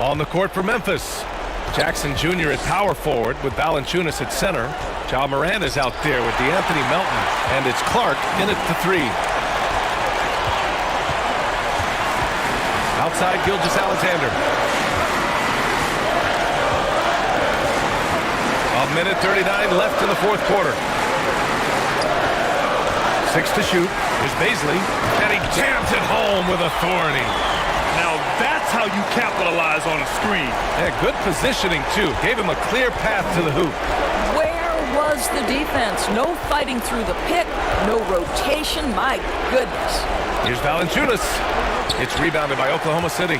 On the court for Memphis, Jackson Jr. at power forward with Valanciunas at center. Ja Morant is out there with DeAnthony Melton, and it's Clark in at the three. Outside, Gilgeous-Alexander. A minute 39 left in the fourth quarter. 6 to shoot. Here's Baisley, and he jams it home with authority. Now that's how you capitalize on a screen. Yeah, good positioning, too. Gave him a clear path to the hoop. Where was the defense? No fighting through the pick, no rotation. My goodness. Here's Valanciunas. It's rebounded by Oklahoma City.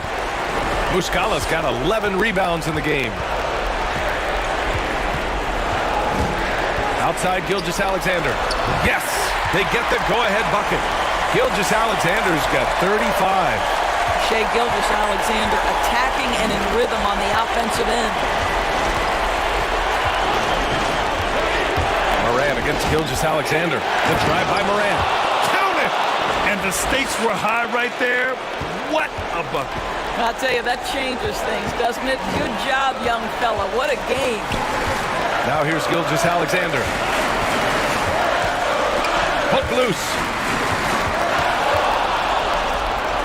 Muscala's got 11 rebounds in the game. Outside, Gilgeous-Alexander. Yes! They get the go-ahead bucket. Gilgeous-Alexander's got 35. Shai Gilgeous-Alexander attacking and in rhythm on the offensive end. Morant against Gilgeous-Alexander. The drive by Morant. Count it! And the stakes were high right there. What a bucket. I'll tell you, that changes things, doesn't it? Good job, young fella. What a game. Now here's Gilgeous-Alexander. Hook loose.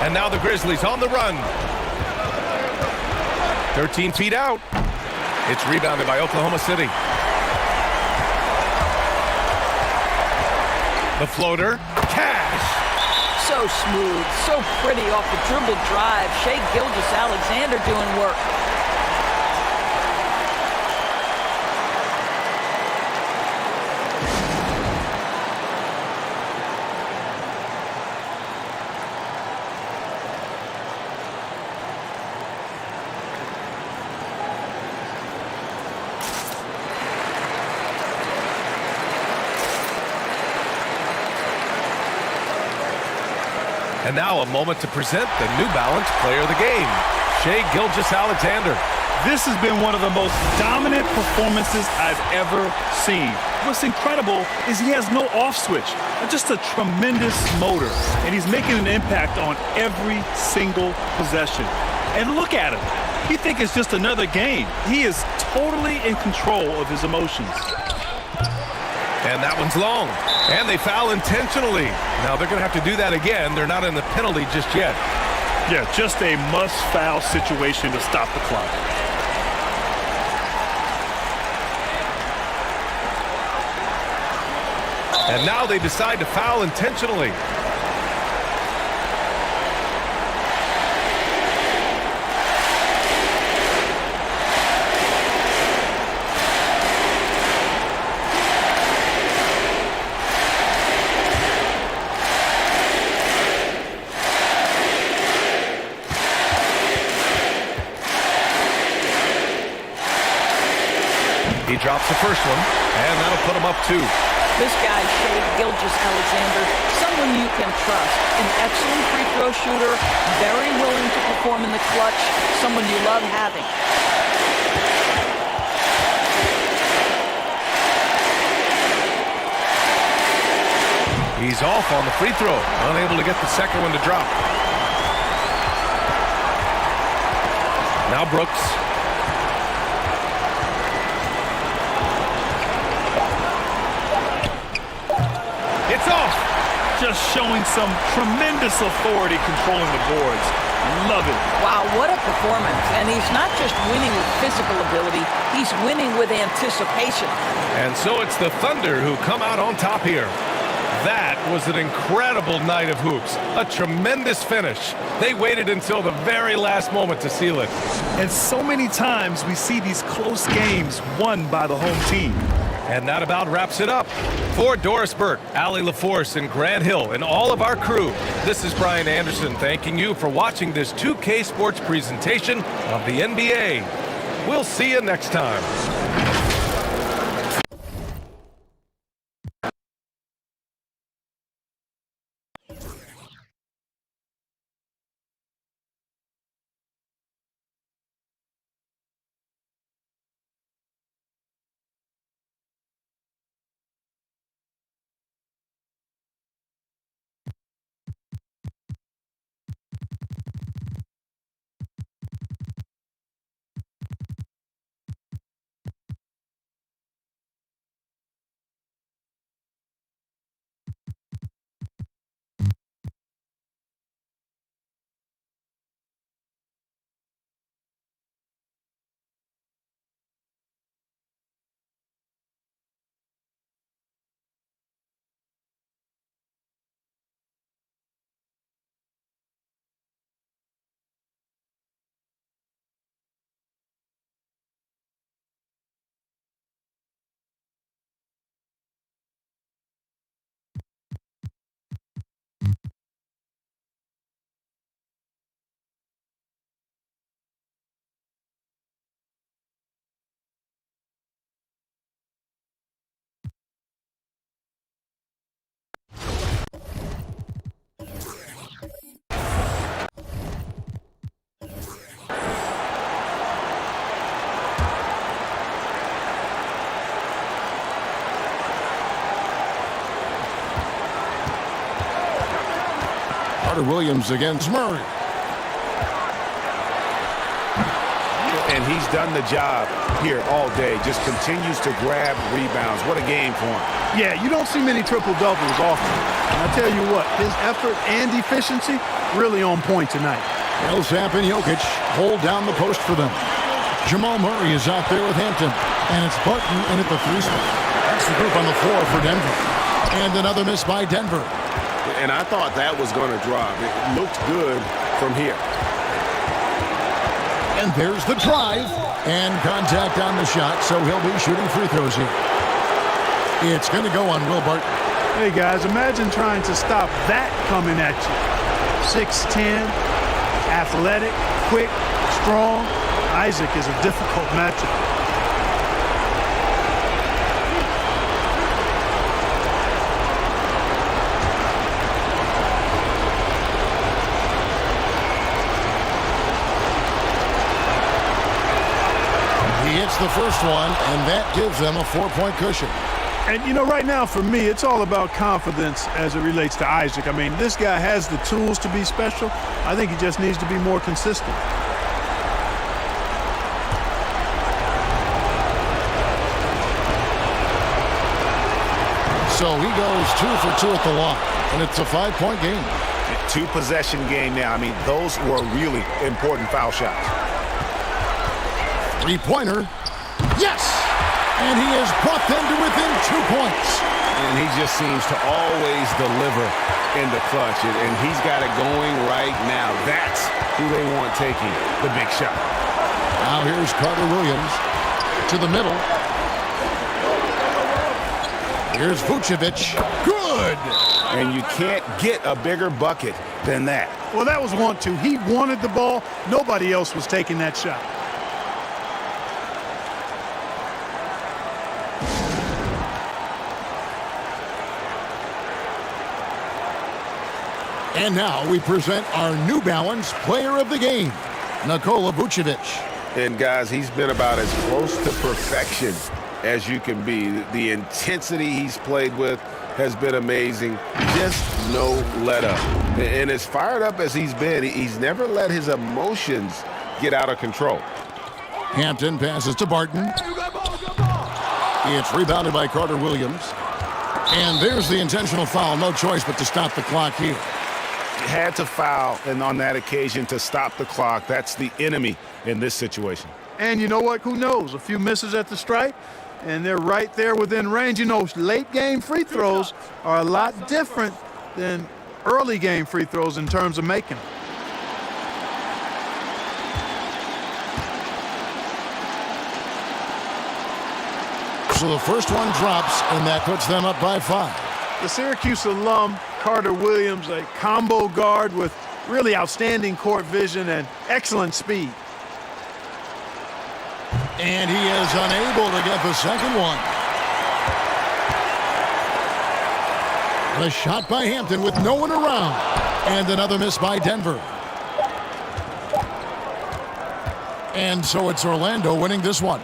And now the Grizzlies on the run. 13 feet out. It's rebounded by Oklahoma City. The floater. Cash. So smooth, so pretty off the dribble drive. Shai Gilgeous-Alexander doing work. And now a moment to present the New Balance Player of the Game, Shai Gilgeous-Alexander. This has been one of the most dominant performances I've ever seen. What's incredible is he has no off switch, just a tremendous motor, and he's making an impact on every single possession. And look at him. You think it's just another game. He is totally in control of his emotions. And that one's long. And they foul intentionally. Now they're going to have to do that again. They're not in the penalty just yet. Yeah, just a must-foul situation to stop the clock. And now they decide to foul intentionally. He drops the first one, and that'll put him up 2. This guy, Shai Gilgeous-Alexander, someone you can trust. An excellent free throw shooter, very willing to perform in the clutch, someone you love having. He's off on the free throw, unable to get the second one to drop. Now Brooks. It's off. Just showing some tremendous authority controlling the boards. Love it. Wow, what a performance. And he's not just winning with physical ability, he's winning with anticipation. And so it's the Thunder who come out on top here. That was an incredible night of hoops. A tremendous finish. They waited until the very last moment to seal it. And so many times we see these close games won by the home team. And that about wraps it up. For Doris Burke, Allie LaForce, and Grant Hill, and all of our crew, this is Brian Anderson thanking you for watching this 2K Sports presentation of the NBA. We'll see you next time. Carter Williams against Murray. And he's done the job here all day. Just continues to grab rebounds. What a game for him. Yeah, you don't see many triple-doubles often. And I tell you what, his effort and efficiency really on point tonight. Millsap and Jokic hold down the post for them. Jamal Murray is out there with Hampton. And it's Barton in at the 3 spot. That's the group on the floor for Denver. And another miss by Denver. And I thought that was going to drop. It looked good from here. And there's the drive. And contact on the shot, so he'll be shooting free throws here. It's going to go on Will Barton. Hey, guys, imagine trying to stop that coming at you. 6'10", athletic, quick, strong. Isaac is a difficult matchup. He hits the first one, and that gives them a 4-point cushion. And, you know, right now for me, it's all about confidence as it relates to Isaac. I mean, this guy has the tools to be special. I think he just needs to be more consistent. So he goes 2 for 2 at the line, and it's a 5-point game. 2-possession game now. I mean, those were really important foul shots. 3-pointer. Yes! And he has brought them to within 2 points. And he just seems to always deliver in the clutch. And he's got it going right now. That's who they want taking the big shot. Now here's Carter Williams to the middle. Here's Vucevic. Good! And you can't get a bigger bucket than that. Well, that was 1-2. He wanted the ball. Nobody else was taking that shot. And now we present our New Balance Player of the Game, Nikola Vucevic. And, guys, he's been about as close to perfection as you can be. The intensity he's played with has been amazing. Just no let-up. And as fired up as he's been, he's never let his emotions get out of control. Hampton passes to Barton. It's rebounded by Carter Williams. And there's the intentional foul. No choice but to stop the clock here. Had to foul, and on that occasion to stop the clock. That's the enemy in this situation. And you know what? Who knows? A few misses at the stripe, and they're right there within range. You know, late-game free throws are a lot different than early-game free throws in terms of making them. So the first one drops, and that puts them up by 5. The Syracuse alum, Carter Williams, a combo guard with really outstanding court vision and excellent speed. And he is unable to get the second one. The shot by Hampton with no one around. And another miss by Denver. And so it's Orlando winning this one.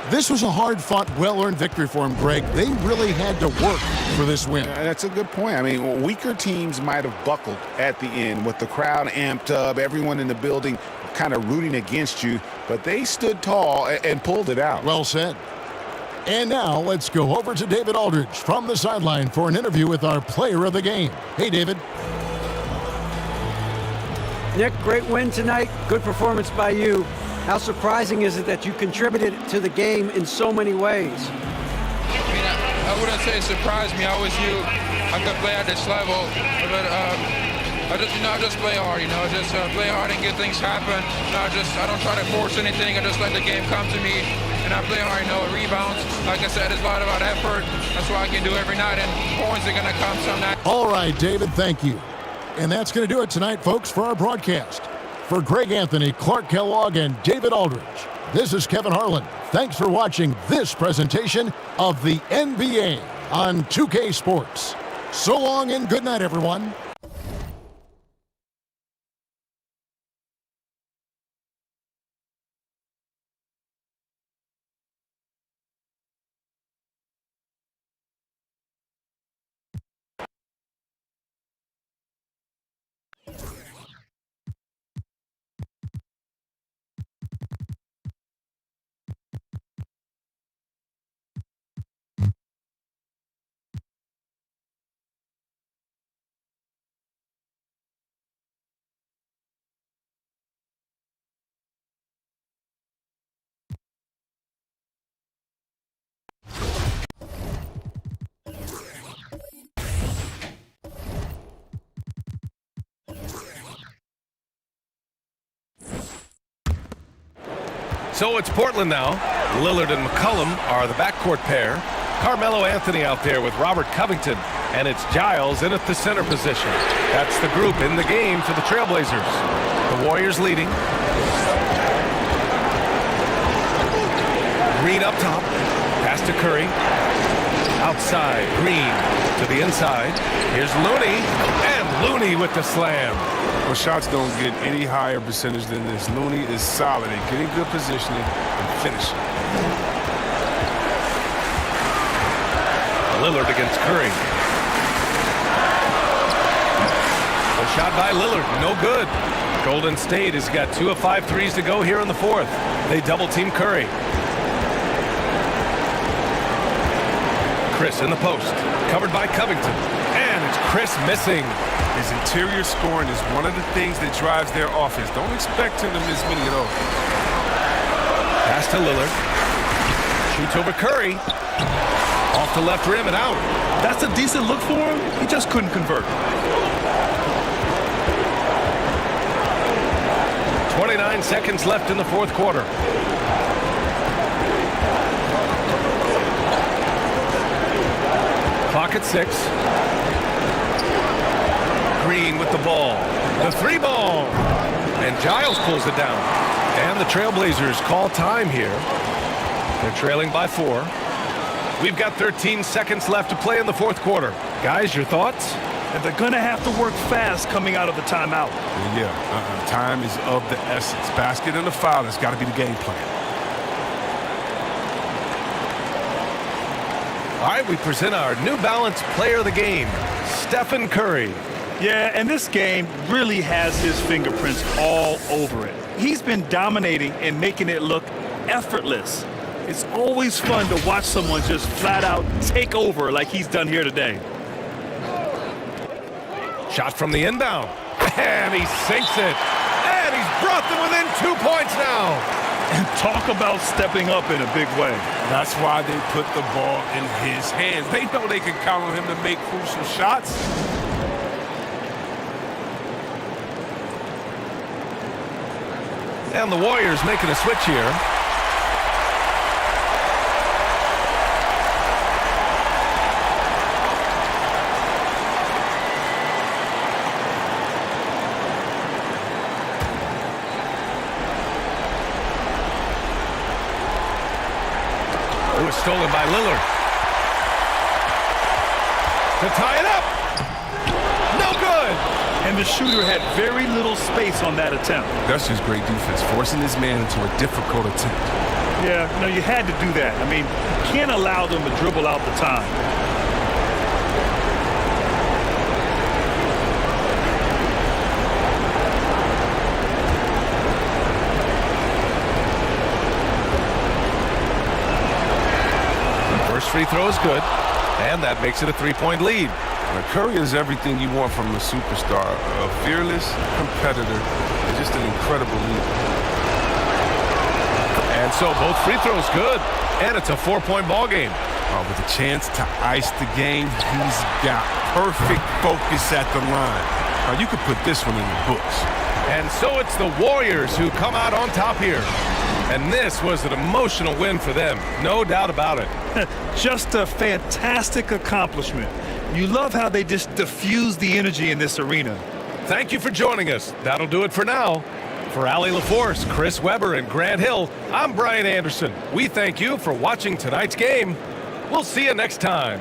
This was a hard-fought, well-earned victory for him, Greg. They really had to work for this win. That's a good point. I mean, weaker teams might have buckled at the end with the crowd amped up, everyone in the building kind of rooting against you, but they stood tall and pulled it out. Well said. And now let's go over to David Aldridge from the sideline for an interview with our player of the game. Hey, David. Nick, great win tonight. Good performance by you. How surprising is it that you contributed to the game in so many ways? I mean, I wouldn't say it surprised me. I always knew I could play at this level, but I just play hard. Just play hard and get things happen. I don't try to force anything. I just let the game come to me, and I play hard. Rebounds. Like I said, it's a lot about effort. That's what I can do every night, and points are gonna come some night. All right, David, thank you. And that's going to do it tonight, folks, for our broadcast. For Greg Anthony, Clark Kellogg, and David Aldridge, this is Kevin Harlan. Thanks for watching this presentation of the NBA on 2K Sports. So long and good night, everyone. So it's Portland now. Lillard and McCollum are the backcourt pair. Carmelo Anthony out there with Robert Covington. And it's Giles in at the center position. That's the group in the game for the Trailblazers. The Warriors leading. Green up top. Pass to Curry. Outside, Green to the inside. Here's Looney. And Looney with the slam. Well, shots don't get any higher percentage than this. Looney is solid at getting good positioning and finishing. Lillard against Curry. A shot by Lillard, no good. Golden State has got 2 of 5 threes to go here in the fourth. They double-team Curry. Chris in the post, covered by Covington. And it's Chris missing. His interior scoring is one of the things that drives their offense. Don't expect him to miss many at all. Pass to Lillard. Shoots over Curry. Off the left rim and out. That's a decent look for him. He just couldn't convert. 29 seconds left in the fourth quarter. Clock at 6. Green with the ball. The 3 ball. And Giles pulls it down. And the Trailblazers call time here. They're trailing by 4. We've got 13 seconds left to play in the fourth quarter. Guys, your thoughts? And they're going to have to work fast coming out of the timeout. Yeah, time is of the essence. Basket and a foul has got to be the game plan. All right, we present our New Balance player of the game, Stephen Curry. Yeah, and this game really has his fingerprints all over it. He's been dominating and making it look effortless. It's always fun to watch someone just flat out take over like he's done here today. Shot from the inbound. And he sinks it. And he's brought them within 2 points now. And talk about stepping up in a big way. That's why they put the ball in his hands. They know they can count on him to make crucial shots. And the Warriors making a switch here. It was stolen by Lillard. To tie it up. No good. And the shooter had very little space on that attempt. That's just great defense, forcing this man into a difficult attempt. Yeah, no, you had to do that. I mean, you can't allow them to dribble out the time. First free throw is good, and that makes it a 3-point lead. Now, Curry is everything you want from a superstar, a fearless competitor, and just an incredible leader. And so both free throws good, and it's a 4-point ball game. With a chance to ice the game, he's got perfect focus at the line. Now, you could put this one in the books. And so it's the Warriors who come out on top here. And this was an emotional win for them, no doubt about it. Just a fantastic accomplishment. You love how they just diffuse the energy in this arena. Thank you for joining us. That'll do it for now. For Allie LaForce, Chris Webber, and Grant Hill, I'm Brian Anderson. We thank you for watching tonight's game. We'll see you next time.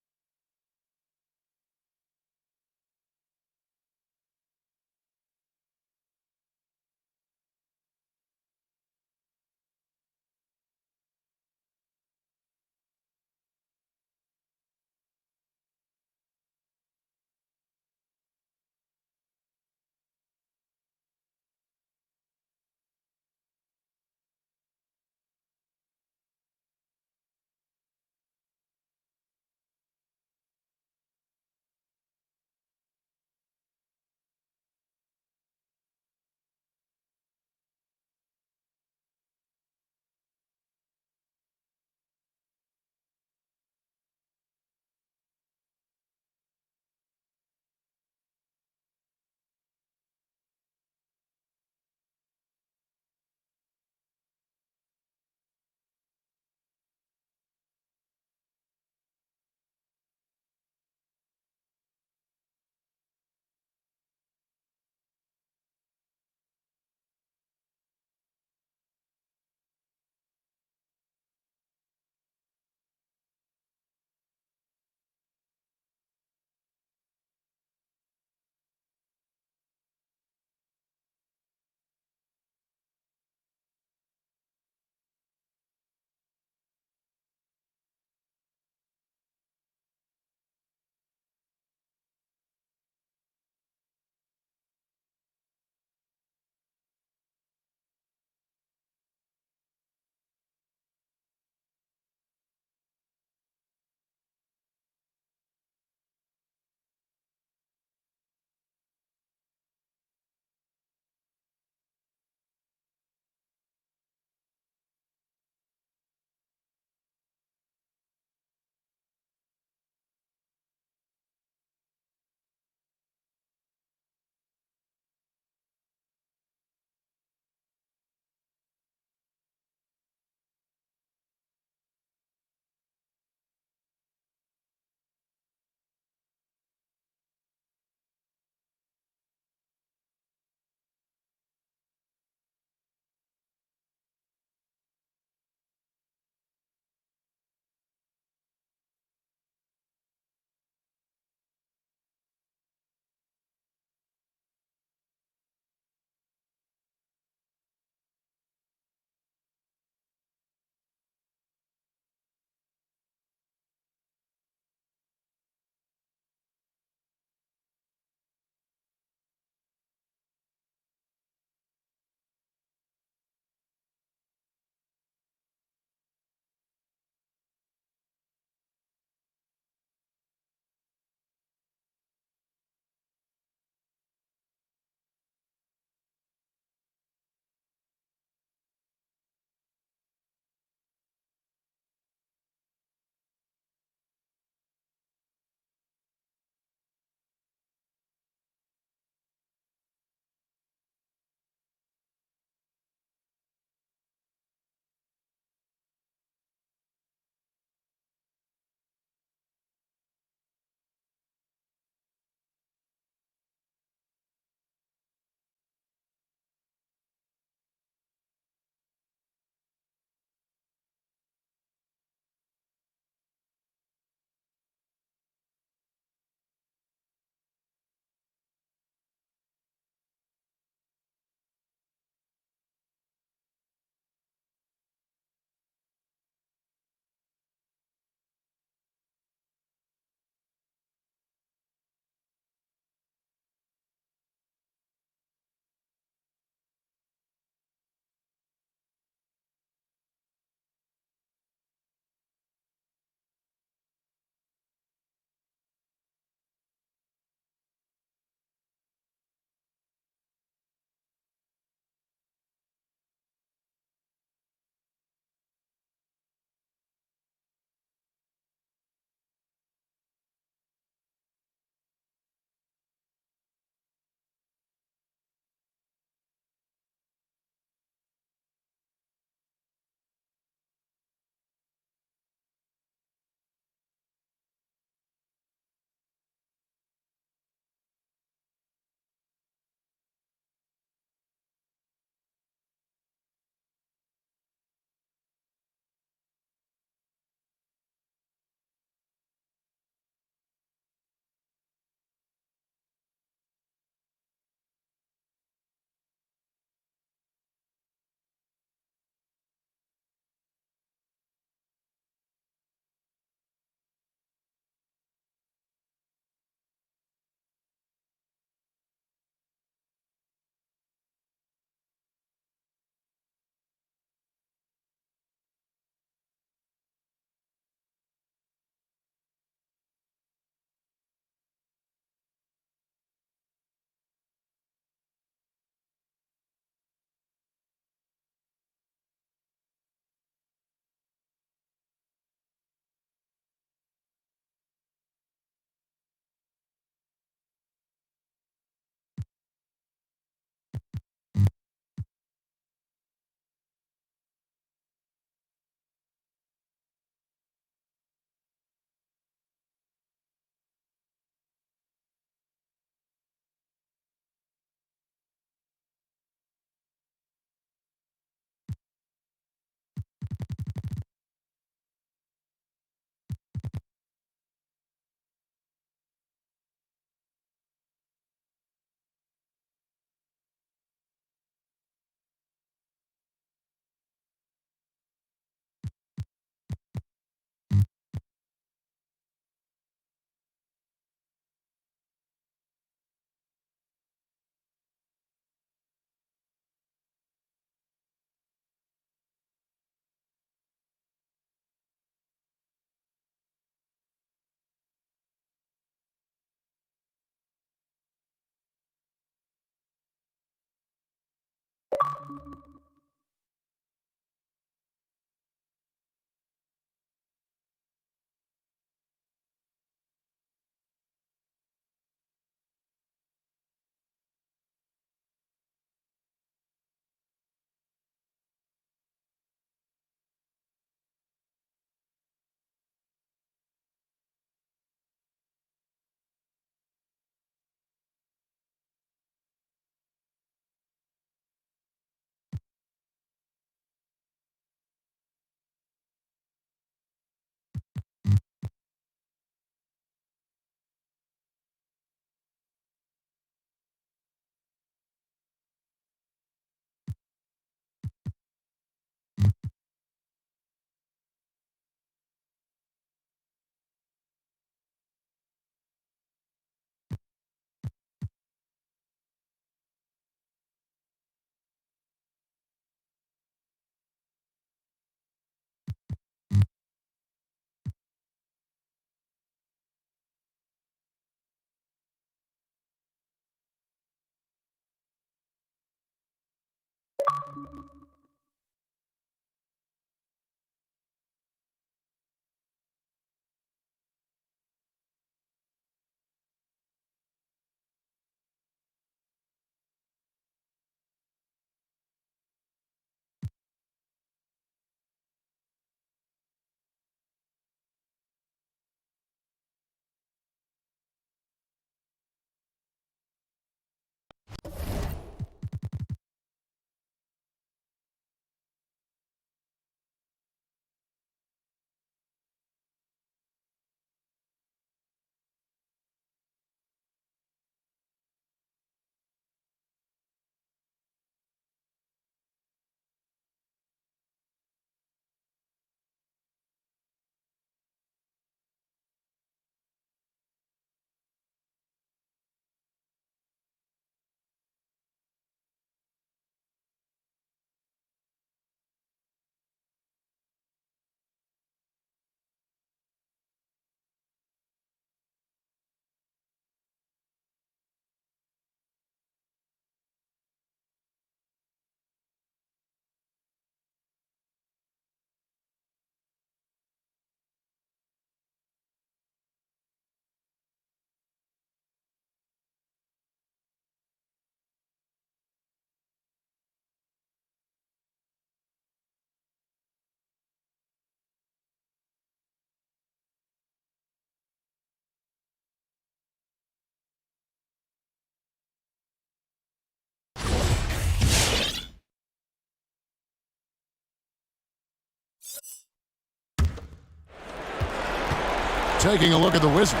Taking a look at the Wizards.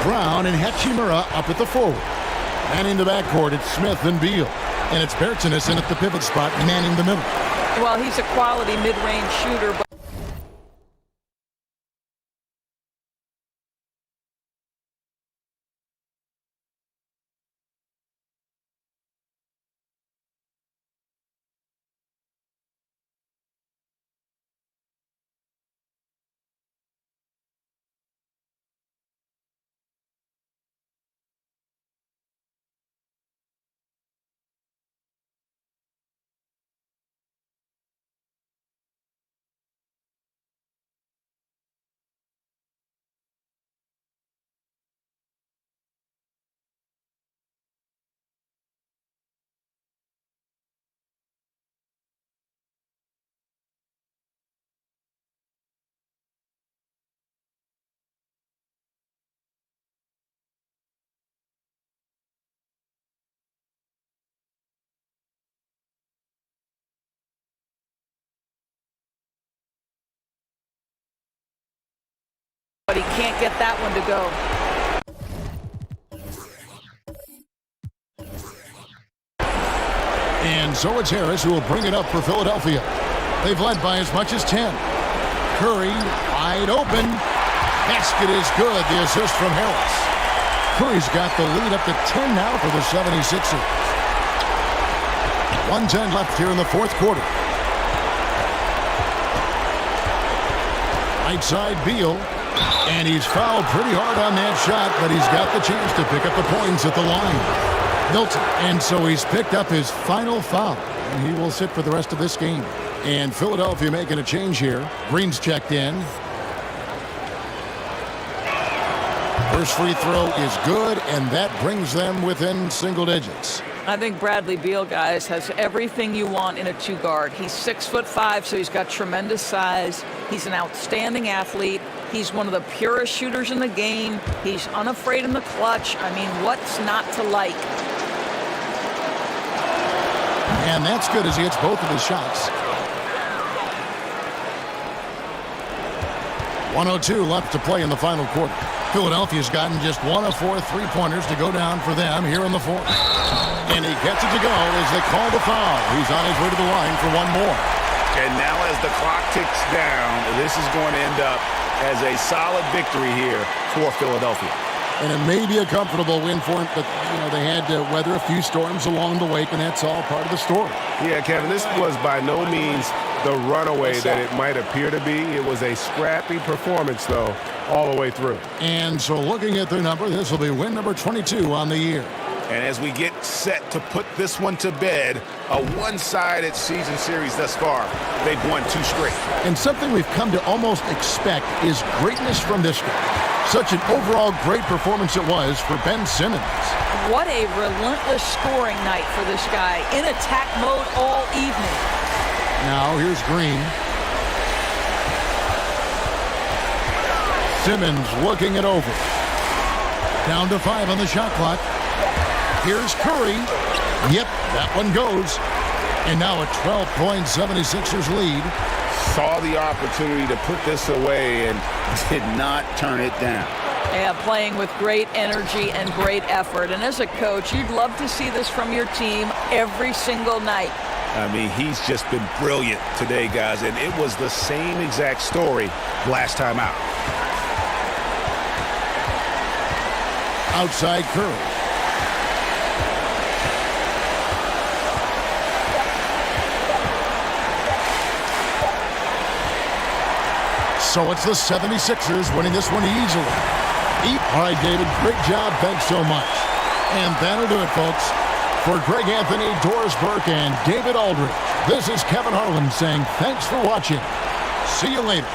Brown and Hachimura up at the forward. Manning the backcourt, it's Smith and Beal. And it's Bertinason at the pivot spot, manning the middle. Well, he's a quality mid-range shooter, but he can't get that one to go. And so it's Harris who will bring it up for Philadelphia. They've led by as much as 10. Curry, wide open. Basket is good. The assist from Harris. Curry's got the lead up to 10 now for the 76ers. 1:10 left here in the fourth quarter. Right side, Beal. And he's fouled pretty hard on that shot, but he's got the chance to pick up the points at the line. Milton, and so he's picked up his final foul. And he will sit for the rest of this game. And Philadelphia making a change here. Green's checked in. First free throw is good, and that brings them within single digits. I think Bradley Beal, guys, has everything you want in a two-guard. He's 6'5", so he's got tremendous size. He's an outstanding athlete. He's one of the purest shooters in the game. He's unafraid in the clutch. I mean, what's not to like? And that's good as he hits both of his shots. 1:02 left to play in the final quarter. Philadelphia's gotten just 1 of 4 three-pointers to go down for them here in the fourth. And he gets it to go as they call the foul. He's on his way to the line for one more. And now as the clock ticks down, this is going to end up as a solid victory here for Philadelphia. And it may be a comfortable win for him, but, they had to weather a few storms along the way, and that's all part of the story. Yeah, Kevin, this was by no means the runaway that it might appear to be. It was a scrappy performance, though, all the way through. And so looking at their number, this will be win number 22 on the year. And as we get set to put this one to bed, a one-sided season series thus far, they've won 2 straight. And something we've come to almost expect is greatness from this guy. Such an overall great performance it was for Ben Simmons. What a relentless scoring night for this guy. In attack mode all evening. Now here's Green. Simmons looking it over. Down to 5 on the shot clock. Here's Curry. Yep, that one goes. And now a 12-point 76ers lead. Saw the opportunity to put this away and did not turn it down. Yeah, playing with great energy and great effort. And as a coach, you'd love to see this from your team every single night. I mean, he's just been brilliant today, guys. And it was the same exact story last time out. Outside Curry. So it's the 76ers winning this one easily. All right, David, great job. Thanks so much. And that'll do it, folks. For Greg Anthony, Doris Burke, and David Aldridge, this is Kevin Harlan saying thanks for watching. See you later.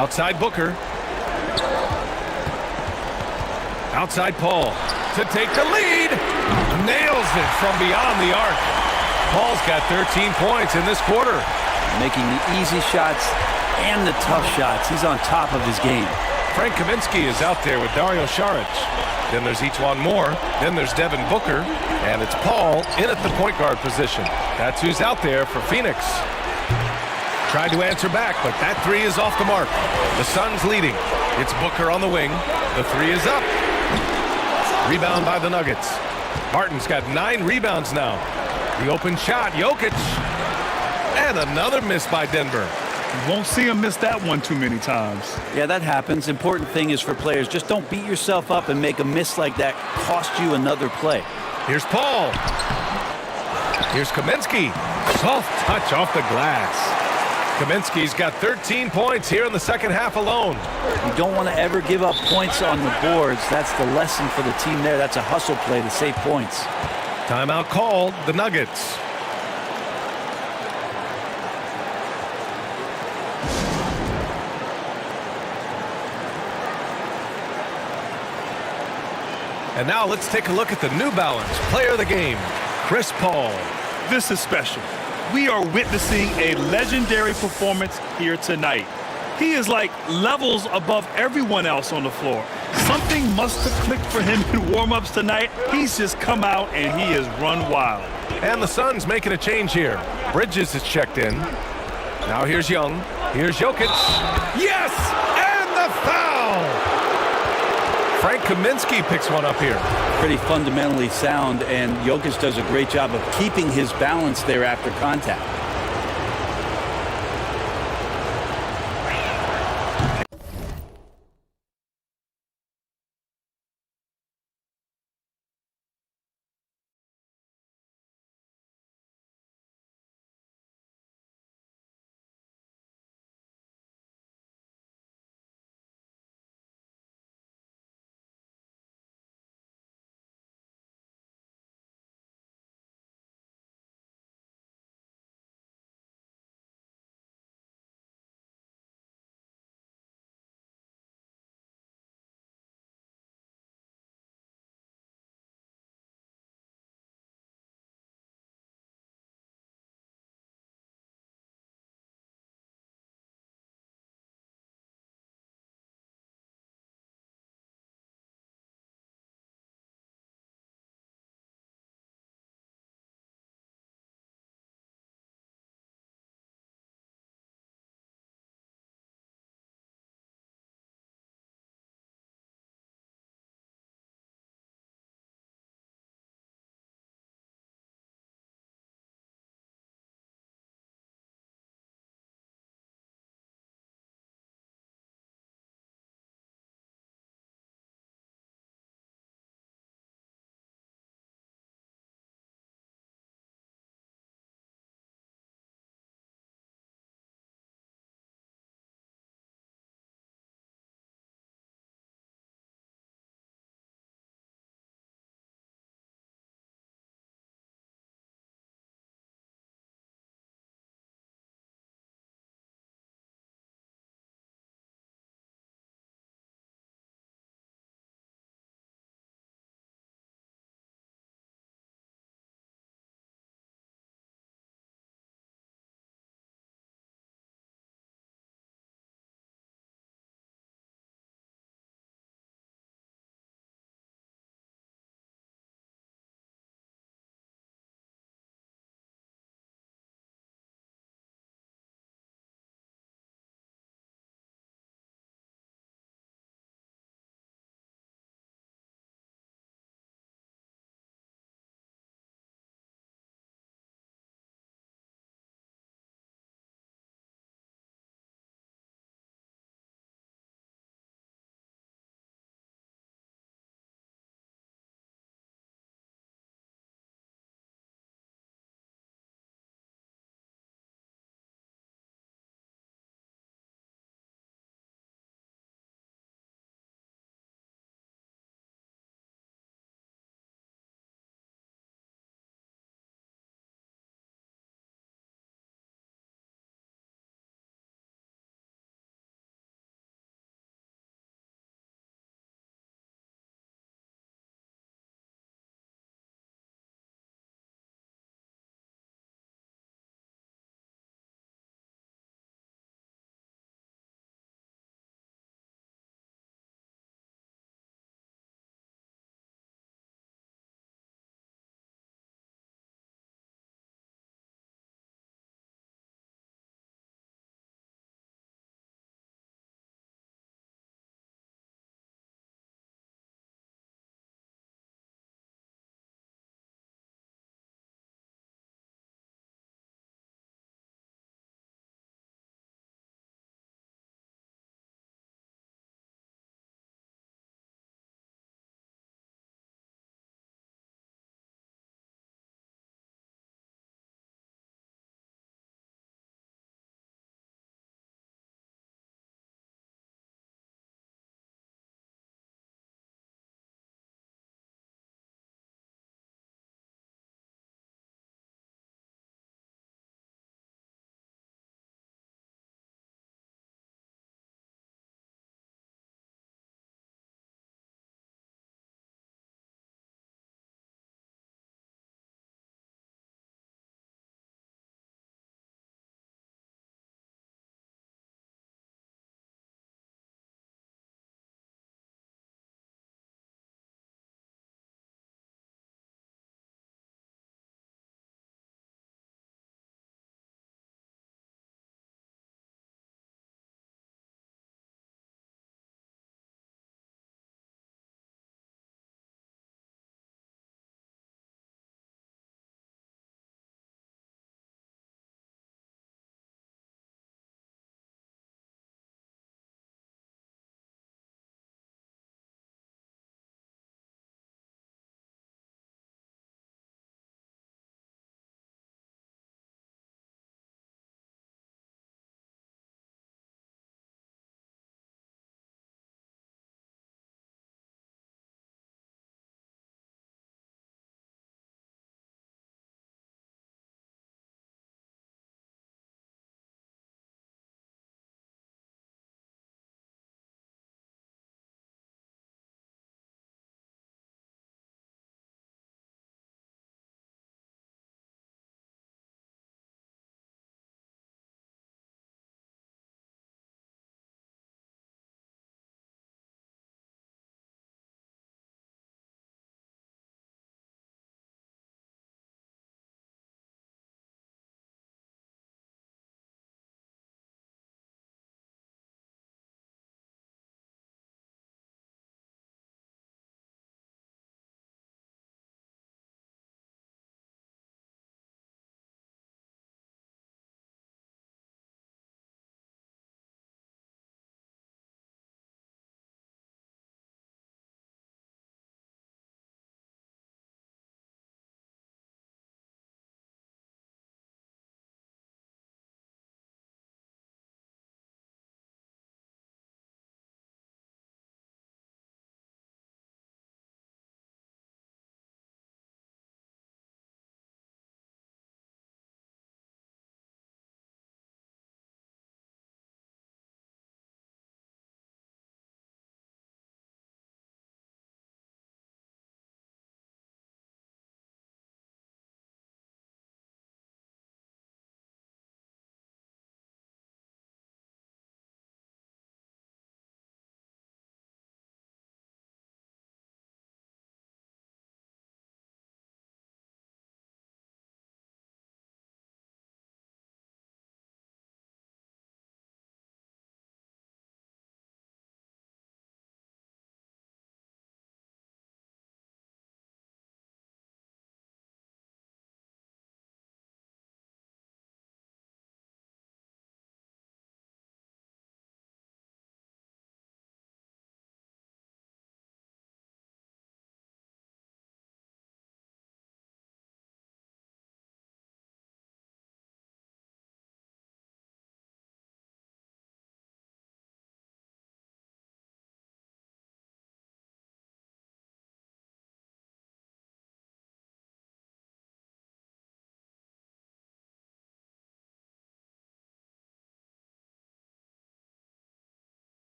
Outside Booker. Outside Paul to take the lead. Nails it from beyond the arc. Paul's got 13 points in this quarter. Making the easy shots and the tough shots. He's on top of his game. Frank Kaminsky is out there with Dario Saric. Then there's Etuan Moore. Then there's Devin Booker. And it's Paul in at the point guard position. That's who's out there for Phoenix. Tried to answer back, but that three is off the mark. The Suns leading. It's Booker on the wing. The three is up. Rebound by the Nuggets. Martin's got 9 rebounds now. The open shot, Jokic. And another miss by Denver. You won't see him miss that one too many times. Yeah, that happens. Important thing is for players, just don't beat yourself up and make a miss like that cost you another play. Here's Paul. Here's Kaminsky. Soft touch off the glass. Kaminsky's got 13 points here in the second half alone. You don't want to ever give up points on the boards. That's the lesson for the team there. That's a hustle play to save points. Timeout called, the Nuggets. And now let's take a look at the New Balance player of the game, Chris Paul. This is special. We are witnessing a legendary performance here tonight. He is like levels above everyone else on the floor. Something must have clicked for him in warm-ups tonight. He's just come out and he has run wild. And the Suns making a change here. Bridges is checked in. Now here's Young. Here's Jokic. Yes! And the foul! Frank Kaminsky picks one up here. Pretty fundamentally sound, and Jokic does a great job of keeping his balance there after contact.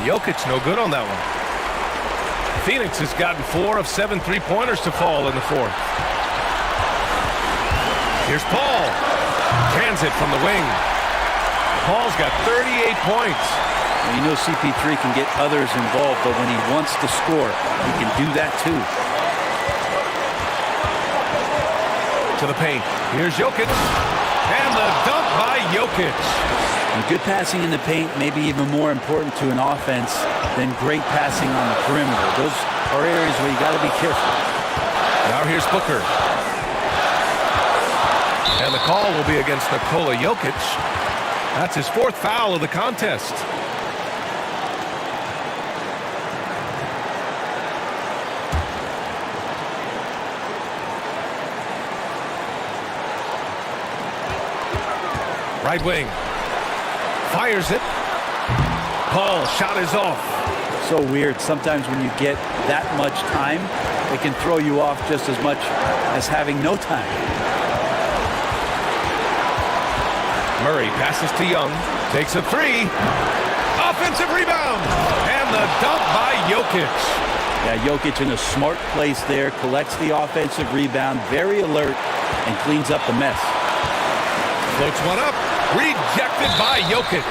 Jokic no good on that one. Phoenix has gotten 4 of 7 3-pointers to fall in the fourth. Here's Paul. Cans it from the wing. Paul's got 38 points. You know CP3 can get others involved, but when he wants to score, he can do that too. To the paint. Here's Jokic. And the dunk by Jokic. And good passing in the paint may be even more important to an offense than great passing on the perimeter. Those are areas where you got to be careful. Now here's Booker. And the call will be against Nikola Jokic. That's his 4th foul of the contest. Right wing. Fires it. Paul, shot is off. So weird. Sometimes when you get that much time, it can throw you off just as much as having no time. Murray passes to Young. Takes a 3. Offensive rebound. And the dunk by Jokic. Yeah, Jokic in a smart place there. Collects the offensive rebound. Very alert and cleans up the mess. Floats one up. Rejected by Jokic.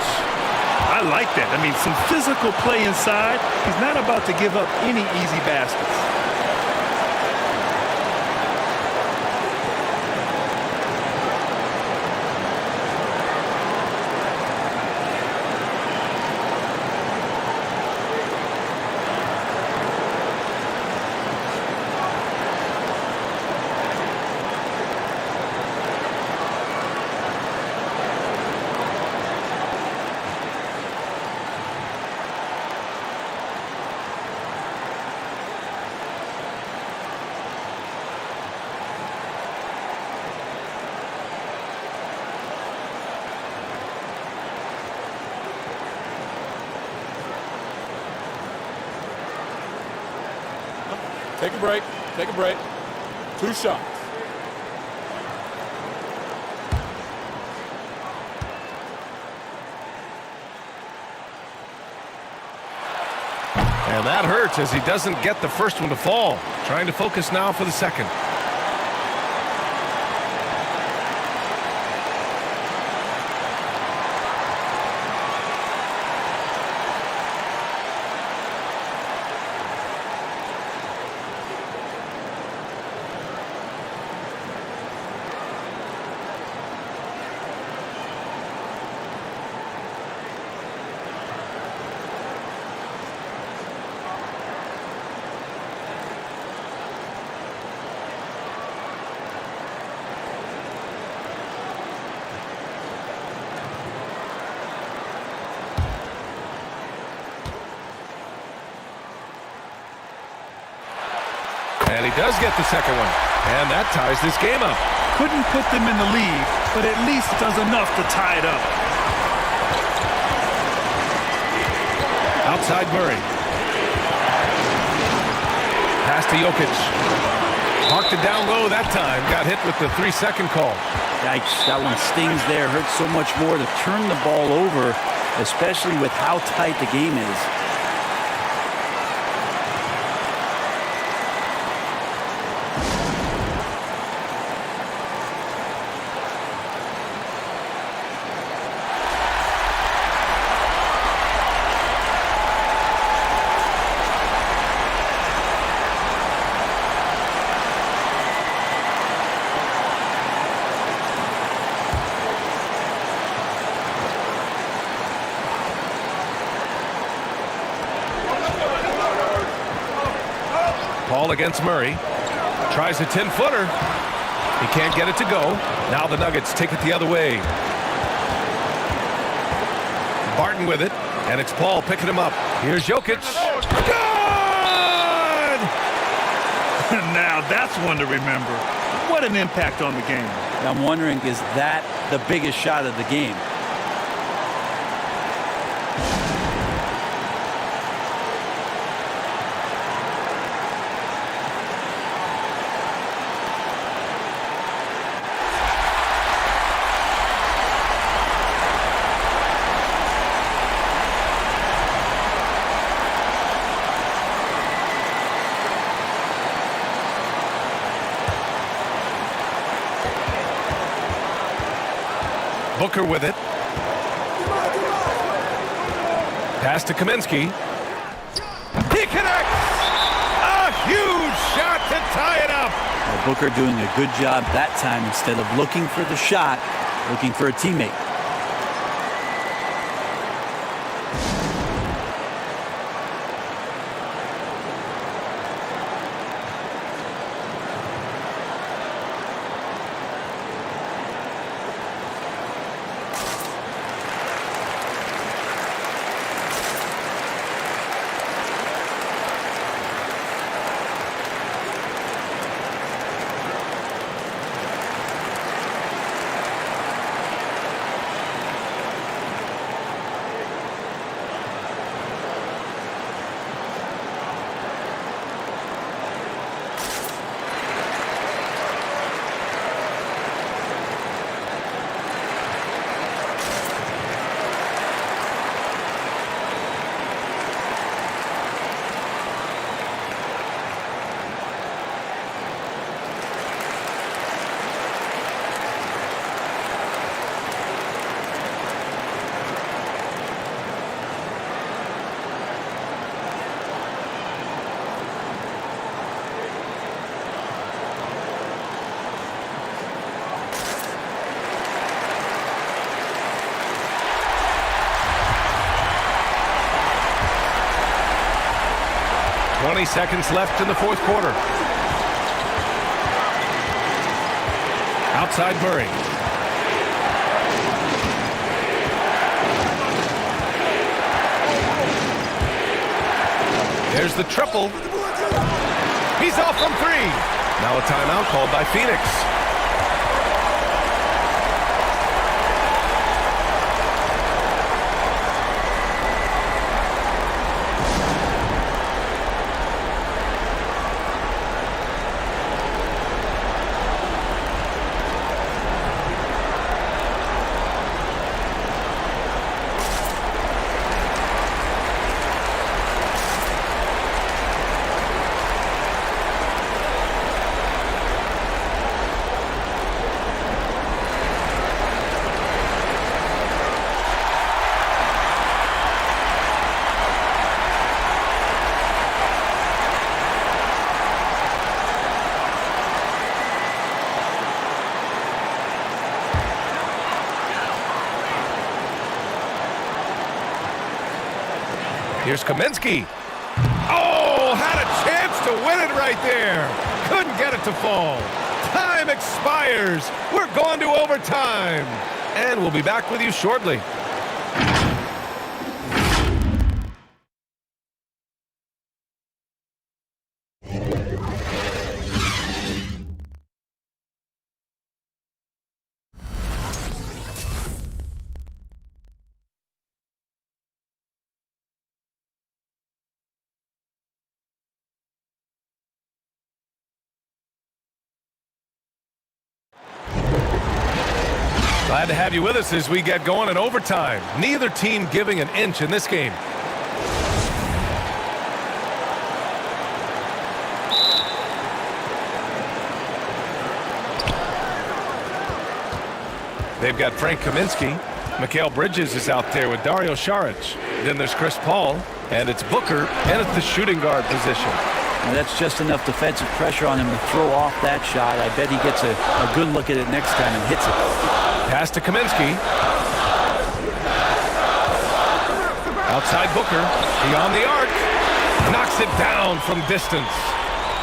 I like that. I mean, some physical play inside. He's not about to give up any easy baskets. Take a break. Take a break. 2 shots. And that hurts as he doesn't get the first one to fall. Trying to focus now for the second. And he does get the second one. And that ties this game up. Couldn't put them in the lead, but at least does enough to tie it up. Outside Murray. Pass to Jokic. Marked it down low that time. Got hit with the 3-second call. Yikes, that one stings there. Hurts so much more to turn the ball over, especially with how tight the game is. Paul against Murray. Tries a 10-footer. He can't get it to go. Now the Nuggets take it the other way. Barton with it, and it's Paul picking him up. Here's Jokic. Good! Now that's one to remember. What an impact on the game. I'm wondering, is that the biggest shot of the game? Booker with it. Pass to Kaminsky. He connects! A huge shot to tie it up! Well, Booker doing a good job that time. Instead of looking for the shot, looking for a teammate. Seconds left in the fourth quarter. Outside Murray. There's the triple. He's off from three. Now a timeout called by Phoenix. Here's Kaminsky. Oh, had a chance to win it right there. Couldn't get it to fall. Time expires. We're going to overtime. And we'll be back with you shortly. Glad to have you with us as we get going in overtime. Neither team giving an inch in this game. They've got Frank Kaminsky. Mikal Bridges is out there with Dario Saric. Then there's Chris Paul, and it's Booker, and it's the shooting guard position. And that's just enough defensive pressure on him to throw off that shot. I bet he gets a good look at it next time and hits it. Pass to Kaminsky. Outside Booker. Beyond the arc. Knocks it down from distance.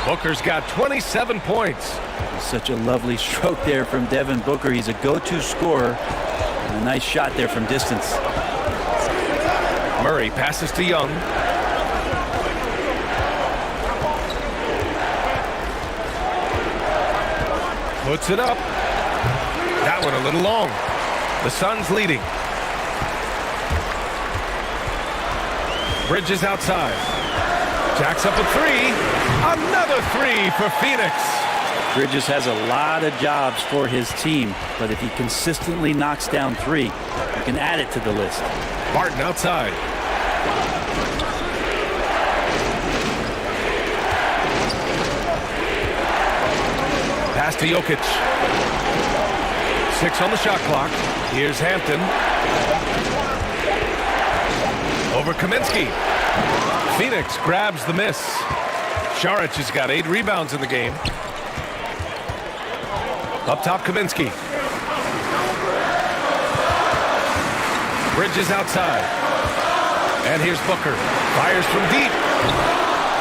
Booker's got 27 points. Such a lovely stroke there from Devin Booker. He's a go-to scorer. And a nice shot there from distance. Murray passes to Young. Puts it up. That one a little long. The Suns leading. Bridges outside. Jacks up a three. Another three for Phoenix. Bridges has a lot of jobs for his team, but if he consistently knocks down three, you can add it to the list. Barton outside. Pass to Jokic. 6 on the shot clock. Here's Hampton. Over Kaminsky. Phoenix grabs the miss. Šarić has got 8 rebounds in the game. Up top, Kaminsky. Bridges outside. And here's Booker. Fires from deep.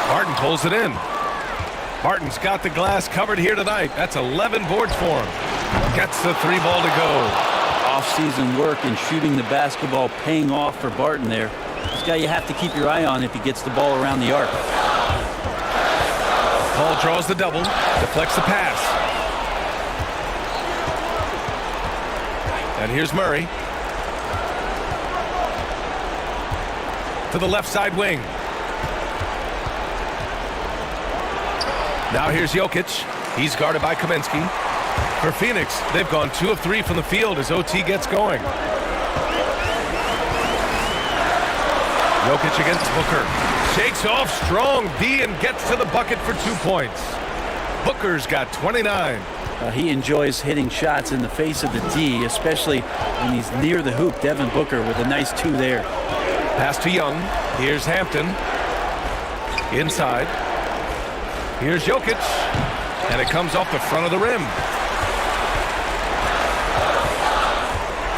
Barton pulls it in. Barton's got the glass covered here tonight. That's 11 boards for him. Gets the 3 ball to go. Off-season work and shooting the basketball paying off for Barton there. This guy you have to keep your eye on if he gets the ball around the arc. Paul draws the double, deflects the pass. And here's Murray. To the left side wing. Now here's Jokic. He's guarded by Kaminsky. For Phoenix, they've gone 2 of 3 from the field as OT gets going. Jokic against Booker. Shakes off strong D and gets to the bucket for 2 points. Booker's got 29. He enjoys hitting shots in the face of the D, especially when he's near the hoop. Devin Booker with a nice 2 there. Pass to Young. Here's Hampton. Inside. Here's Jokic. And it comes off the front of the rim.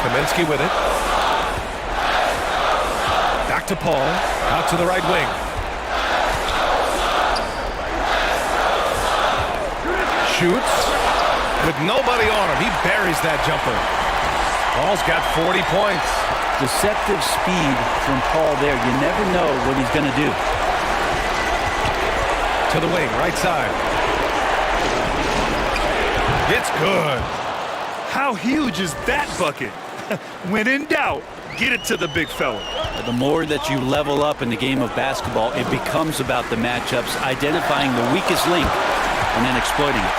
Kaminsky with it. Back to Paul. Out to the right wing. Shoots. With nobody on him. He buries that jumper. Paul's got 40 points. Deceptive speed from Paul there. You never know what he's going to do. To the wing, right side. It's good. How huge is that bucket? When in doubt, get it to the big fella. The more that you level up in the game of basketball, it becomes about the matchups, identifying the weakest link and then exploiting it.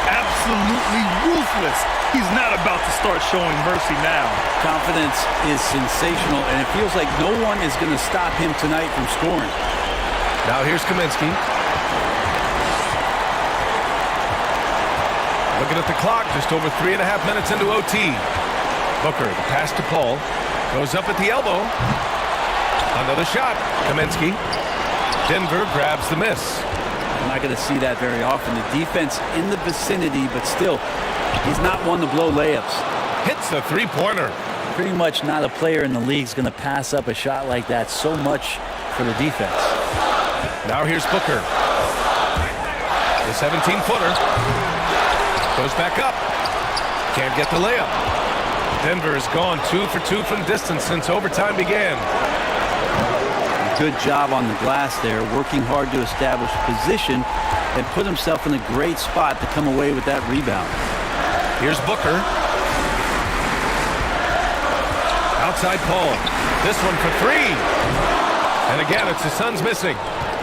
Absolutely ruthless. He's not about to start showing mercy now. Confidence is sensational, and it feels like no one is going to stop him tonight from scoring. Now here's Kaminsky. Looking at the clock, just over 3.5 minutes into OT. Booker, the pass to Paul. Goes up at the elbow. Another shot. Kaminsky. Denver grabs the miss. I'm not going to see that very often. The defense in the vicinity, but still, he's not one to blow layups. Hits the 3-pointer. Pretty much not a player in the league is going to pass up a shot like that so much for the defense. Now here's Booker. The 17-footer. Goes back up. Can't get the layup. Denver has gone 2 for 2 from distance since overtime began. Good job on the glass there, working hard to establish position and put himself in a great spot to come away with that rebound. Here's Booker. Outside Paul. This one for 3. And again, it's the Suns missing.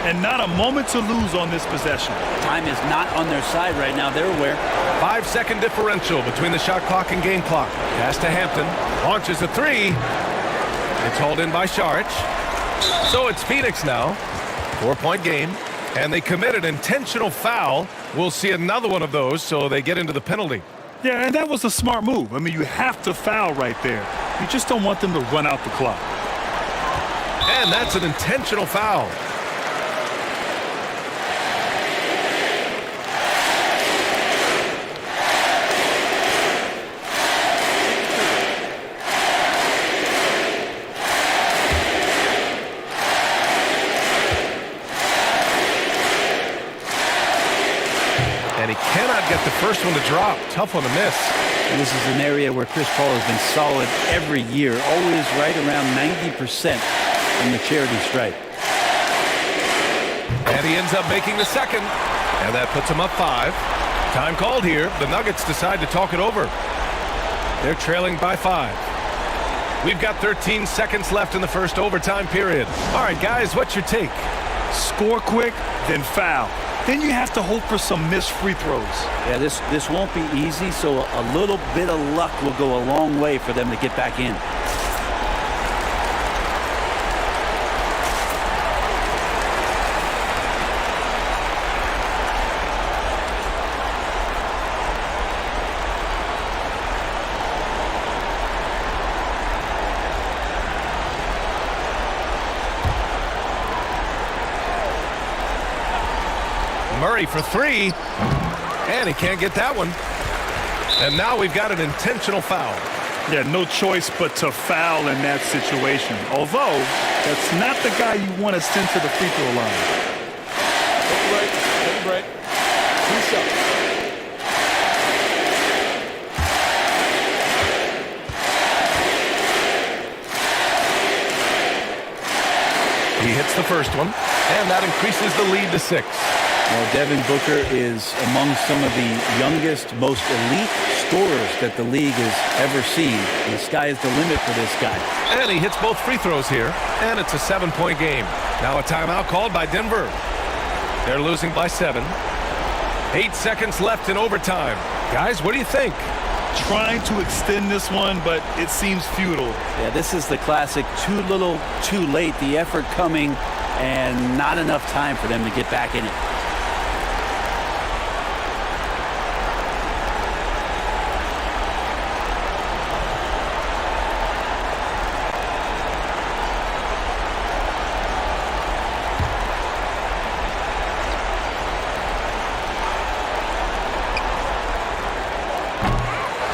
And not a moment to lose on this possession. Time is not on their side right now. They're aware. 5-second differential between the shot clock and game clock. Pass to Hampton. Launches a 3. It's hauled in by Šarić. So it's Phoenix now. 4-point game. And they committed intentional foul. We'll see another one of those, so they get into the penalty. Yeah, and that was a smart move. I mean, you have to foul right there. You just don't want them to run out the clock. And that's an intentional foul. And he cannot get the first one to drop. Tough one to miss. And this is an area where Chris Paul has been solid every year, always right around 90% from the charity stripe. And he ends up making the second. And that puts him up 5. Time called here. The Nuggets decide to talk it over. They're trailing by 5. We've got 13 seconds left in the first overtime period. All right, guys, what's your take? Score quick, then foul. Then you have to hope for some missed free throws. Yeah, this won't be easy, so a little bit of luck will go a long way for them to get back in. Murray for three. And he can't get that one. And now we've got an intentional foul. Yeah, no choice but to foul in that situation. Although, that's not the guy you want to send to the free throw line. Take a break. Take a break. 2 shots. He hits the first one, and that increases the lead to 6. Well, Devin Booker is among some of the youngest, most elite scorers that the league has ever seen. And the sky is the limit for this guy. And he hits both free throws here, and it's a 7-point game. Now a timeout called by Denver. They're losing by 7. 8 seconds left in overtime. Guys, what do you think? Trying to extend this one, but it seems futile. Yeah, this is the classic too little, too late. The effort coming and not enough time for them to get back in it.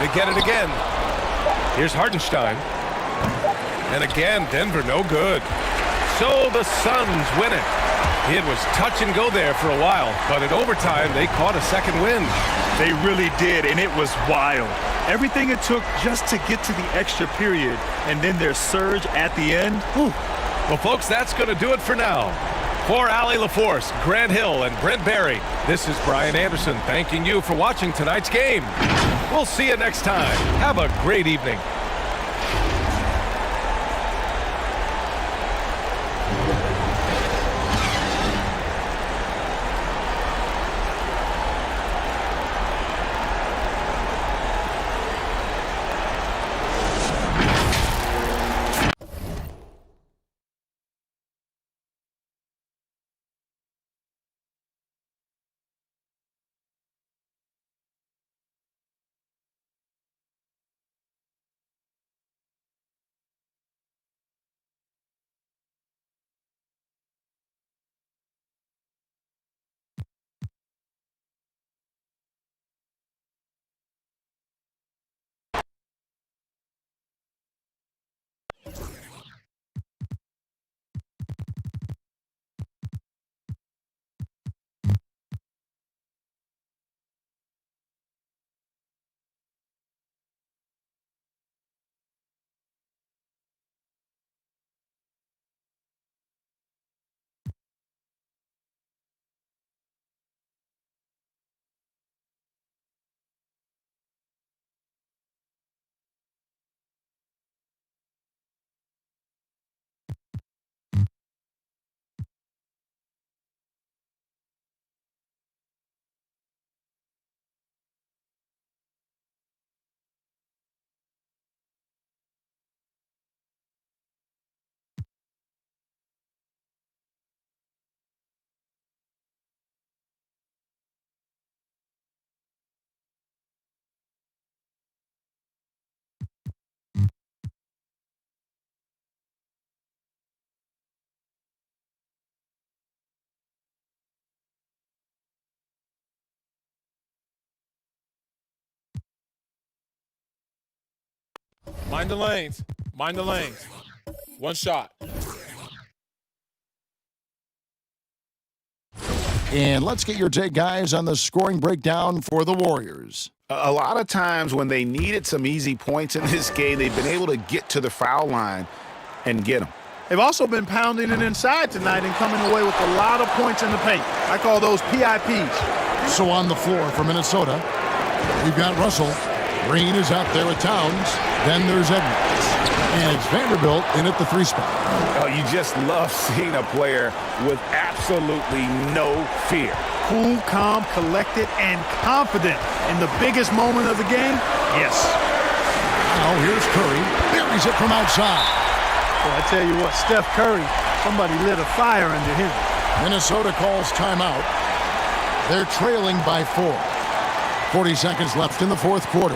They get it again. Here's Hartenstein. And again, Denver no good. So the Suns win it. It was touch and go there for a while, but in overtime, they caught a second win. They really did, and it was wild. Everything it took just to get to the extra period, and then their surge at the end. Whew. Well, folks, that's going to do it for now. For Allie LaForce, Grant Hill, and Brent Barry, this is Brian Anderson thanking you for watching tonight's game. We'll see you next time. Have a great evening. Mind the lanes. Mind the lanes. 1 shot. And let's get your take, guys, on the scoring breakdown for the Warriors. A lot of times when they needed some easy points in this game, they've been able to get to the foul line and get them. They've also been pounding it inside tonight and coming away with a lot of points in the paint. I call those PIPs. So on the floor for Minnesota, we've got Russell. Green is out there with Towns. Then there's Edwards. And it's Vanderbilt in at the 3 spot. Oh, you just love seeing a player with absolutely no fear. Cool, calm, collected, and confident in the biggest moment of the game? Yes. Now here's Curry. Buries it from outside. Well, I tell you what, Steph Curry, somebody lit a fire under him. Minnesota calls timeout. They're trailing by 4. 40 seconds left in the fourth quarter.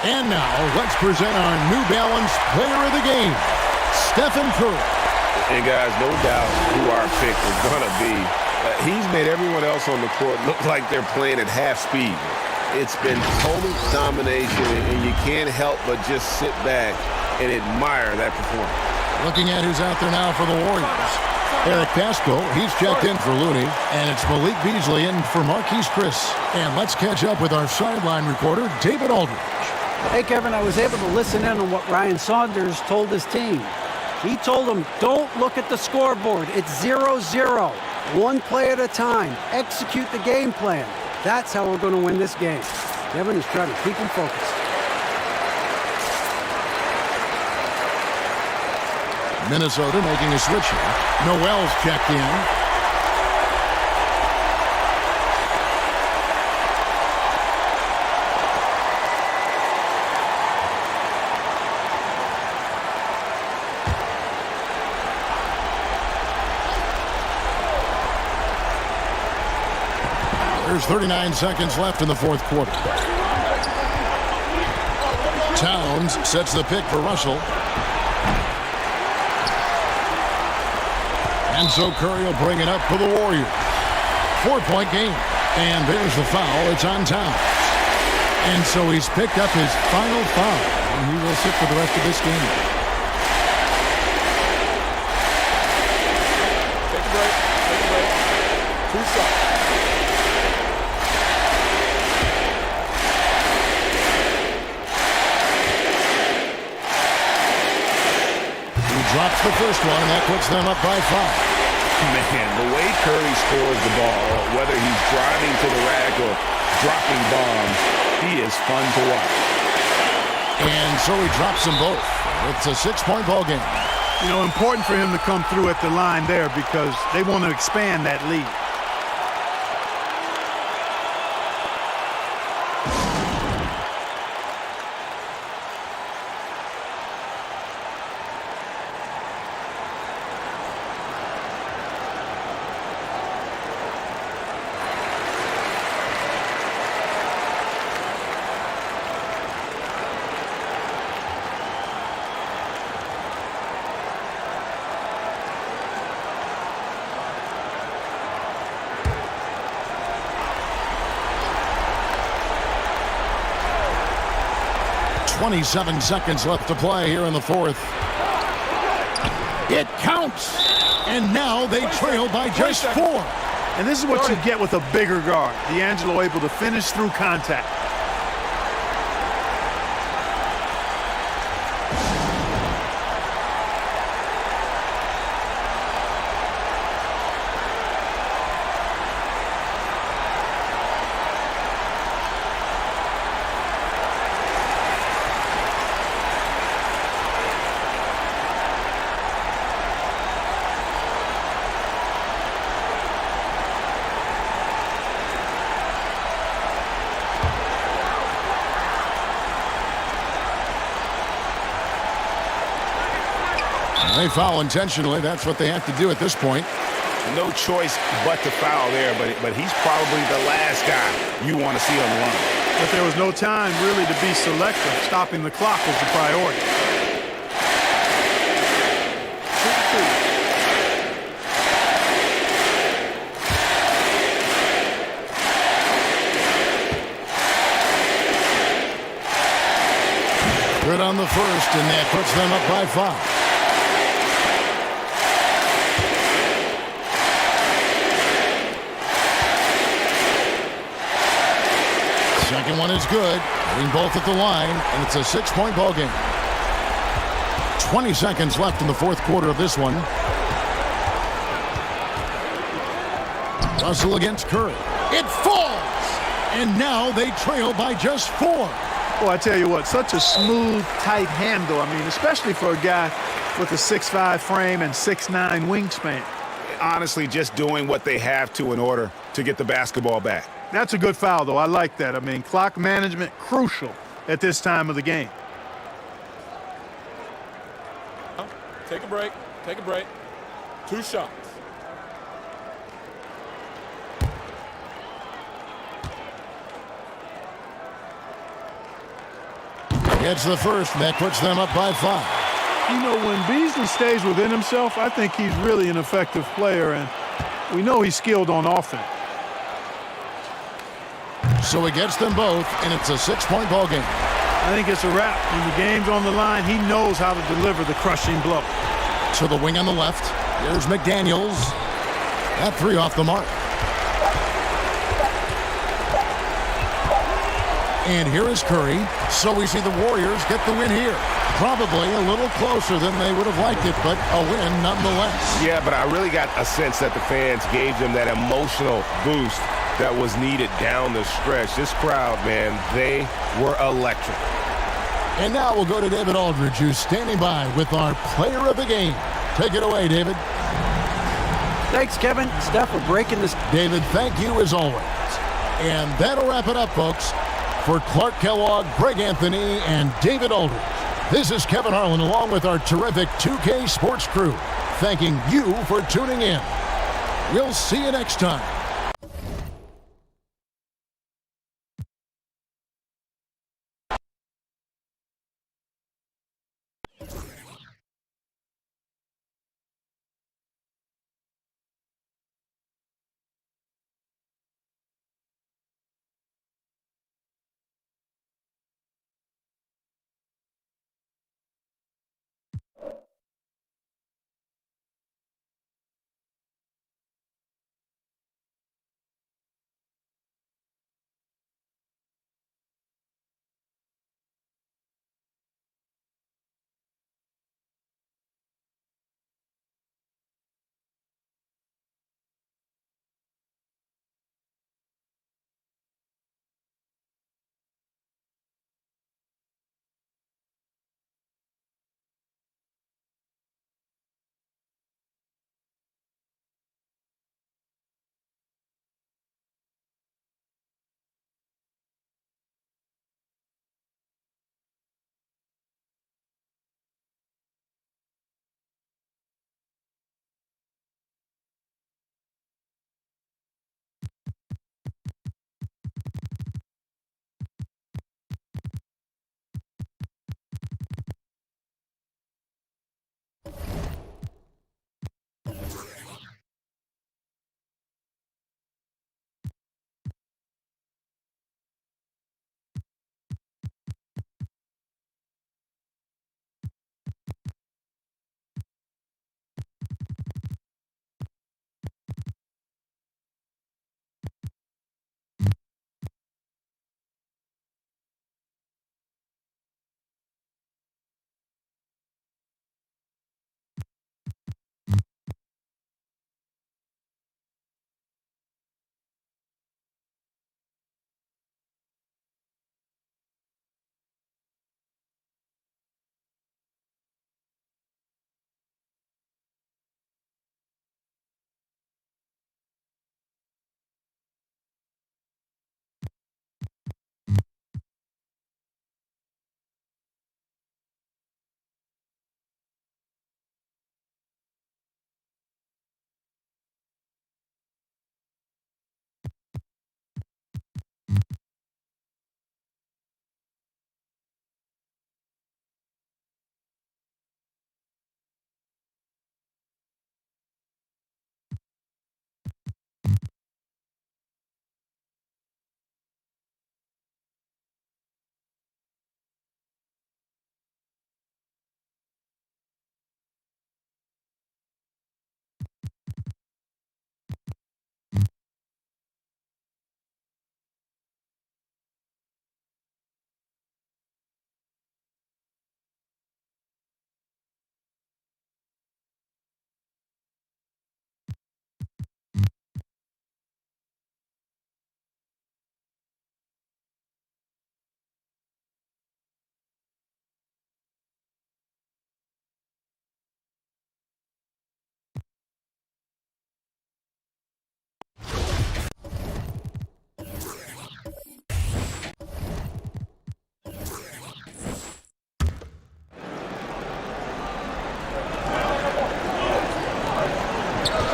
And now, let's present our New Balance Player of the Game, Stephen Curry. And guys, no doubt who our pick is going to be. He's made everyone else on the court look like they're playing at half speed. It's been total domination, and you can't help but just sit back and admire that performance. Looking at who's out there now for the Warriors. Eric Pasco, he's checked in for Looney, and it's Malik Beasley in for Marquise Chris. And let's catch up with our sideline reporter, David Aldridge. Hey, Kevin, I was able to listen in on what Ryan Saunders told his team. He told them, don't look at the scoreboard. It's 0-0. One play at a time. Execute the game plan. That's how we're going to win this game. Kevin is trying to keep them focused. Minnesota making a switch here. Noel's checked in. There's 39 seconds left in the fourth quarter. Towns sets the pick for Russell. And so Curry will bring it up for the Warriors. 4-point game. And there's the foul. It's on Towns. And so he's picked up his final foul. And he will sit for the rest of this game. Take a break. Take a break. 2 shots. Drops the first one, and that puts them up by 5. Man, the way Curry scores the ball, whether he's driving to the rack or dropping bombs, he is fun to watch. And so he drops them both. It's a 6-point ball game. You know, important for him to come through at the line there because they want to expand that lead. .27 seconds left to play here in the fourth. It counts. And now they trail by just 4. And this is what you get with a bigger guard. D'Angelo able to finish through contact. They foul intentionally. That's what they have to do at this point. No choice but to foul there, but he's probably the last guy you want to see on the line. But there was no time really to be selective. Stopping the clock was the priority. Good on the first, and that puts them up by 5. Second one is good. Hitting both at the line, and it's a 6-point ball game. 20 seconds left in the fourth quarter of this one. Russell against Curry. It falls! And now they trail by just 4. Well, I tell you what, such a smooth, tight handle. I mean, especially for a guy with a 6'5" frame and 6'9" wingspan. Honestly, just doing what they have to in order to get the basketball back. That's a good foul, though. I like that. I mean, clock management crucial at this time of the game. Take a break. Take a break. 2 shots. gets the first, and that puts them up by 5. You know, when Beasley stays within himself, I think he's really an effective player, and we know he's skilled on offense. So he gets them both, and it's a 6-point ball game. I think it's a wrap. When the game's on the line, he knows how to deliver the crushing blow. To the wing on the left. Here's McDaniels. That 3 off the mark. And here is Curry. So we see the Warriors get the win here. Probably a little closer than they would have liked it, but a win nonetheless. Yeah, but I really got a sense that the fans gave them that emotional boost that was needed down the stretch. This crowd, man, they were electric. And now we'll go to David Aldridge, who's standing by with our player of the game. Take it away, David. Thanks, Kevin. Steph, for breaking this. David, thank you as always. And that'll wrap it up, folks. For Clark Kellogg, Greg Anthony, and David Aldridge, this is Kevin Harlan along with our terrific 2K Sports crew, thanking you for tuning in. We'll see you next time.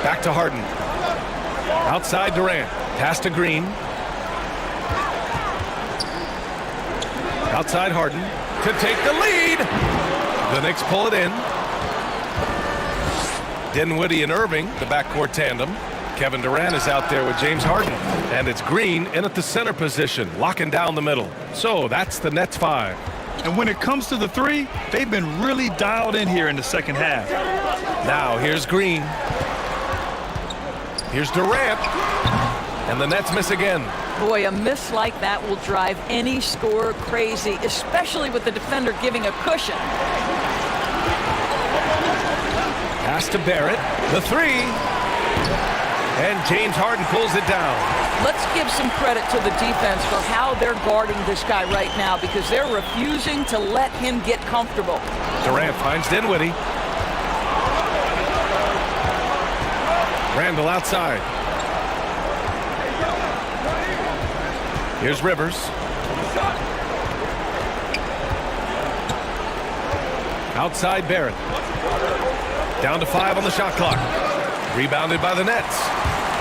Back to Harden. Outside Durant. Pass to Green. Outside Harden to take the lead. The Knicks pull it in. Dinwiddie and Irving, the backcourt tandem. Kevin Durant is out there with James Harden. And it's Green in at the center position, locking down the middle. So that's the Nets 5. And when it comes to the three, they've been really dialed in here in the second half. Now here's Green. Here's Durant. And the Nets miss again. Boy, a miss like that will drive any scorer crazy, especially with the defender giving a cushion. Pass to Barrett. The three. And James Harden pulls it down. Let's give some credit to the defense for how they're guarding this guy right now, because they're refusing to let him get comfortable. Durant finds Dinwiddie. Randall outside. Here's Rivers. Outside Barrett. Down to 5 on the shot clock. Rebounded by the Nets.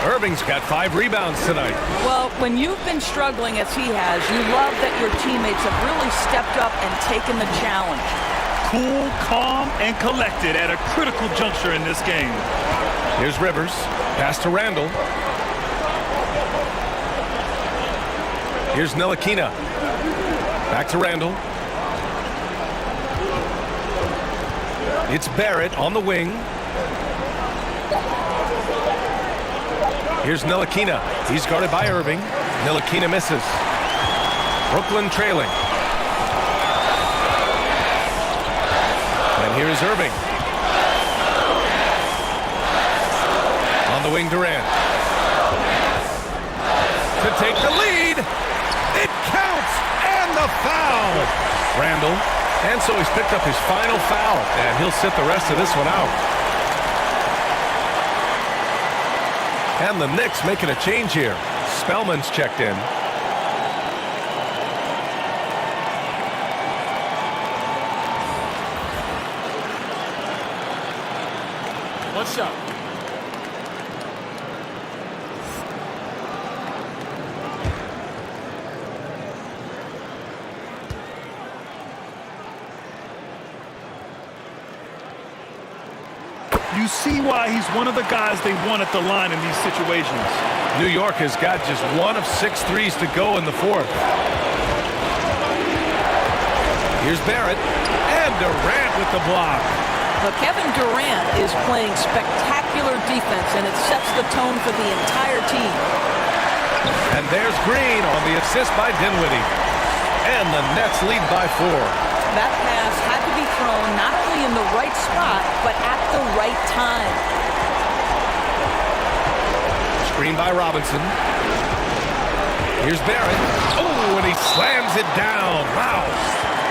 Irving's got 5 rebounds tonight. Well, when you've been struggling as he has, you love that your teammates have really stepped up and taken the challenge. Cool, calm, and collected at a critical juncture in this game. Here's Rivers. Pass to Randall. Here's Ntilikina. Back to Randall. It's Barrett on the wing. Here's Ntilikina. He's guarded by Irving. Ntilikina misses. Brooklyn trailing. And here's Irving. On the wing, Durant. To take the lead. It counts. And the foul. Randall. And so he's picked up his final foul. And he'll sit the rest of this one out. And the Knicks making a change here. Spellman's checked in. One shot. You see why he's one of the guys they want at the line in these situations. New York has got just 1 of 6 threes to go in the fourth. Here's Barrett. And Durant with the block. But Kevin Durant is playing spectacular defense, and it sets the tone for the entire team. And there's Green on the assist by Dinwiddie. And the Nets lead by 4. That pass had to be thrown not only in the right spot, but at the right time. Screen by Robinson. Here's Barrett. Oh, and he slams it down. Wow.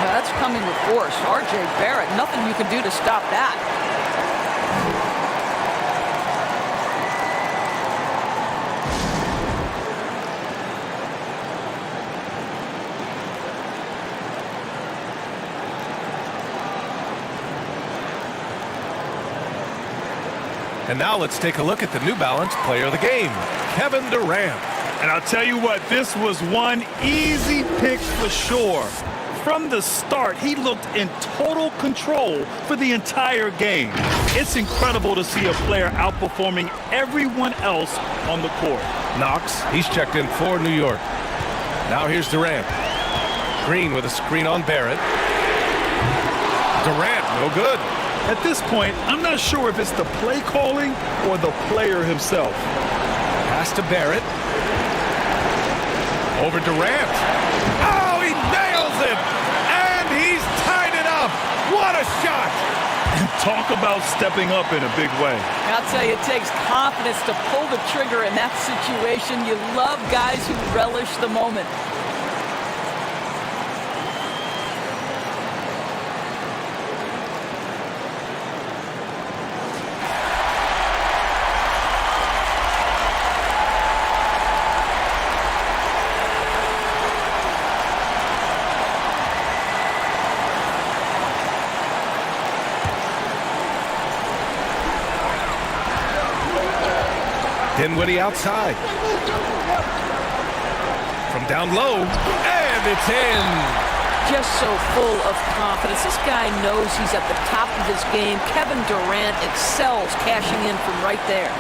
Now that's coming with force. R.J. Barrett, nothing you can do to stop that. And now let's take a look at the New Balance player of the game, Kevin Durant. And I'll tell you what, this was one easy pick for sure. From the start, he looked in total control for the entire game. It's incredible to see a player outperforming everyone else on the court. Knox, he's checked in for New York. Now here's Durant. Green with a screen on Barrett. Durant, no good. At this point, I'm not sure if it's the play calling or the player himself. Pass to Barrett. Over Durant. Oh, he nails it! And he's tied it up! What a shot! And talk about stepping up in a big way. I'll tell you, it takes confidence to pull the trigger in that situation. You love guys who relish the moment. Dinwiddie outside. From down low, and it's in. just so full of confidence. This guy knows he's at the top of his game. Kevin Durant excels cashing in from right there.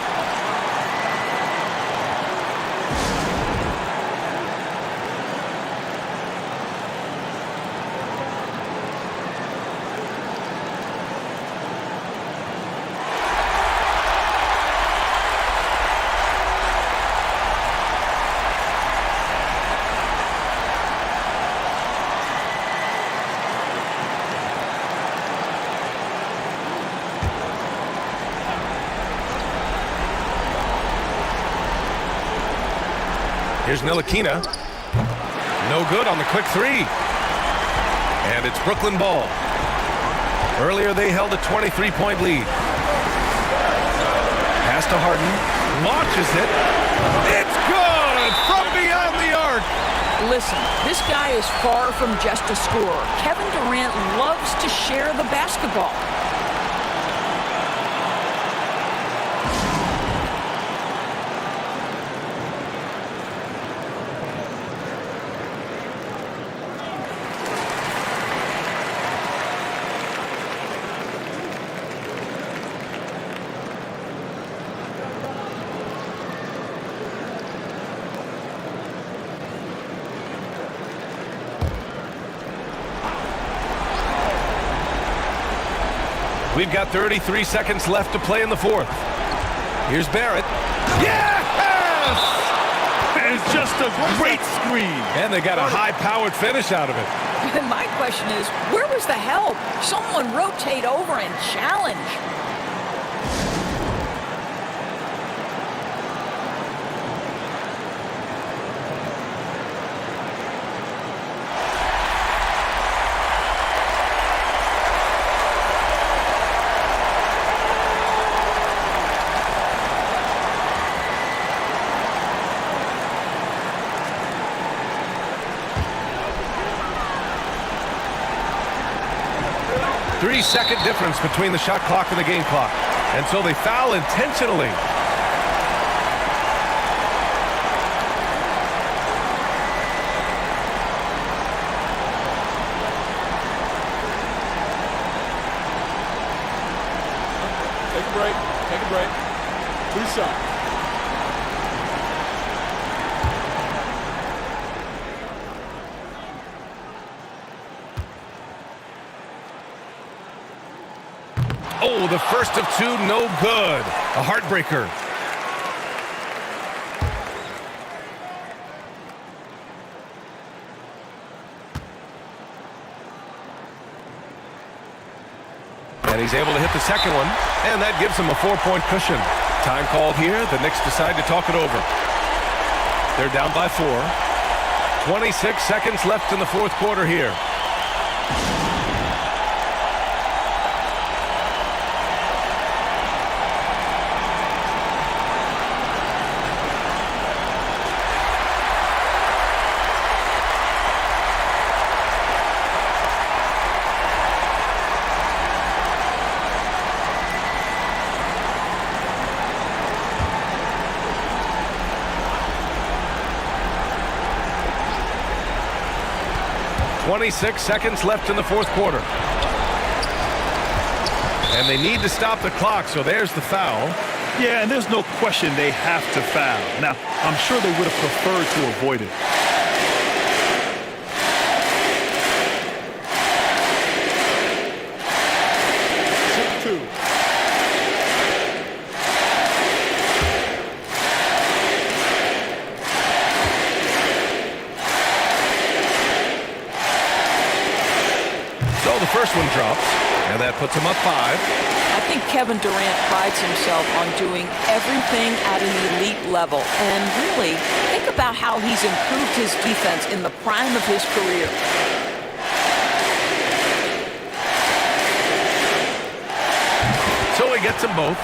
Here's Ntilikina. No good on the quick three. And it's Brooklyn ball. Earlier they held a 23-point lead. Pass to Harden. Launches it. It's good from beyond the arc. Listen, this guy is far from just a scorer. Kevin Durant loves to share the basketball. We've got 33 seconds left to play in the fourth. Here's Barrett. Yes! And it's just a great screen. And they got a high-powered finish out of it. And my question is, where was the help? Someone rotate over and challenge. Three-second difference between the shot clock and the game clock. And so they foul intentionally. Take a break. Take a break. 2 shots. Oh, the first of two, no good. A heartbreaker. And he's able to hit the second one, and that gives him a 4-point cushion. Time called here. The Knicks decide to talk it over. They're down by 4. 26 seconds left in the fourth quarter here. .26 seconds left in the fourth quarter. And they need to stop the clock, so there's the foul. Yeah, and there's no question they have to foul. Now, I'm sure they would have preferred to avoid it. First one drops, and that puts him up 5. I think Kevin Durant prides himself on doing everything at an elite level. And really, think about how he's improved his defense in the prime of his career. So he gets them both,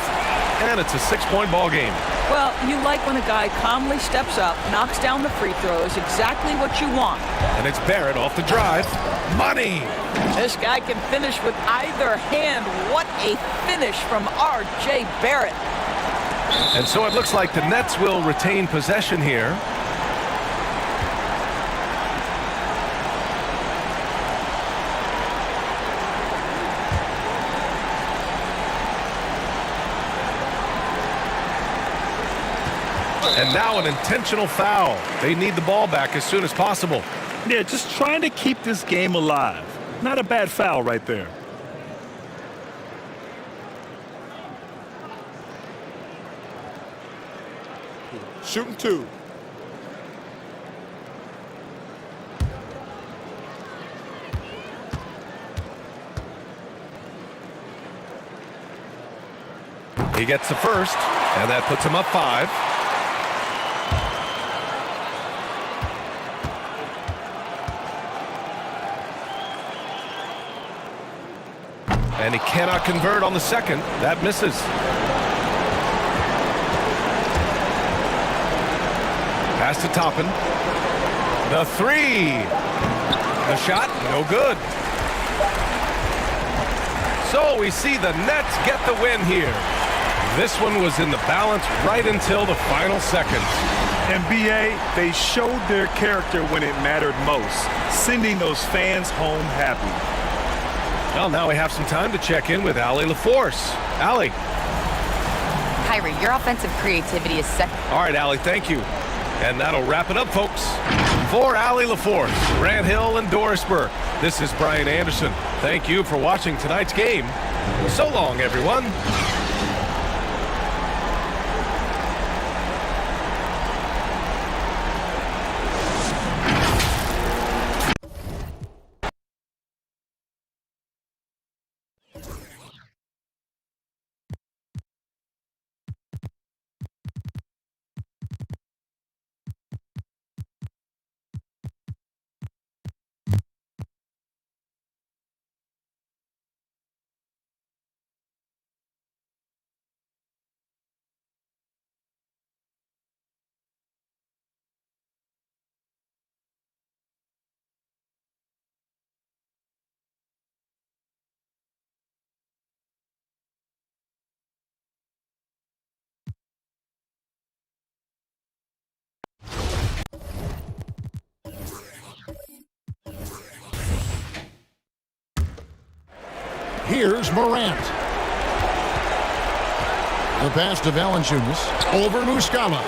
and it's a 6-point ball game. Well, you like when a guy calmly steps up, knocks down the free throws, exactly what you want. And it's Barrett off the drive. Money! This guy can finish with either hand. What a finish from R.J. Barrett. And so it looks like the Nets will retain possession here. And now an intentional foul. They need the ball back as soon as possible. Yeah, just trying to keep this game alive. Not a bad foul right there. Shooting 2. He gets the first, and that puts him up 5. And he cannot convert on the second. That misses. Pass to Toppin. The 3. The shot, no good. So we see the Nets get the win here. This one was in the balance right until the final seconds. NBA, they showed their character when it mattered most, sending those fans home happy. Well, now we have some time to check in with Allie LaForce. Allie. Kyrie, your offensive creativity is set. All right, Allie, thank you. And that'll wrap it up, folks. For Allie LaForce, Grant Hill, and Doris Burke, this is Brian Anderson. Thank you for watching tonight's game. So long, everyone. Here's Morant. The pass to Valanciunas. Over Muscala.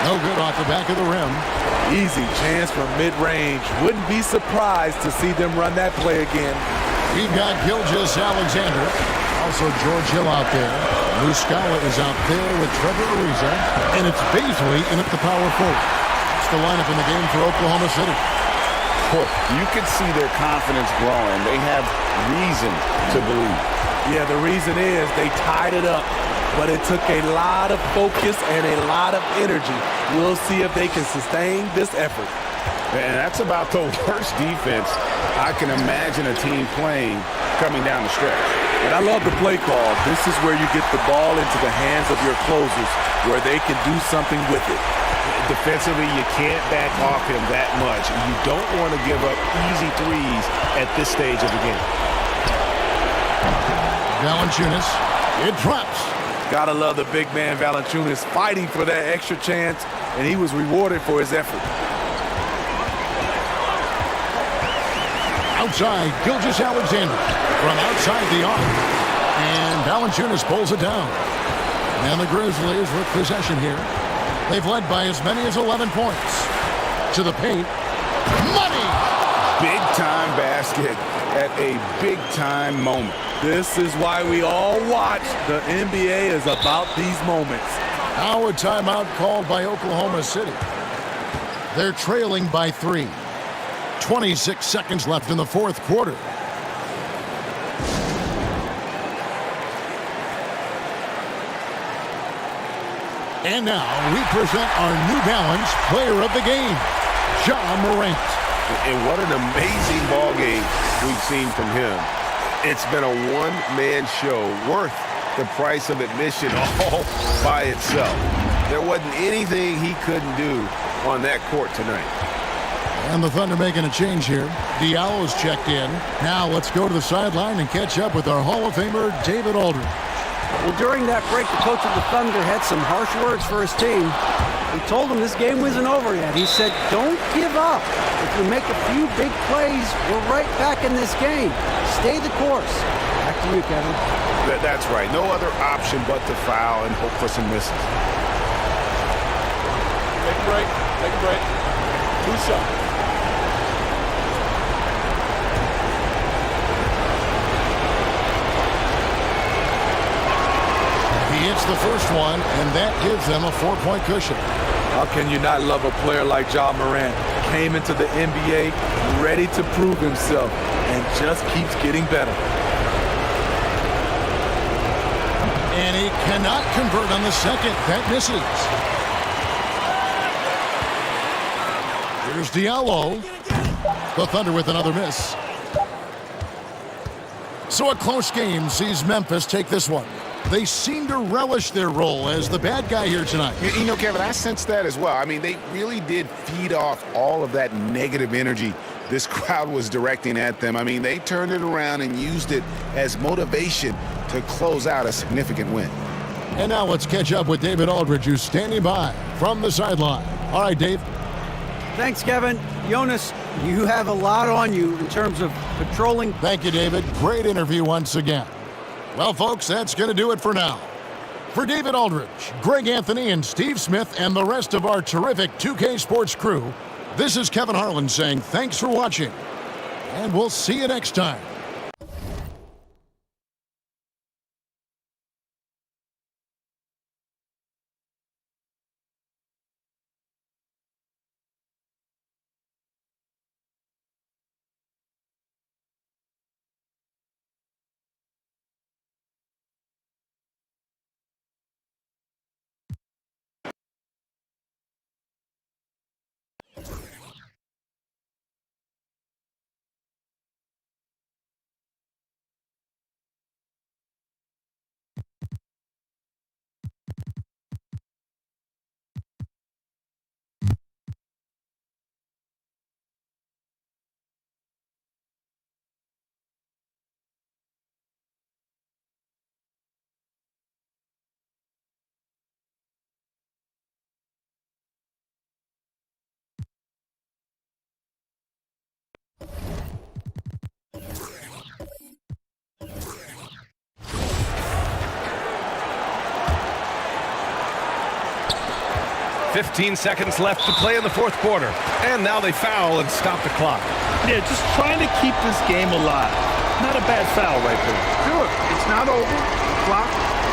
No good off the back of the rim. Easy chance from mid-range. Wouldn't be surprised to see them run that play again. We've got Gilgeous-Alexander. Also George Hill out there. Muscala is out there with Trevor Ariza. And it's Baisley in at the power forward. That's the lineup in the game for Oklahoma City. You can see their confidence growing. They have reason to believe. Yeah, the reason is they tied it up, but it took a lot of focus and a lot of energy. We'll see if they can sustain this effort. And that's about the worst defense I can imagine a team playing coming down the stretch. And I love the play call. This is where you get the ball into the hands of your closers, where they can do something with it. Defensively, you can't back off him that much. You don't want to give up easy threes at this stage of the game. Valanciunas, it drops. Gotta love the big man Valanciunas fighting for that extra chance, and he was rewarded for his effort. Outside, Gilgeous-Alexander from outside the arc. And Valanciunas pulls it down. And the Grizzlies with possession here. They've led by as many as 11 points. To the paint. Money! Big-time basket at a big-time moment. This is why we all watch. The NBA is about these moments. Now a timeout called by Oklahoma City. They're trailing by 3. 26 seconds left in the fourth quarter. And now we present our New Balance Player of the Game, Ja Morant. And what an amazing ball game we've seen from him. It's been a one-man show worth the price of admission all by itself. There wasn't anything he couldn't do on that court tonight. And the Thunder making a change here. Diallo's checked in. Now let's go to the sideline and catch up with our Hall of Famer, David Aldridge. Well, during that break, the coach of the Thunder had some harsh words for his team. He told them this game wasn't over yet. He said, don't give up. If we make a few big plays, we're right back in this game. Stay the course. Back to you, Kevin. That's right. No other option but to foul and hope for some misses. break. Take a break. 2 shots. He hits the first one, and that gives them a 4-point cushion. How can you not love a player like Ja Morant? Came into the NBA ready to prove himself and just keeps getting better. And he cannot convert on the second. That misses. Here's Diallo. The Thunder with another miss. So a close game sees Memphis take this one. They seem to relish their role as the bad guy here tonight. You know, Kevin, I sense that as well. I mean, they really did feed off all of that negative energy this crowd was directing at them. I mean, they turned it around and used it as motivation to close out a significant win. And now let's catch up with David Aldridge, who's standing by from the sideline. All right, Dave. Thanks, Kevin. Jonas, you have a lot on you in terms of patrolling. Thank you, David. Great interview once again. Well, folks, that's going to do it for now. For David Aldridge, Greg Anthony, and Steve Smith, and the rest of our terrific 2K Sports crew, this is Kevin Harlan saying thanks for watching, and we'll see you next time. "15 seconds left to play in the fourth quarter. And now they foul and stop the clock. Yeah, just trying to keep this game alive. Not a bad foul right there. Sure, it's not over. The clock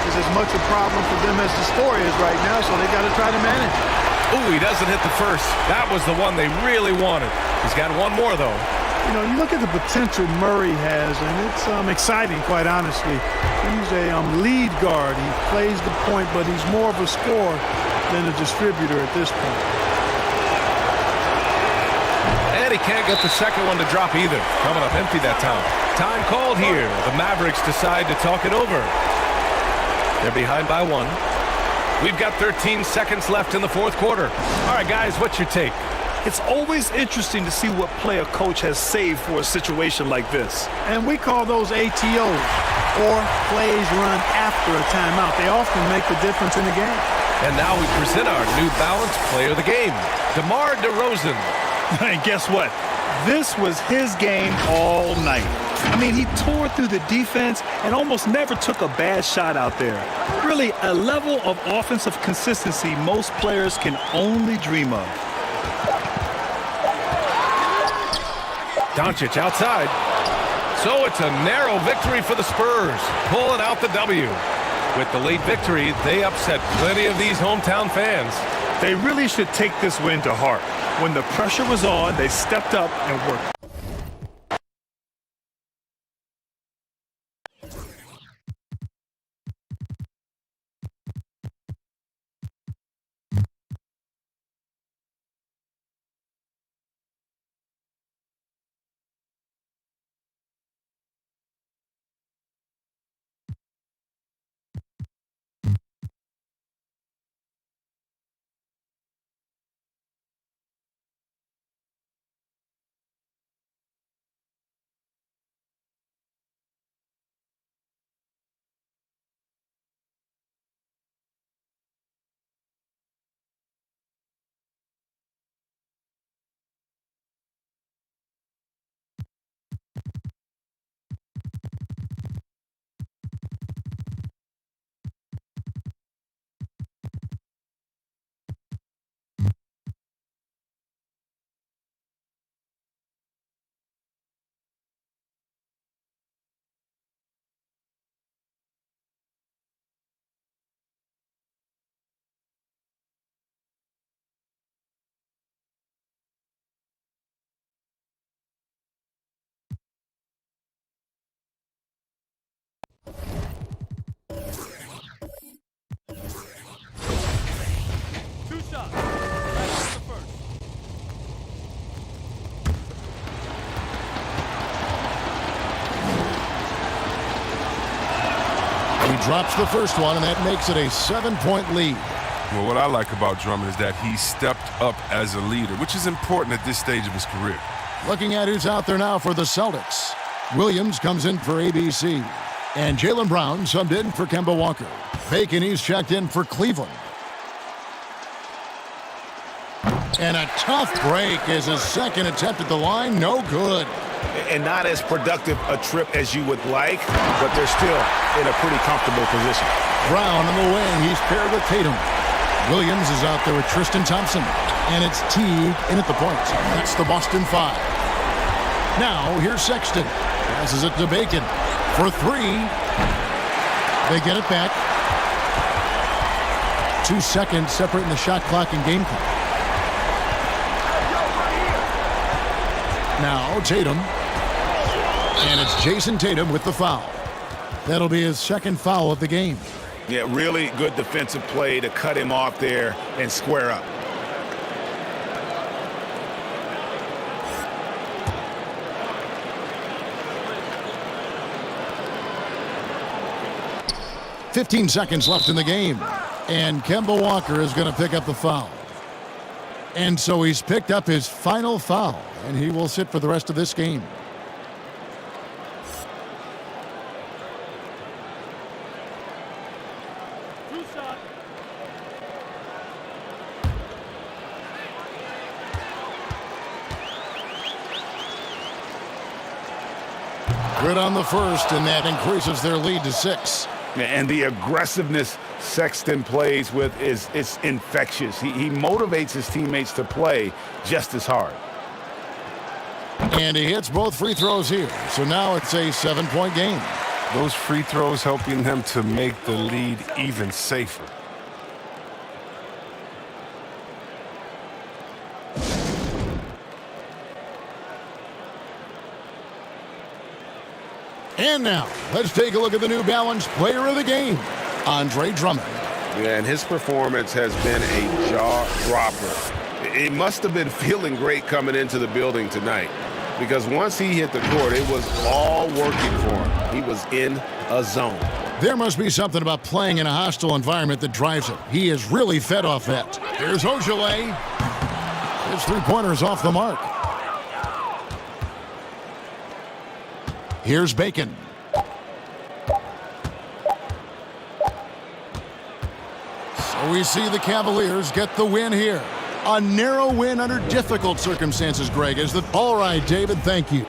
is as much a problem for them as the score is right now, so they got to try to manage it. Ooh, he doesn't hit the first. That was the one they really wanted. He's got one more, though. You know, you look at the potential Murray has, and it's exciting, quite honestly. He's a lead guard. He plays the point, but he's more of a scorer than a distributor at this point. And he can't get the second one to drop either. Coming up empty that time. Time called here. The Mavericks decide to talk it over. They're behind by 1. We've got 13 seconds left in the fourth quarter. All right, guys, what's your take? It's always interesting to see what play a coach has saved for a situation like this. And we call those ATOs, or plays run after a timeout. They often make the difference in the game. And now we present our New Balance Player of the Game, DeMar DeRozan. And guess what? This was his game all night. I mean, he tore through the defense and almost never took a bad shot out there. Really, a level of offensive consistency most players can only dream of. Doncic outside. So it's a narrow victory for the Spurs, pulling out the W. With the late victory, they upset plenty of these hometown fans. They really should take this win to heart. When the pressure was on, they stepped up and worked He drops the first one, and that makes it a 7-point lead. Well, what I like about Drummond is that he stepped up as a leader, which is important at this stage of his career. Looking at who's out there now for the Celtics. Williams comes in for ABC. And Jaylen Brown subbed in for Kemba Walker. Bacon, he's checked in for Cleveland. And a tough break is his second attempt at the line. No good. And not as productive a trip as you would like, but they're still in a pretty comfortable position. Brown on the wing. He's paired with Tatum. Williams is out there with Tristan Thompson. And it's Teague in at the point. That's the Boston 5. Now, here's Sexton. Passes it to Bacon for 3. They get it back. 2 seconds separating the shot clock and game clock. Now, Tatum. And it's Jason Tatum with the foul. That'll be his second foul of the game. Yeah, really good defensive play to cut him off there and square up. .15 seconds left in the game. And Kemba Walker is going to pick up the foul. And so he's picked up his final foul, and he will sit for the rest of this game. Good on the first, and that increases their lead to 6. And the aggressiveness Sexton plays with is infectious. He motivates his teammates to play just as hard. And he hits both free throws here. So now it's a 7-point game. Those free throws helping them to make the lead even safer. And now, let's take a look at the New Balance Player of the Game, Andre Drummond. Yeah, and his performance has been a jaw-dropper. He must have been feeling great coming into the building tonight, because once he hit the court, it was all working for him. He was in a zone. There must be something about playing in a hostile environment that drives him. He is really fed off that. Here's Ojale. His three-pointer's off the mark. Here's Bacon. So we see the Cavaliers get the win here. A narrow win under difficult circumstances, Greg. All right, David, thank you.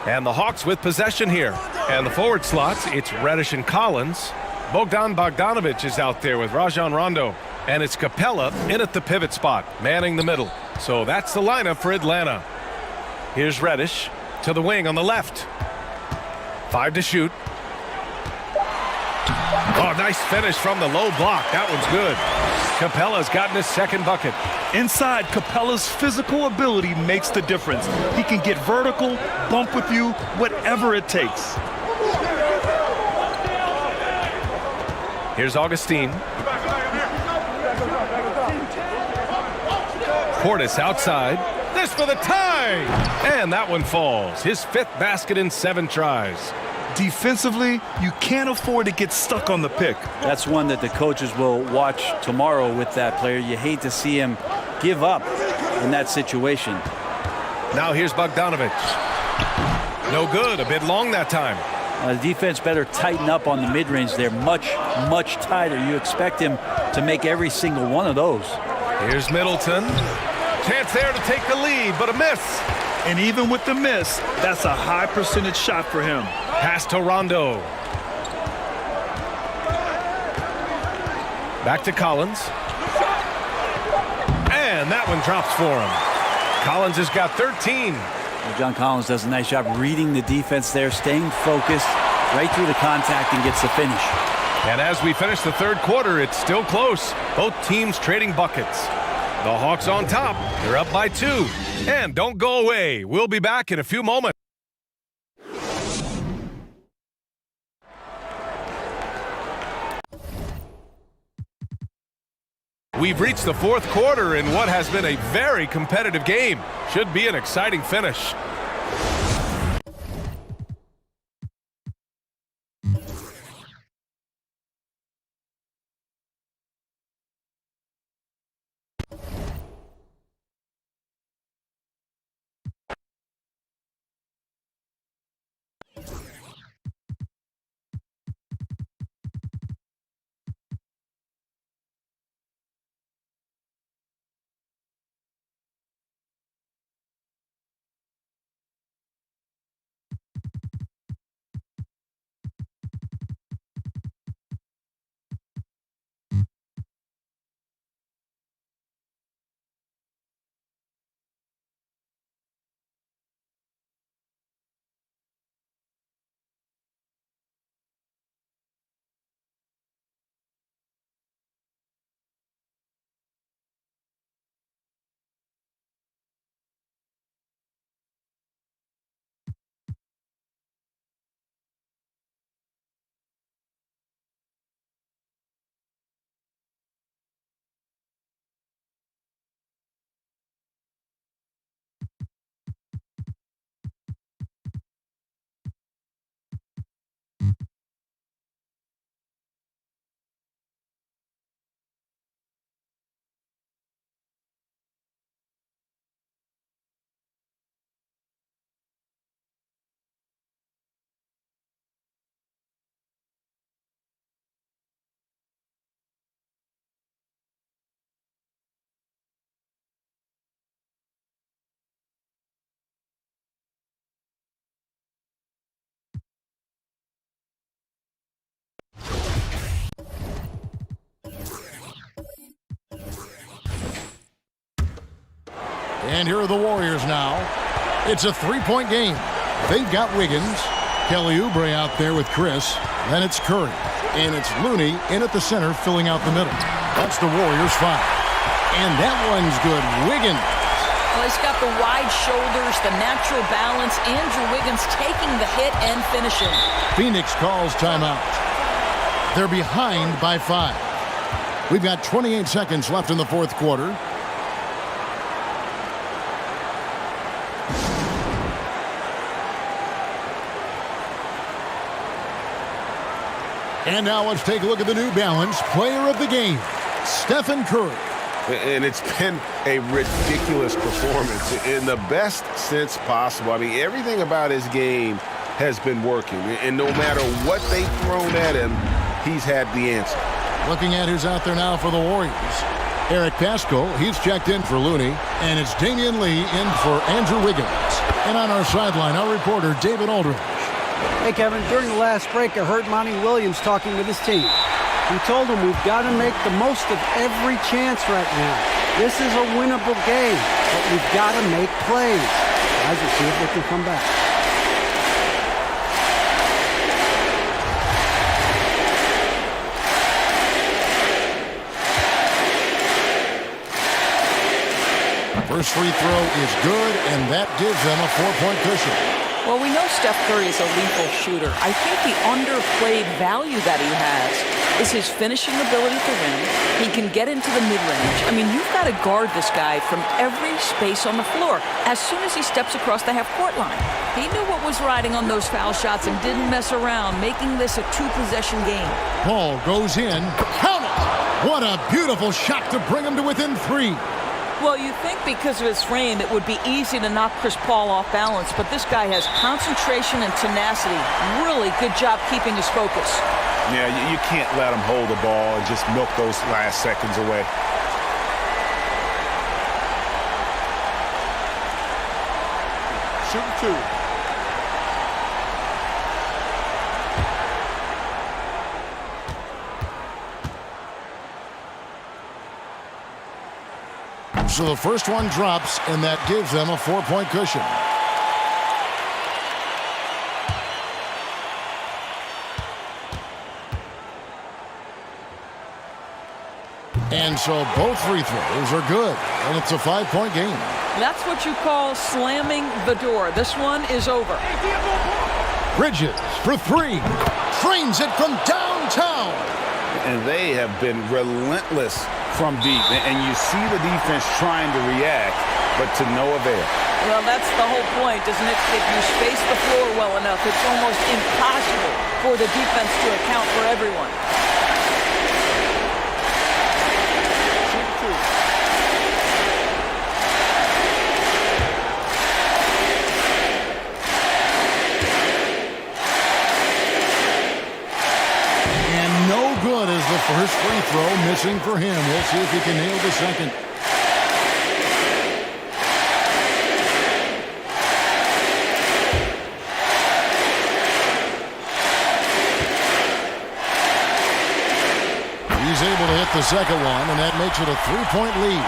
And the Hawks with possession here. And the forward slots, it's Reddish and Collins. Bogdan Bogdanovic is out there with Rajon Rondo. And it's Capella in at the pivot spot, manning the middle. So that's the lineup for Atlanta. Here's Reddish to the wing on the left. 5 to shoot. Oh, nice finish from the low block. That one's good. Capella's gotten his second bucket. Inside, Capella's physical ability makes the difference. He can get vertical, bump with you, whatever it takes. Here's Augustine. Portis outside. This for the tie! And that one falls. His 5th basket in 7 tries. Defensively, you can't afford to get stuck on the pick. That's one that the coaches will watch tomorrow with that player. You hate to see him give up in that situation. Now here's Bogdanovic. No good, a bit long that time. The defense better tighten up on the mid-range. They're much, much tighter. You expect him to make every single one of those. Here's Middleton. Chance there to take the lead, but a miss. And even with the miss, that's a high percentage shot for him. Pass to Rondo. Back to Collins. And that one drops for him. Collins has got 13. Well, John Collins does a nice job reading the defense there, staying focused right through the contact and gets the finish. And as we finish the third quarter, it's still close. Both teams trading buckets. The Hawks on top. They're up by 2. And don't go away. We'll be back in a few moments. We've reached the fourth quarter in what has been a very competitive game. Should be an exciting finish. And here are the Warriors now. It's a three-point game. They've got Wiggins, Kelly Oubre out there with Chris. Then it's Curry. And it's Looney in at the center, filling out the middle. That's the Warriors' 5. And that one's good. Wiggins. Well, he's got the wide shoulders, the natural balance. Andrew Wiggins taking the hit and finishing. Phoenix calls timeout. They're behind by 5. We've got 28 seconds left in the fourth quarter. And now let's take a look at the New Balance player of the game, Stephen Curry. And it's been a ridiculous performance in the best sense possible. I mean, everything about his game has been working. And no matter what they've thrown at him, he's had the answer. Looking at who's out there now for the Warriors. Eric Paschal, he's checked in for Looney. And it's Damian Lee in for Andrew Wiggins. And on our sideline, our reporter, David Aldridge. Hey, Kevin, during the last break, I heard Monty Williams talking with his team. He told them we've got to make the most of every chance right now. This is a winnable game, but we've got to make plays. Guys, we'll see if they can come back. First free throw is good, and that gives them a 4-point cushion. Well, we know Steph Curry is a lethal shooter. I think the underplayed value that he has is his finishing ability at the rim. He can get into the mid-range. I mean, you've got to guard this guy from every space on the floor. As soon as he steps across the half-court line, he knew what was riding on those foul shots and didn't mess around, making this a 2-possession game. Ball goes in. Count it! What a beautiful shot to bring him to within 3. Well, you think because of his frame it would be easy to knock Chris Paul off balance, but this guy has concentration and tenacity. Really good job keeping his focus. Yeah, you can't let him hold the ball and just milk those last seconds away. Shooting 2. So the first one drops, and that gives them a 4-point cushion. And so both free throws are good, and it's a 5-point game. That's what you call slamming the door. This one is over. Bridges for 3. Trains it from downtown. And they have been relentless from deep. And you see the defense trying to react, but to no avail. Well, that's the whole point, isn't it? If you space the floor well enough, it's almost impossible for the defense to account for everyone. Good as the first free throw missing for him. We'll see if he can nail the second. He's able to hit the second one, and that makes it a 3-point lead.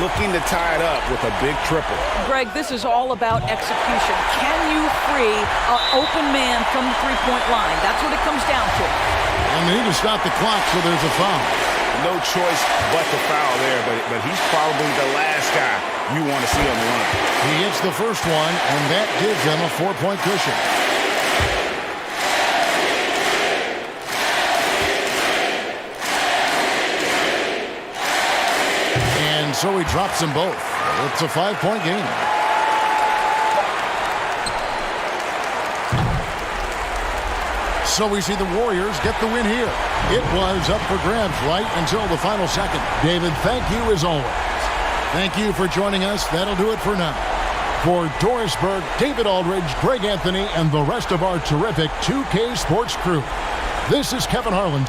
Looking to tie it up with a big triple. Greg, this is all about execution. Can you free an open man from the three-point line? That's what it comes down to. And they need to stop the clock, so there's a foul. No choice but to foul there, but he's probably the last guy you want to see on the line. He hits the first one, and that gives them a 4-point cushion. So he drops them both. It's a 5-point game. So we see the Warriors get the win here. It was up for grabs right until the final second. David, thank you as always. Thank you for joining us. That'll do it for now. For Doris Burke, David Aldridge, Greg Anthony, and the rest of our terrific 2K Sports crew, this is Kevin Harlan.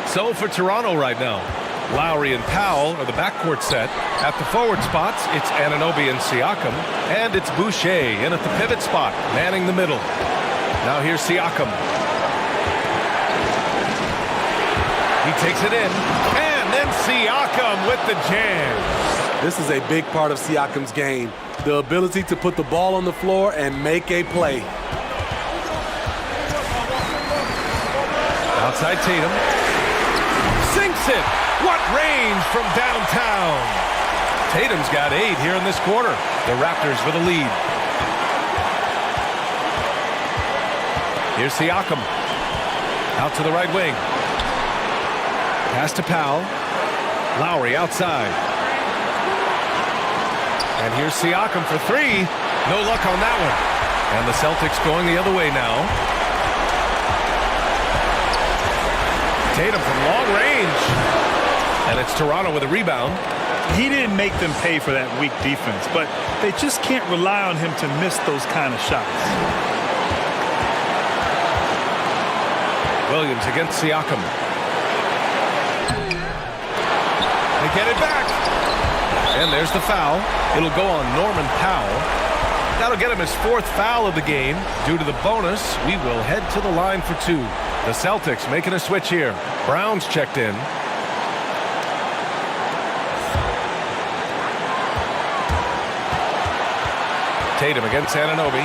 So for Toronto right now, Lowry and Powell are the backcourt set. At the forward spots, it's Anunoby and Siakam, and it's Boucher in at the pivot spot, manning the middle. Now here's Siakam. He takes it in, and then Siakam with the jam. This is a big part of Siakam's game, the ability to put the ball on the floor and make a play. Outside Tatum. Sinks it. What range from downtown. Tatum's got 8 here in this quarter. The Raptors with a lead. Here's Siakam. Out to the right wing. Pass to Powell. Lowry outside. And here's Siakam for 3. No luck on that one. And the Celtics going the other way now. Tatum from long range. And it's Toronto with a rebound. He didn't make them pay for that weak defense, but they just can't rely on him to miss those kind of shots. Williams against Siakam. get it back. And there's the foul. It'll go on Norman Powell. That'll get him his 4th foul of the game. Due to the bonus, we will head to the line for 2. The Celtics making a switch here. Brown's checked in. Tatum against Anunoby.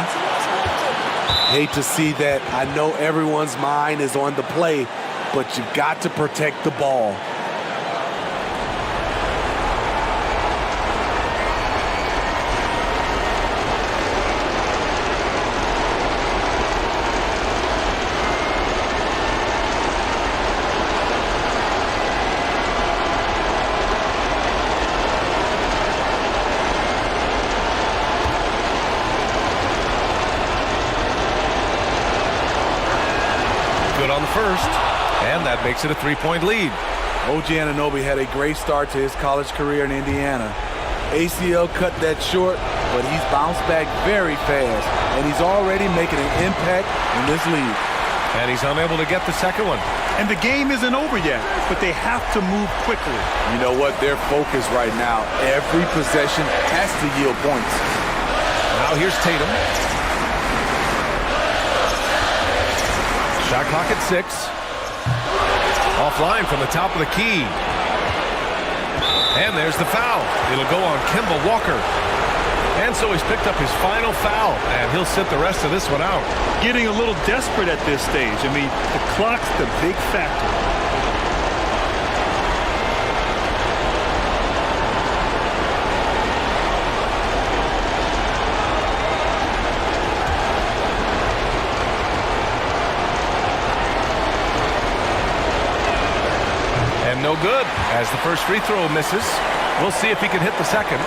Hate to see that. I know everyone's mind is on the play, but you've got to protect the ball. Good on the first, and that makes it a 3-point lead. OG Anunoby had a great start to his college career in Indiana. ACL cut that short, but he's bounced back very fast, and he's already making an impact in this league. And he's unable to get the second one. And the game isn't over yet, but they have to move quickly. You know what? They're focused right now. Every possession has to yield points. Now here's Tatum. Shot clock at 6. Offline from the top of the key. And there's the foul. It'll go on Kemba Walker. And so he's picked up his final foul, and he'll sit the rest of this one out. Getting a little desperate at this stage. I mean, the clock's the big factor. And no good, as the first free throw misses. We'll see if he can hit the second.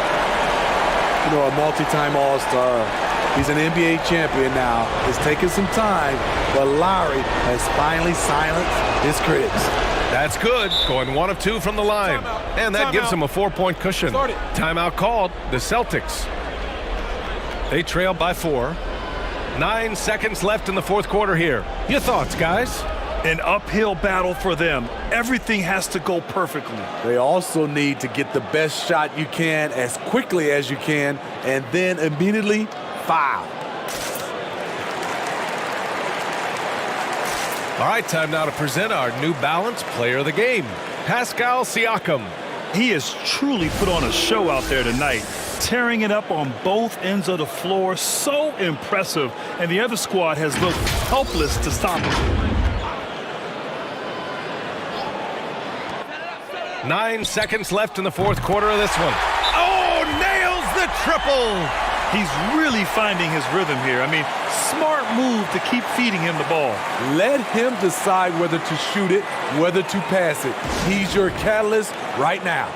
You know, a multi-time All-Star. He's an NBA champion now. It's taken some time, but Lowry has finally silenced his critics. That's good. Going 1 of 2 from the line. And that gives him a 4-point cushion. Timeout called. The Celtics. They trail by 4. 9 seconds left in the 4th quarter here. Your thoughts, guys? An uphill battle for them. Everything has to go perfectly. They also need to get the best shot you can as quickly as you can, and then immediately foul. All right, time now to present our New Balance Player of the Game, Pascal Siakam. He has truly put on a show out there tonight, tearing it up on both ends of the floor. So impressive, and the other squad has looked helpless to stop him. 9 seconds left in the 4th quarter of this one. Oh, nails the triple! He's really finding his rhythm here. I mean, smart move to keep feeding him the ball. Let him decide whether to shoot it, whether to pass it. He's your catalyst right now.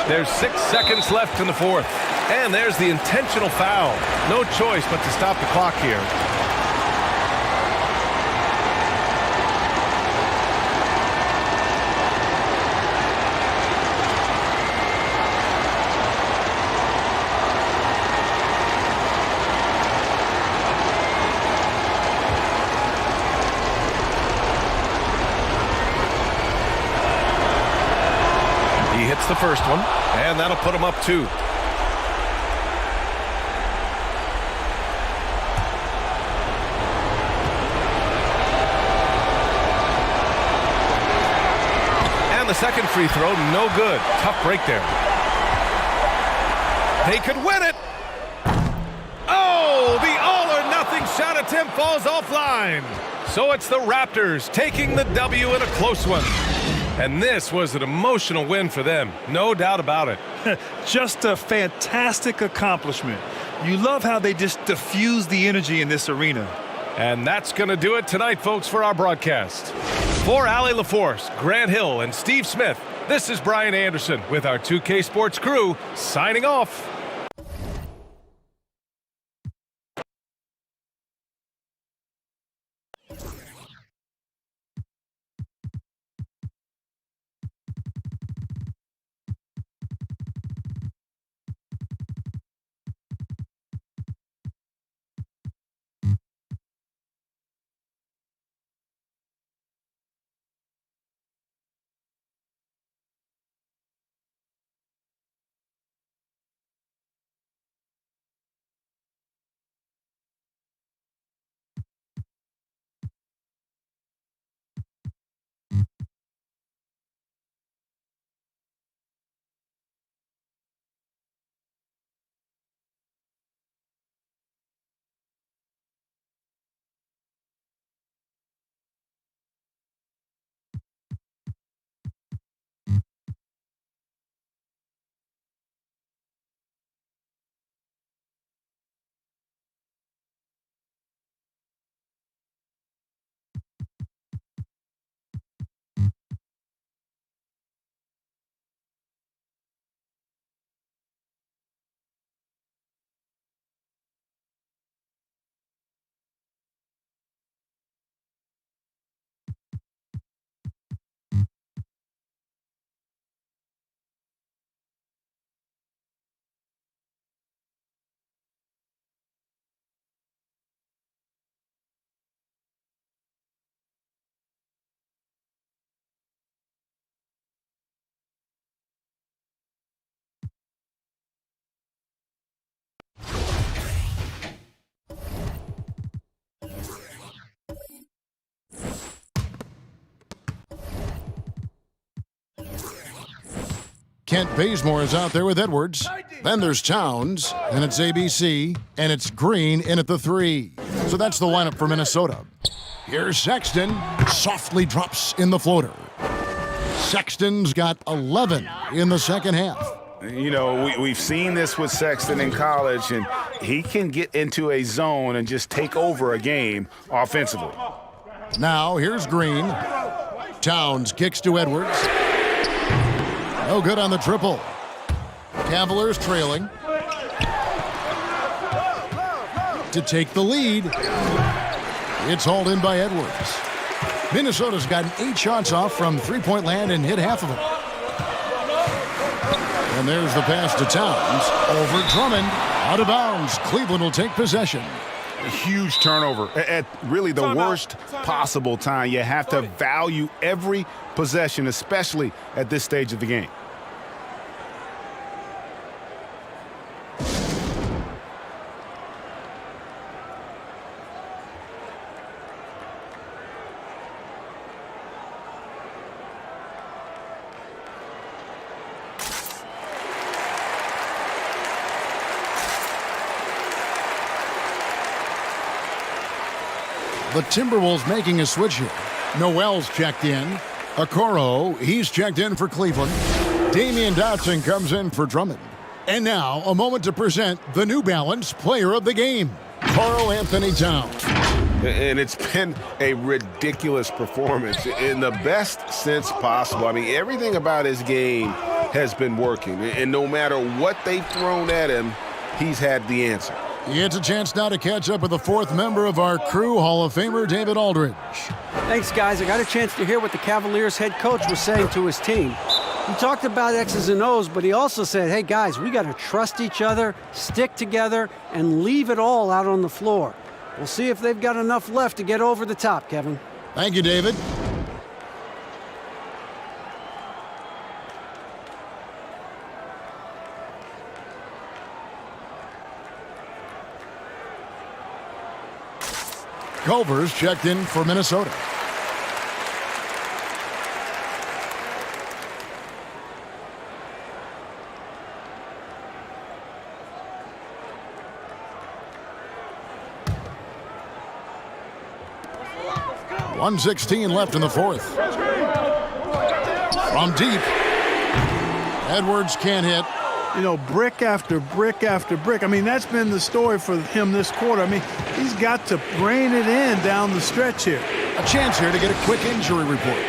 There's 6 seconds left in the 4th. And there's the intentional foul. No choice but to stop the clock here. He hits the first one, and that'll put him up 2. And the second free throw, no good. Tough break there. They could win it. Oh, the all-or-nothing shot attempt falls offline. So it's the Raptors taking the W in a close one. And this was an emotional win for them, no doubt about it. Just a fantastic accomplishment. You love how they just diffuse the energy in this arena. And that's going to do it tonight, folks, for our broadcast. For Allie LaForce, Grant Hill, and Steve Smith, this is Brian Anderson with our 2K Sports crew signing off. Kent Bazemore is out there with Edwards. Then there's Towns, and it's ABC, and it's Green in at the 3. So that's the lineup for Minnesota. Here's Sexton, softly drops in the floater. Sexton's got 11 in the second half. You know, we've seen this with Sexton in college, and he can get into a zone and just take over a game offensively. Now, here's Green. Towns kicks to Edwards. No good on the triple. Cavaliers trailing. To take the lead. It's hauled in by Edwards. Minnesota's gotten 8 shots off from three-point land and hit half of them. And there's the pass to Towns. Over Drummond. Out of bounds. Cleveland will take possession. A huge turnover at really the worst possible time. You have to value every possession, especially at this stage of the game. The Timberwolves making a switch here. Noel's checked in. Okoro, he's checked in for Cleveland. Damian Dotson comes in for Drummond. And now, a moment to present the New Balance Player of the Game, Karl Anthony Towns. And it's been a ridiculous performance in the best sense possible. I mean, everything about his game has been working. And no matter what they've thrown at him, he's had the answer. It's a chance now to catch up with the 4th member of our crew, Hall of Famer David Aldridge. Thanks, guys. I got a chance to hear what the Cavaliers head coach was saying to his team. He talked about X's and O's, but he also said, hey, guys, we got to trust each other, stick together, and leave it all out on the floor. We'll see if they've got enough left to get over the top, Kevin. Thank you, David. Culver's checked in for Minnesota. .116 left in the 4th. From deep. Edwards can't hit. You know, brick after brick after brick. I mean, that's been the story for him this quarter. I mean, he's got to rein it in down the stretch here. A chance here to get a quick injury report.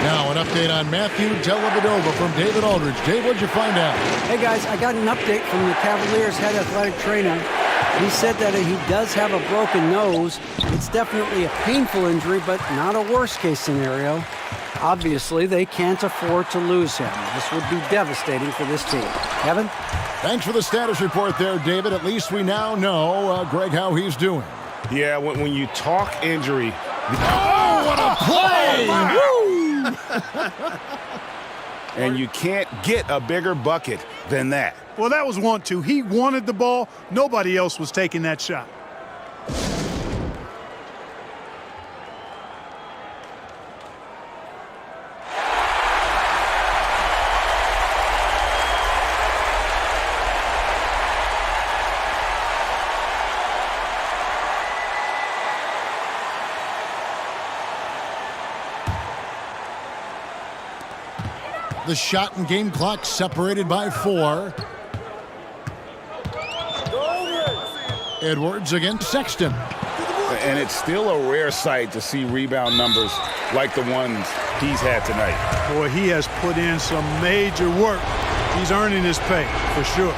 Now an update on Matthew Dellavedova from David Aldridge. Dave, what'd you find out? Hey, guys, I got an update from the Cavaliers head athletic trainer. He said that he does have a broken nose. It's definitely a painful injury, but not a worst-case scenario. Obviously, they can't afford to lose him. This would be devastating for this team. Kevin? Thanks for the status report there, David. At least we now know, Greg, how he's doing. Yeah, when you talk injury. Oh, what a play! Woo! And you can't get a bigger bucket than that. Well, that was 1-2. He wanted the ball. Nobody else was taking that shot. The shot and game clock separated by 4. Edwards against Sexton. And it's still a rare sight to see rebound numbers like the ones he's had tonight. Boy, he has put in some major work. He's earning his pay, for sure.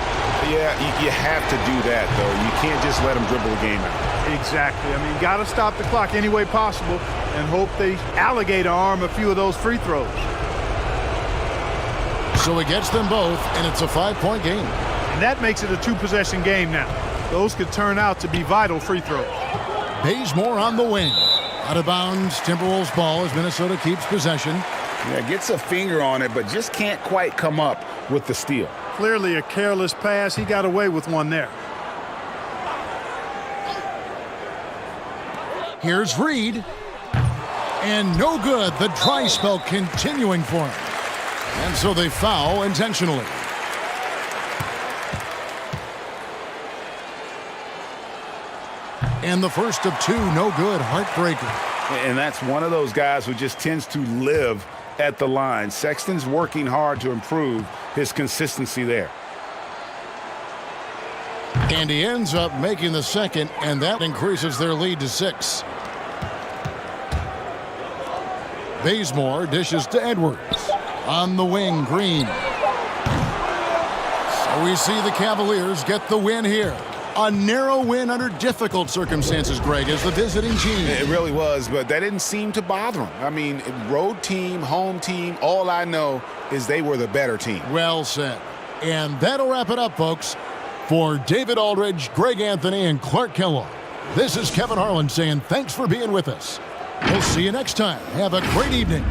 Yeah, you have to do that, though. You can't just let him dribble the game out. Exactly. I mean, got to stop the clock any way possible and hope they alligator arm a few of those free throws. So he gets them both, and it's a 5-point game. And that makes it a 2-possession game now. Those could turn out to be vital free throws. Bazemore on the wing. Out of bounds, Timberwolves ball as Minnesota keeps possession. Yeah, gets a finger on it, but just can't quite come up with the steal. Clearly a careless pass. He got away with one there. Here's Reed. And no good. The dry spell continuing for him. And so they foul intentionally. And the first of two, no good, heartbreaker. And that's one of those guys who just tends to live at the line. Sexton's working hard to improve his consistency there. And he ends up making the second, and that increases their lead to 6. Bazemore dishes to Edwards. On the wing, Green. So we see the Cavaliers get the win here. A narrow win under difficult circumstances, Greg, as the visiting team. It really was, but that didn't seem to bother them. I mean, road team, home team, all I know is they were the better team. Well said. And that'll wrap it up, folks. For David Aldridge, Greg Anthony, and Clark Kellogg, this is Kevin Harlan saying thanks for being with us. We'll see you next time. Have a great evening.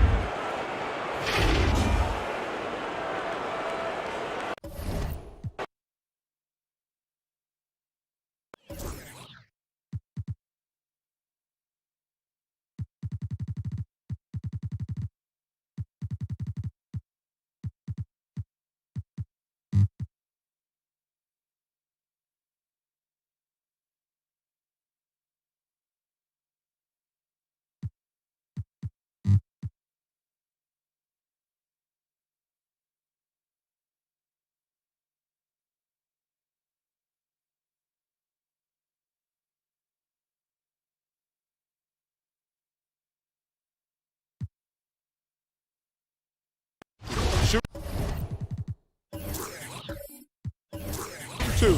Two.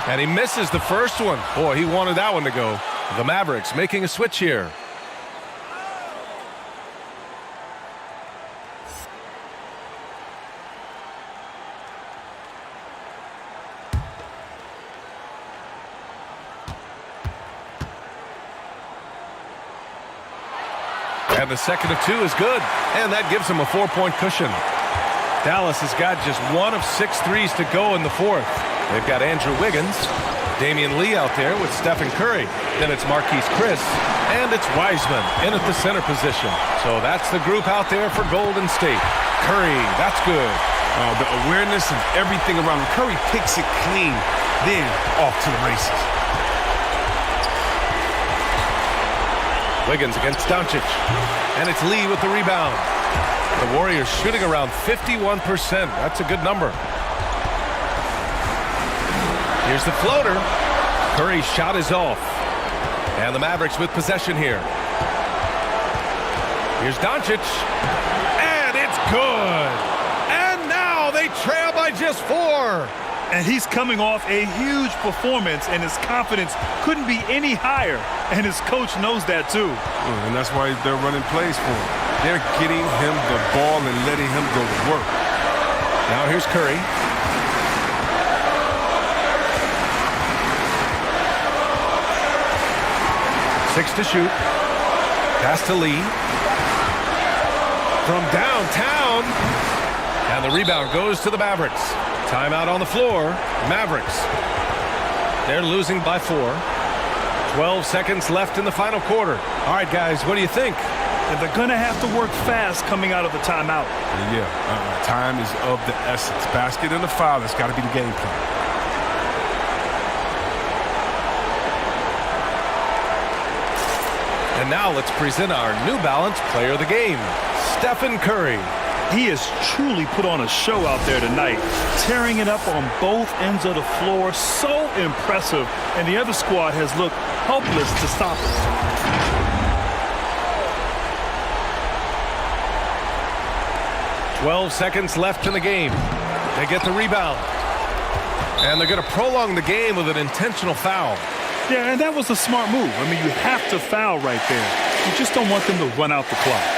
And he misses the first one. Boy, he wanted that one to go. The Mavericks making a switch here. And the second of two is good. And that gives him a 4-point cushion. Dallas has got just 1 of 6 threes to go in the fourth. They've got Andrew Wiggins, Damian Lee out there with Stephen Curry. Then it's Marquise Chris, and it's Wiseman in at the center position. So that's the group out there for Golden State. Curry, that's good. The awareness of everything around him. Curry picks it clean, then off to the races. Wiggins against Doncic, and it's Lee with the rebound. The Warriors shooting around 51%. That's a good number. Here's the floater. Curry's shot is off. And the Mavericks with possession here. Here's Doncic. And it's good. And now they trail by just 4. And he's coming off a huge performance, and his confidence couldn't be any higher. And his coach knows that, too. And that's why they're running plays for him. They're getting him the ball and letting him go to work. Now here's Curry. Six to shoot. Pass to Lee. From downtown. And the rebound goes to the Mavericks. Timeout on the floor. Mavericks. They're losing by 4. 12 seconds left in the final quarter. All right, guys, what do you think? And they're going to have to work fast coming out of the timeout. Yeah, time is of the essence. Basket and the foul, that's got to be the game plan. And now let's present our New Balance Player of the Game, Stephen Curry. He has truly put on a show out there tonight, tearing it up on both ends of the floor. So impressive, and the other squad has looked helpless to stop him. .12 seconds left in the game. They get the rebound. And they're going to prolong the game with an intentional foul. Yeah, and that was a smart move. I mean, you have to foul right there. You just don't want them to run out the clock.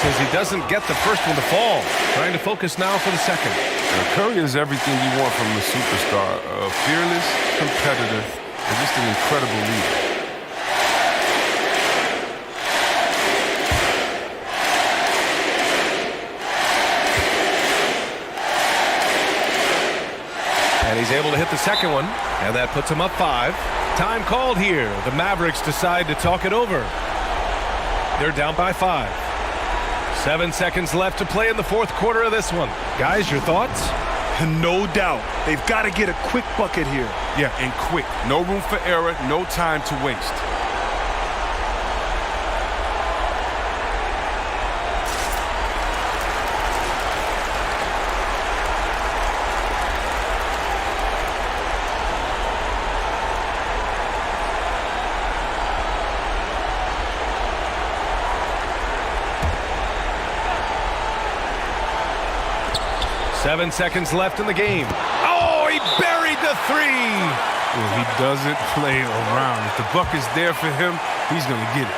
As he doesn't get the first one to fall. Trying to focus now for the second. Curry is everything you want from a superstar. A fearless competitor and just an incredible leader. And he's able to hit the second one, and that puts him up 5. Time called here. The Mavericks decide to talk it over. They're down by 5. 7 seconds left to play in the fourth quarter of this one. Guys, your thoughts? No doubt. They've got to get a quick bucket here. Yeah, and quick. No room for error, no time to waste. Seven seconds left in the game. Oh, he buried the 3. Well, he doesn't play around. If the bucket's there for him, he's going to get it.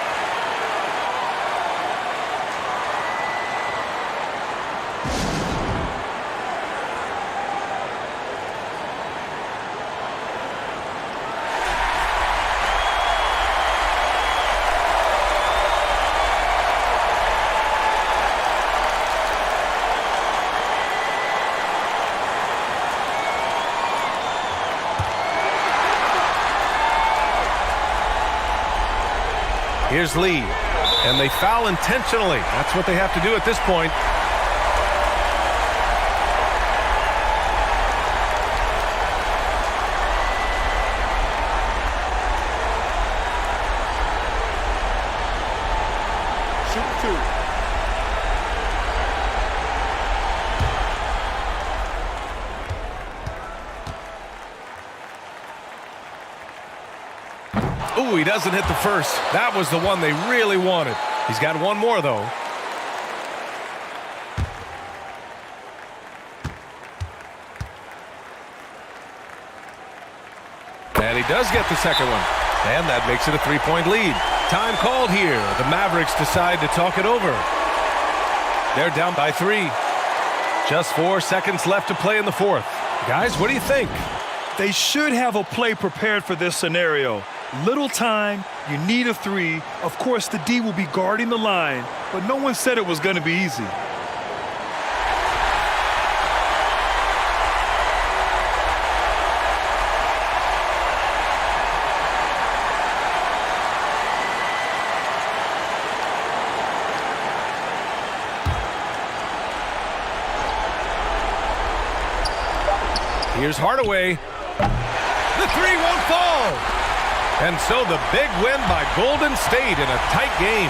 Here's Lee, and they foul intentionally. That's what they have to do at this point. Shoot 2. Ooh, he doesn't hit the first. That was the one they really wanted. He's got one more, though. And he does get the second one. And that makes it a 3-point lead. Time called here. The Mavericks decide to talk it over. They're down by 3. Just 4 seconds left to play in the fourth. Guys, what do you think? They should have a play prepared for this scenario. Little time, you need a 3. Of course, the D will be guarding the line, but no one said it was going to be easy. Here's Hardaway. The 3 won't fall. And so the big win by Golden State in a tight game.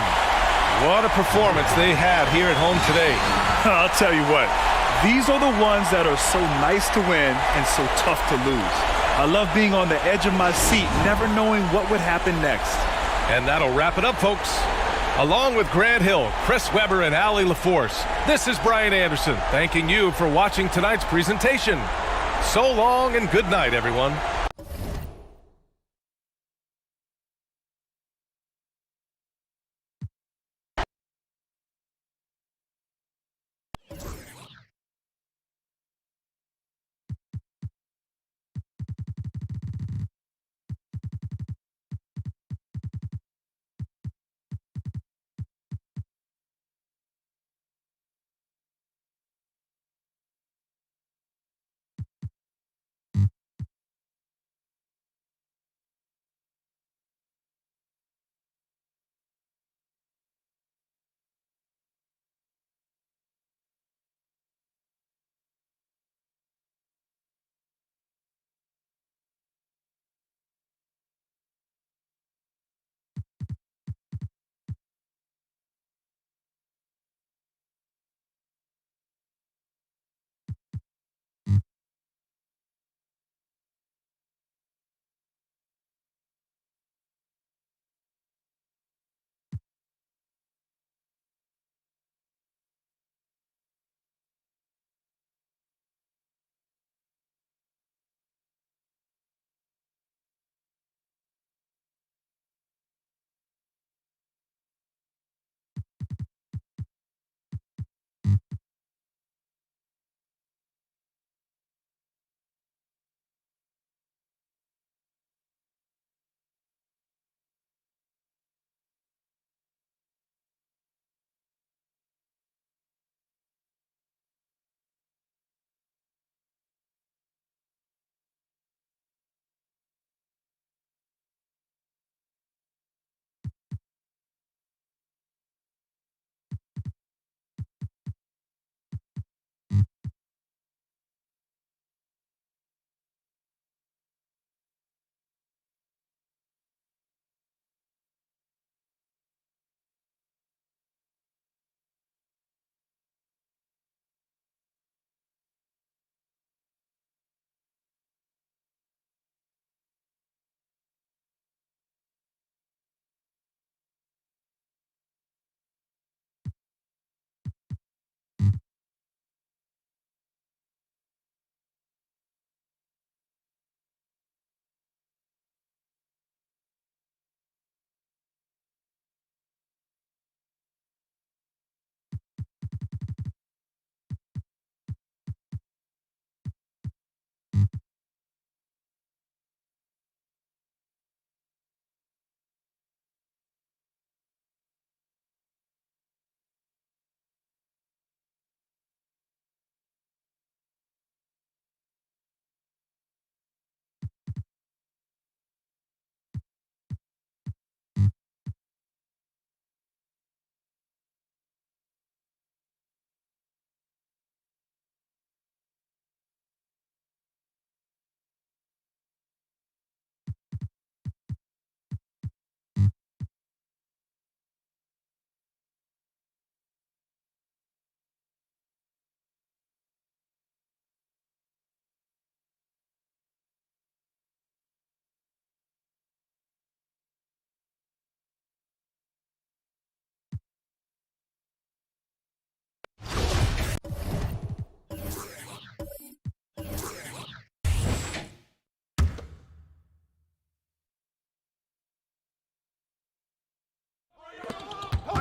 What a performance they had here at home today. I'll tell you what, these are the ones that are so nice to win and so tough to lose. I love being on the edge of my seat, never knowing what would happen next. And that'll wrap it up, folks. Along with Grant Hill, Chris Webber, and Allie LaForce, this is Brian Anderson thanking you for watching tonight's presentation. So long and good night, everyone.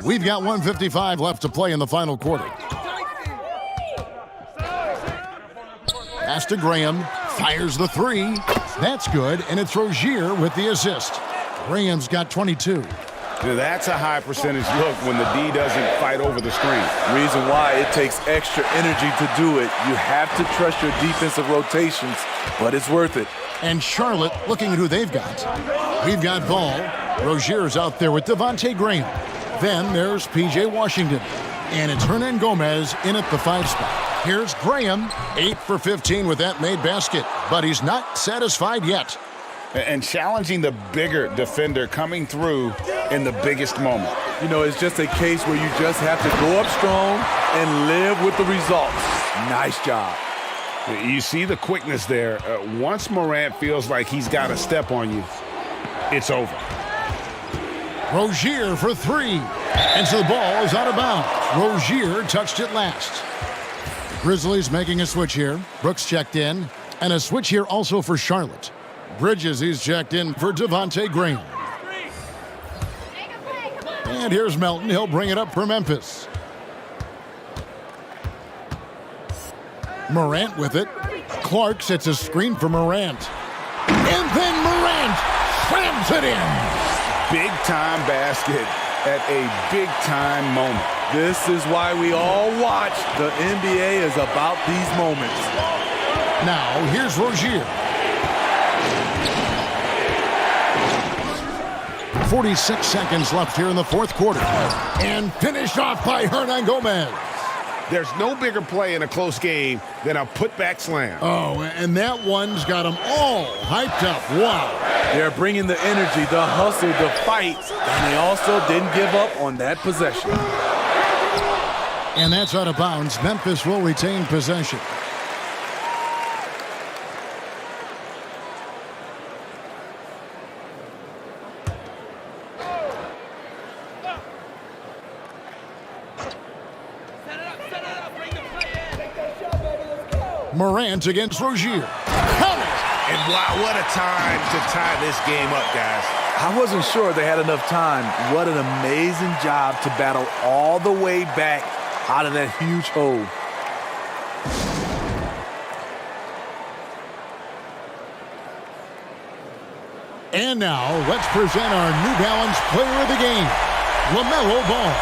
We've got 1:55 left to play in the final quarter. Pass to Graham. Fires the three. That's good, and it's Rozier with the assist. Graham's got 22. That's a high percentage look when the D doesn't fight over the screen. Reason why it takes extra energy to do it. You have to trust your defensive rotations, but it's worth it. And Charlotte looking at who they've got. We've got Ball. Rozier's out there with Devontae Graham. Then there's P.J. Washington. And it's Hernan Gomez in at the 5 spot. Here's Graham, 8 for 15 with that made basket. But he's not satisfied yet. And challenging the bigger defender coming through in the biggest moment. You know, it's just a case where you just have to go up strong and live with the results. Nice job. You see the quickness there. Once Morant feels like he's got a step on you, it's over. Rozier for 3. And so the ball is out of bounds. Rozier touched it last. Grizzlies making a switch here. Brooks checked in. And a switch here also for Charlotte. Bridges, he's checked in for Devontae Graham. And here's Melton. He'll bring it up for Memphis. Morant with it. Clark sets a screen for Morant. And then Morant slams it in. Big-time basket at a big-time moment. This is why we all watch. The NBA is about these moments. Now, here's Rozier. 46 seconds left here in the fourth quarter. And finished off by Hernan Gomez. There's no bigger play in a close game than a putback slam. Oh, and that one's got them all hyped up. Wow. They're bringing the energy, the hustle, the fight, and they also didn't give up on that possession. And that's out of bounds. Memphis will retain possession. Morant against Rozier. And wow, what a time to tie this game up, guys. I wasn't sure they had enough time. What an amazing job to battle all the way back out of that huge hole. And now, let's present our New Balance player of the game, LaMelo Ball.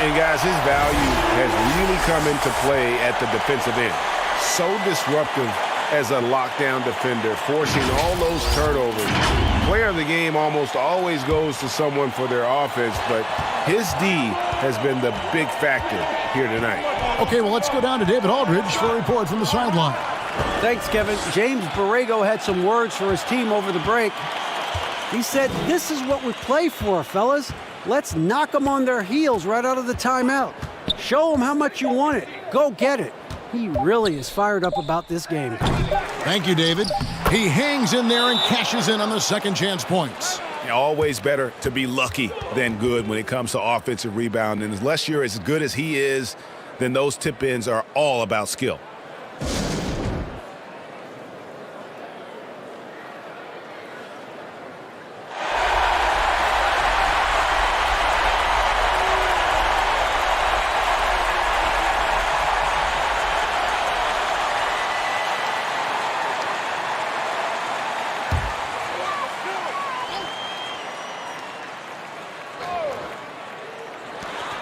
And guys, his value has really come into play at the defensive end. So disruptive as a lockdown defender, forcing all those turnovers. Player of the game almost always goes to someone for their offense, but his D has been the big factor here tonight. Okay, well, let's go down to David Aldridge for a report from the sideline. Thanks, Kevin. James Borrego had some words for his team over the break. He said, "This is what we play for, fellas. Let's knock them on their heels right out of the timeout. Show them how much you want it. Go get it." He really is fired up about this game. Thank you, David. He hangs in there and cashes in on the second chance points. Always better to be lucky than good when it comes to offensive rebound. And unless you're as good as he is, then those tip-ins are all about skill.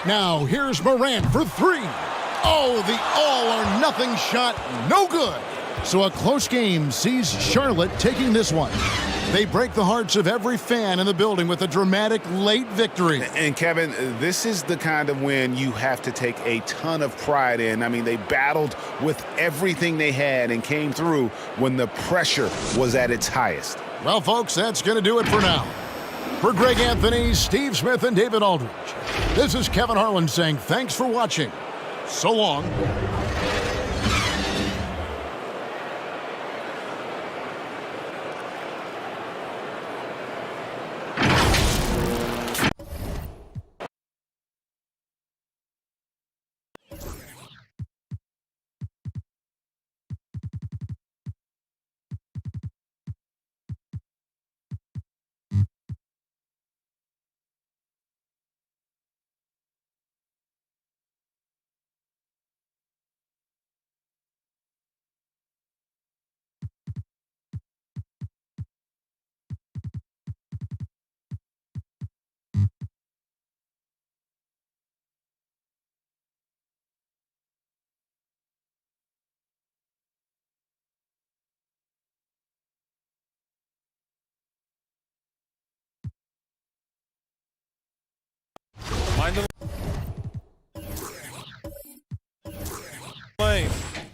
Now, here's Morant for 3. Oh, the all-or-nothing shot, no good. So a close game sees Charlotte taking this one. They break the hearts of every fan in the building with a dramatic late victory. And Kevin, this is the kind of win you have to take a ton of pride in. I mean, they battled with everything they had and came through when the pressure was at its highest. Well, folks, that's going to do it for now. For Greg Anthony, Steve Smith, and David Aldridge, this is Kevin Harlan saying thanks for watching. So long.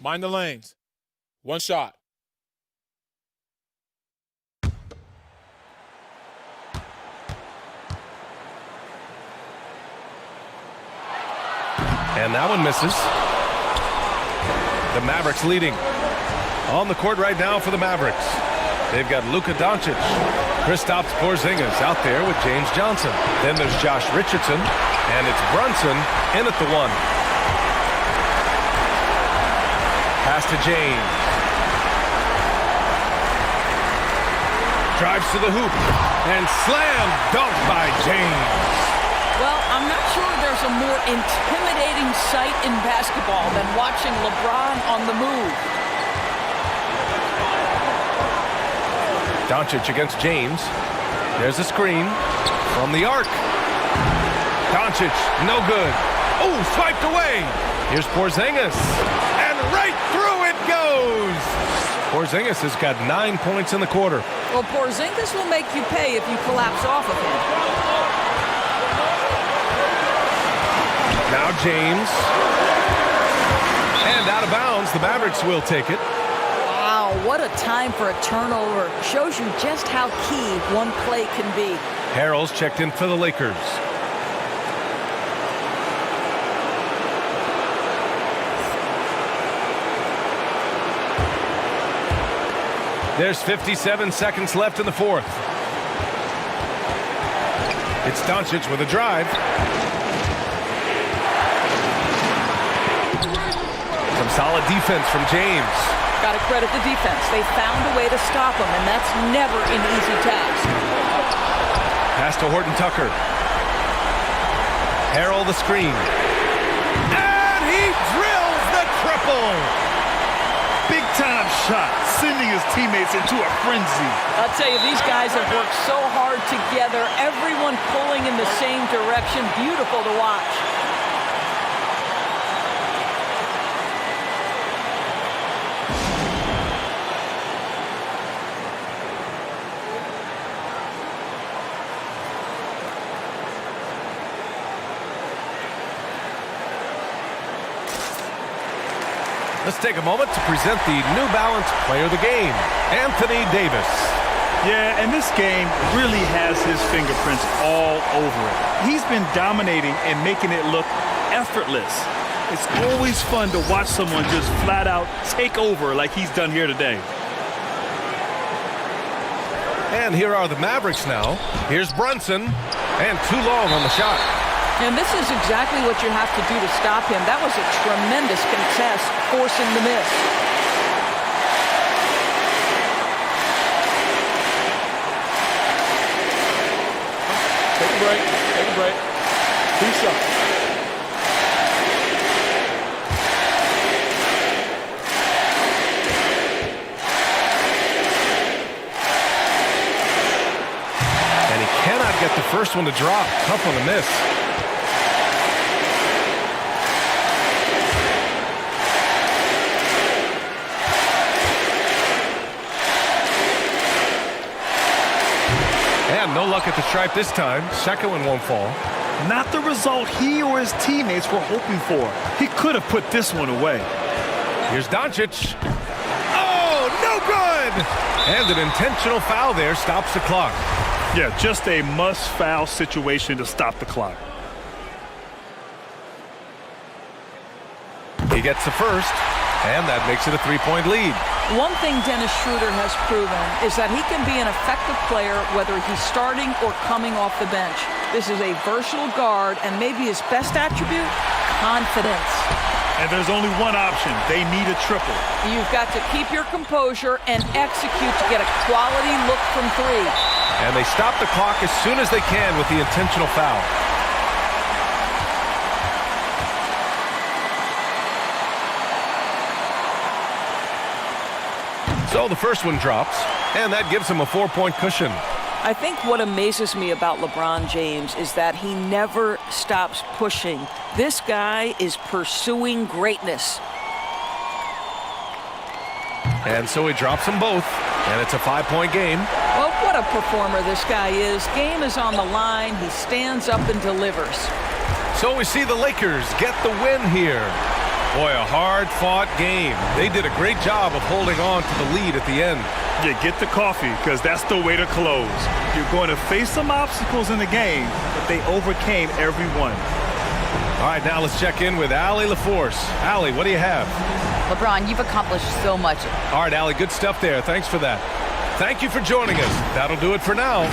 Mind the lanes. One shot. And that one misses. The Mavericks leading. On the court right now for the Mavericks. They've got Luka Doncic. Kristaps Porzingis out there with James Johnson. Then there's Josh Richardson. And it's Brunson in at the one. Pass to James. Drives to the hoop. And slam dunk by James. Well, I'm not sure there's a more intimidating sight in basketball than watching LeBron on the move. Doncic against James. There's a screen from the arc. Doncic, no good. Oh, swiped away. Here's Porzingis. And right through it goes. Porzingis has got 9 points in the quarter. Well, Porzingis will make you pay if you collapse off of him. Now James. And out of bounds, the Mavericks will take it. Wow, what a time for a turnover. Shows you just how key one play can be. Harrell's checked in for the Lakers. There's 57 seconds left in the fourth. It's Doncic with a drive. Some solid defense from James. Got to credit the defense. They found a way to stop him, and that's never an easy task. Pass to Horton Tucker. Harrell the screen. And he drills the triple. Big-time shot, sending his teammates into a frenzy. I'll tell you, these guys have worked so hard together, everyone pulling in the same direction. Beautiful to watch. Let's take a moment to present the New Balance Player of the Game, Anthony Davis. Yeah, and this game really has his fingerprints all over it. He's been dominating and making it look effortless. It's always fun to watch someone just flat out take over like he's done here today. And here are the Mavericks now. Here's Brunson, and too long on the shot. And this is exactly what you have to do to stop him. That was a tremendous contest, forcing the miss. Take a break. Take a break. 2 shots. And he cannot get the first one to drop. Tough one to miss. And no luck at the stripe this time. Second one won't fall. Not the result he or his teammates were hoping for. He could have put this one away. Here's Doncic. Oh, no good! And an intentional foul there stops the clock. Yeah, just a must-foul situation to stop the clock. He gets the first, and that makes it a 3-point lead. One thing Dennis Schroeder has proven is that he can be an effective player whether he's starting or coming off the bench. This is a versatile guard, and maybe his best attribute, confidence. And there's only one option. They need a triple. You've got to keep your composure and execute to get a quality look from three. And they stop the clock as soon as they can with the intentional foul. So the first one drops, and that gives him a 4-point cushion. I think what amazes me about LeBron James is that he never stops pushing. This guy is pursuing greatness. And so he drops them both, and it's a 5-point game. Well, what a performer this guy is. Game is on the line. He stands up and delivers. So we see the Lakers get the win here. Boy, a hard-fought game. They did a great job of holding on to the lead at the end. Yeah, get the coffee, because that's the way to close. You're going to face some obstacles in the game, but they overcame every one. All right, now let's check in with Allie LaForce. Allie, what do you have? LeBron, you've accomplished so much. All right, Allie, good stuff there. Thanks for that. Thank you for joining us. That'll do it for now.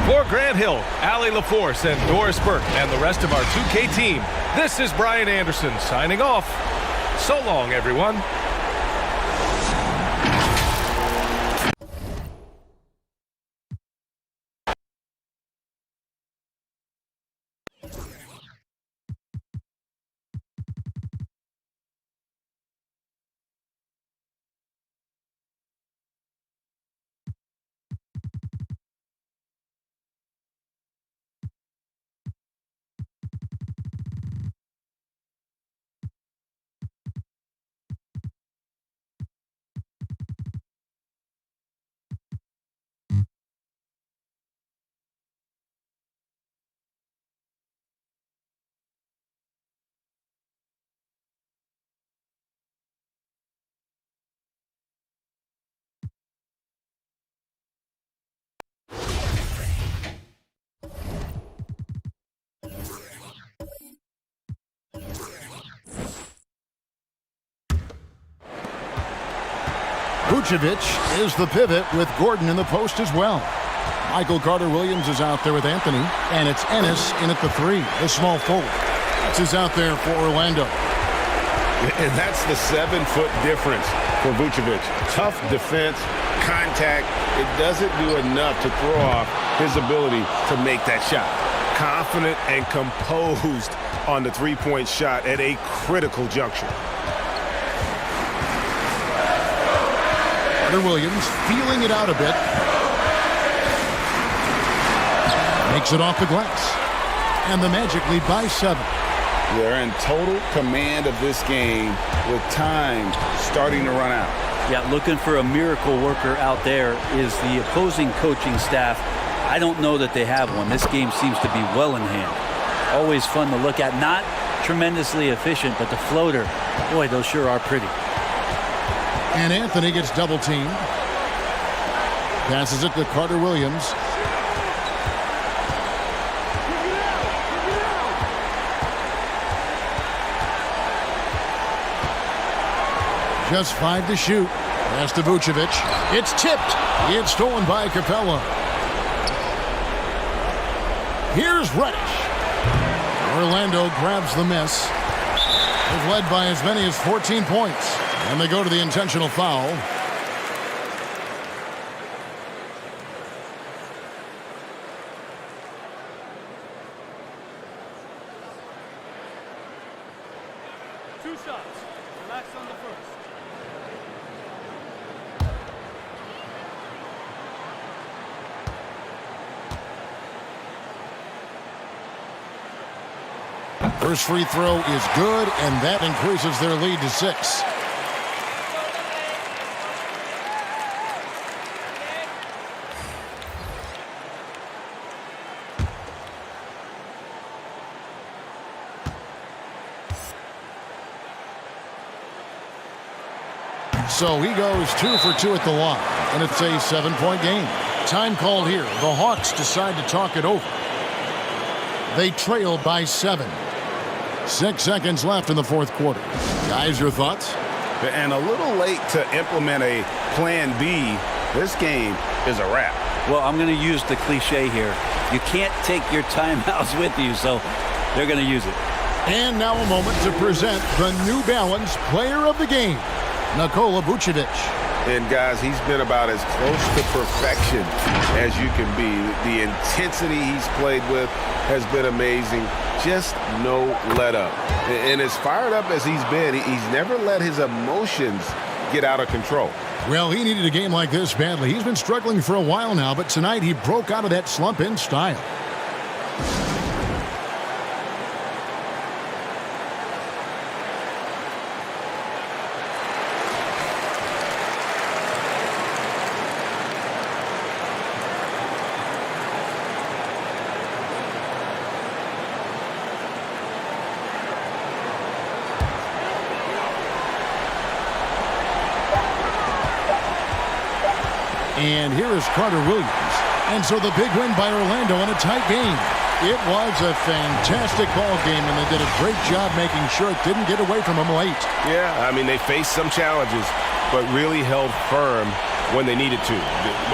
For Grant Hill, Allie LaForce, and Doris Burke, and the rest of our 2K team, this is Brian Anderson signing off. So long, everyone. Vucevic is the pivot with Gordon in the post as well. Michael Carter-Williams is out there with Anthony, and it's Ennis in at the 3, the small forward. That's who's out there for Orlando. And that's the 7-foot difference for Vucevic. Tough defense, contact. It doesn't do enough to throw off his ability to make that shot. Confident and composed on the three-point shot at a critical juncture. Williams feeling it out a bit. Makes it off the glass. And the Magic lead by 7. They're in total command of this game with time starting to run out. Yeah, looking for a miracle worker out there is the opposing coaching staff. I don't know that they have one. This game seems to be well in hand. Always fun to look at. Not tremendously efficient, but the floater, boy, those sure are pretty. And Anthony gets double-teamed. Passes it to Carter-Williams. Just 5 to shoot. Pass to Vucevic. It's tipped. It's stolen by Capella. Here's Reddish. Orlando grabs the miss. They've led by as many as 14 points. And they go to the intentional foul. Two shots. Relax on the first. First free throw is good, and that increases their lead to 6. So he goes 2 for 2 at the line, and it's a 7-point game. Time called here. The Hawks decide to talk it over. They trail by 7. 6 seconds left in the fourth quarter. Guys, your thoughts? And a little late to implement a plan B. This game is a wrap. Well, I'm going to use the cliche here. You can't take your timeouts with you, so they're going to use it. And now a moment to present the New Balance Player of the Game, Nikola Vucevic. And guys, he's been about as close to perfection as you can be. The intensity he's played with has been amazing. Just no let up. And as fired up as he's been, he's never let his emotions get out of control. Well, he needed a game like this badly. He's been struggling for a while now, but tonight he broke out of that slump in style. And here is Carter Williams. And so the big win by Orlando in a tight game. It was a fantastic ball game, and they did a great job making sure it didn't get away from them late. Yeah, I mean, they faced some challenges, but really held firm when they needed to.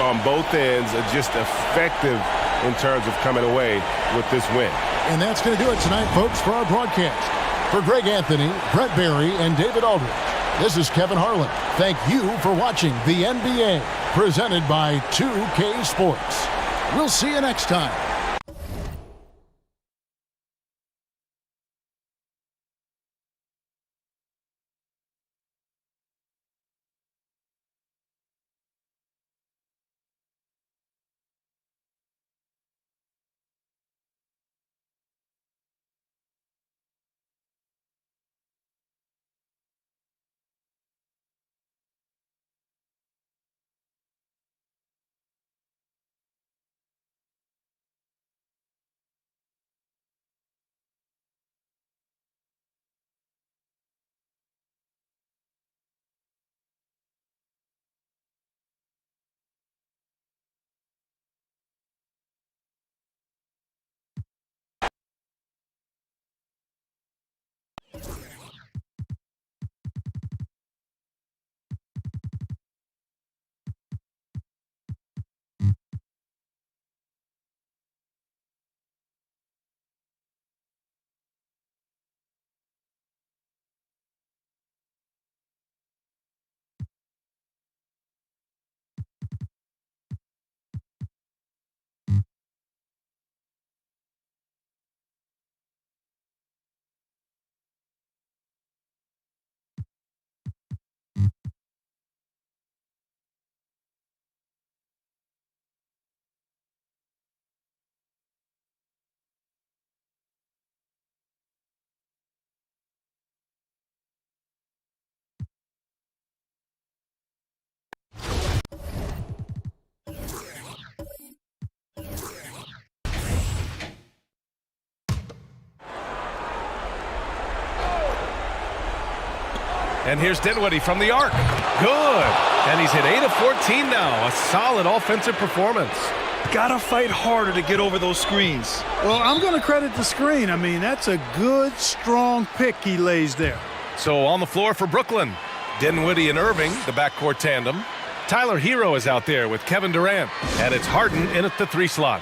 On both ends, just effective in terms of coming away with this win. And that's going to do it tonight, folks, for our broadcast. For Greg Anthony, Brett Barry, and David Aldridge, this is Kevin Harlan. Thank you for watching the NBA, presented by 2K Sports. We'll see you next time. And here's Dinwiddie from the arc. Good. And he's hit 8 of 14 now. A solid offensive performance. Gotta fight harder to get over those screens. Well, I'm going to credit the screen. I mean, that's a good, strong pick he lays there. So on the floor for Brooklyn, Dinwiddie and Irving, the backcourt tandem. Tyler Hero is out there with Kevin Durant. And it's Harden in at the 3 slot.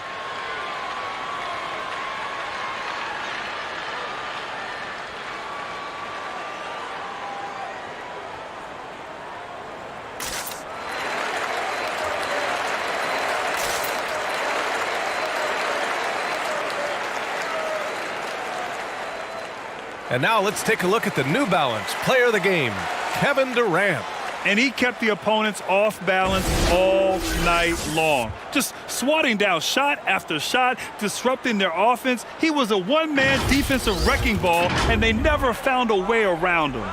And now let's take a look at the New Balance player of the game, Kevin Durant. And he kept the opponents off balance all night long. Just swatting down shot after shot, disrupting their offense. He was a one-man defensive wrecking ball, and they never found a way around him.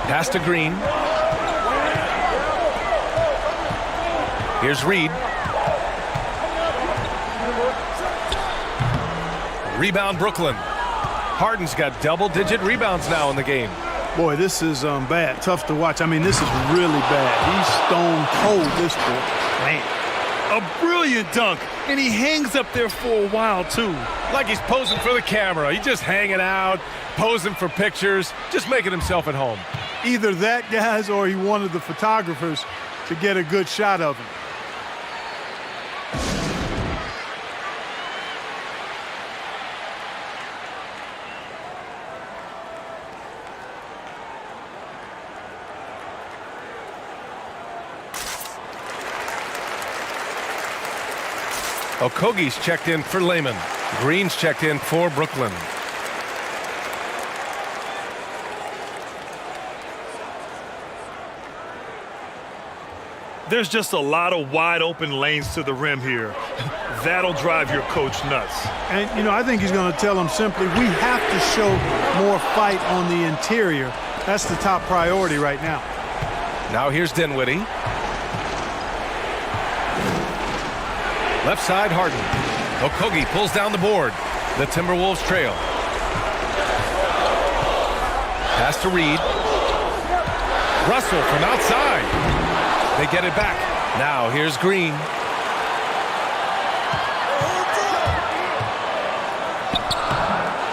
Pass to Green. Here's Reed. Rebound Brooklyn. Harden's got double-digit rebounds now in the game. Boy, this is bad. Tough to watch. I mean, this is really bad. He's stone cold, this boy. Man, a brilliant dunk, and he hangs up there for a while, too. Like he's posing for the camera. He's just hanging out, posing for pictures, just making himself at home. Either that, guys, or he wanted the photographers to get a good shot of him. Okogie's checked in for Layman. Green's checked in for Brooklyn. There's just a lot of wide open lanes to the rim here. That'll drive your coach nuts. And, you know, I think he's going to tell them simply, we have to show more fight on the interior. That's the top priority right now. Now here's Dinwiddie. Left side, Harden. Okogie pulls down the board. The Timberwolves trail. Pass to Reed. Russell from outside. get it back. Now here's Green.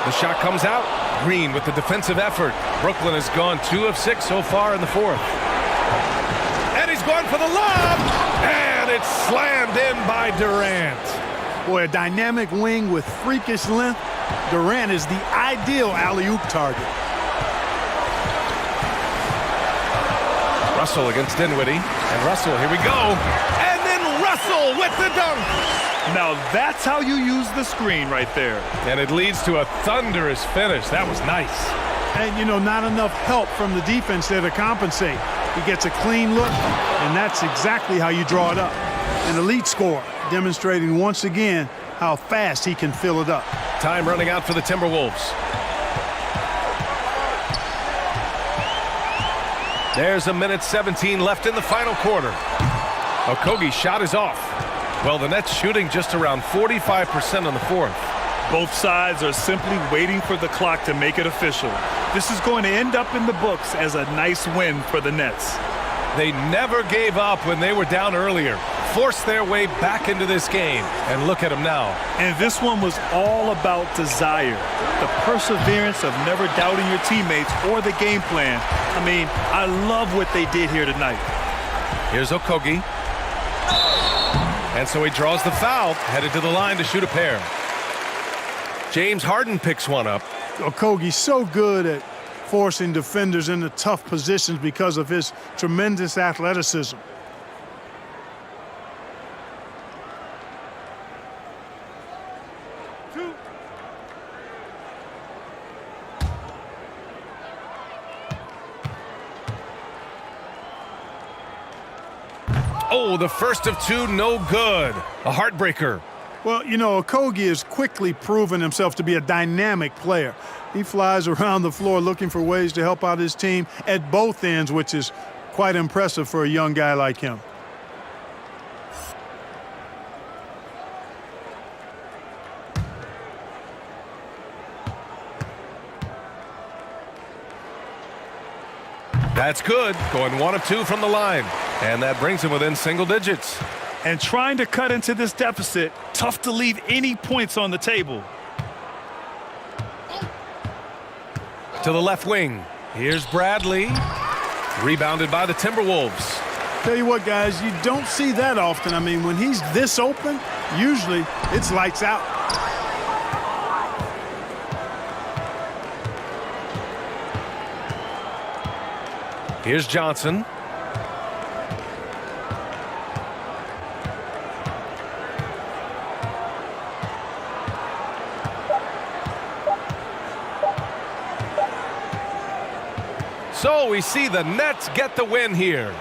The shot comes out. Green with the defensive effort. Brooklyn has gone 2 of 6 so far in the fourth. And he's going for the lob. And it's slammed in by Durant. Boy, a dynamic wing with freakish length. Durant is the ideal alley-oop target. Russell against Dinwiddie. And Russell, here we go. And then Russell with the dunk. Now that's how you use the screen right there. And it leads to a thunderous finish. That was nice. And, you know, not enough help from the defense there to compensate. He gets a clean look, and that's exactly how you draw it up. An elite scorer, demonstrating once again how fast he can fill it up. Time running out for the Timberwolves. There's a minute 17 left in the final quarter. Okogie's shot is off. Well, the Nets shooting just around 45% on the fourth. Both sides are simply waiting for the clock to make it official. This is going to end up in the books as a nice win for the Nets. They never gave up when they were down earlier. Forced their way back into this game. And look at them now. And this one was all about desire. The perseverance of never doubting your teammates or the game plan. I mean, I love what they did here tonight. Here's Okogie. And so he draws the foul, headed to the line to shoot a pair. James Harden picks one up. Okogie's so good at forcing defenders into tough positions because of his tremendous athleticism. Oh, the first of two, no good. A heartbreaker. Well, you know, Okogie has quickly proven himself to be a dynamic player. He flies around the floor looking for ways to help out his team at both ends, which is quite impressive for a young guy like him. That's good. Going 1 of 2 from the line. And that brings him within single digits. And trying to cut into this deficit, tough to leave any points on the table. To the left wing. Here's Bradley. Rebounded by the Timberwolves. Tell you what, guys, you don't see that often. I mean, when he's this open, usually it's lights out. Here's Johnson. So we see the Nets get the win here.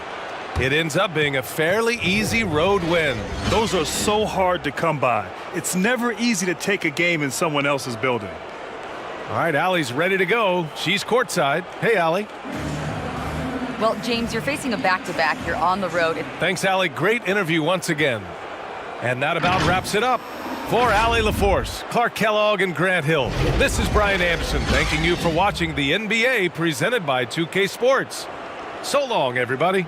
It ends up being a fairly easy road win. Those are so hard to come by. It's never easy to take a game in someone else's building. All right, Allie's ready to go. She's courtside. Hey, Allie. Well, James, you're facing a back-to-back. You're on the road. Thanks, Allie. Great interview once again. And that about wraps it up. For Allie LaForce, Clark Kellogg, and Grant Hill, this is Brian Anderson thanking you for watching the NBA presented by 2K Sports. So long, everybody.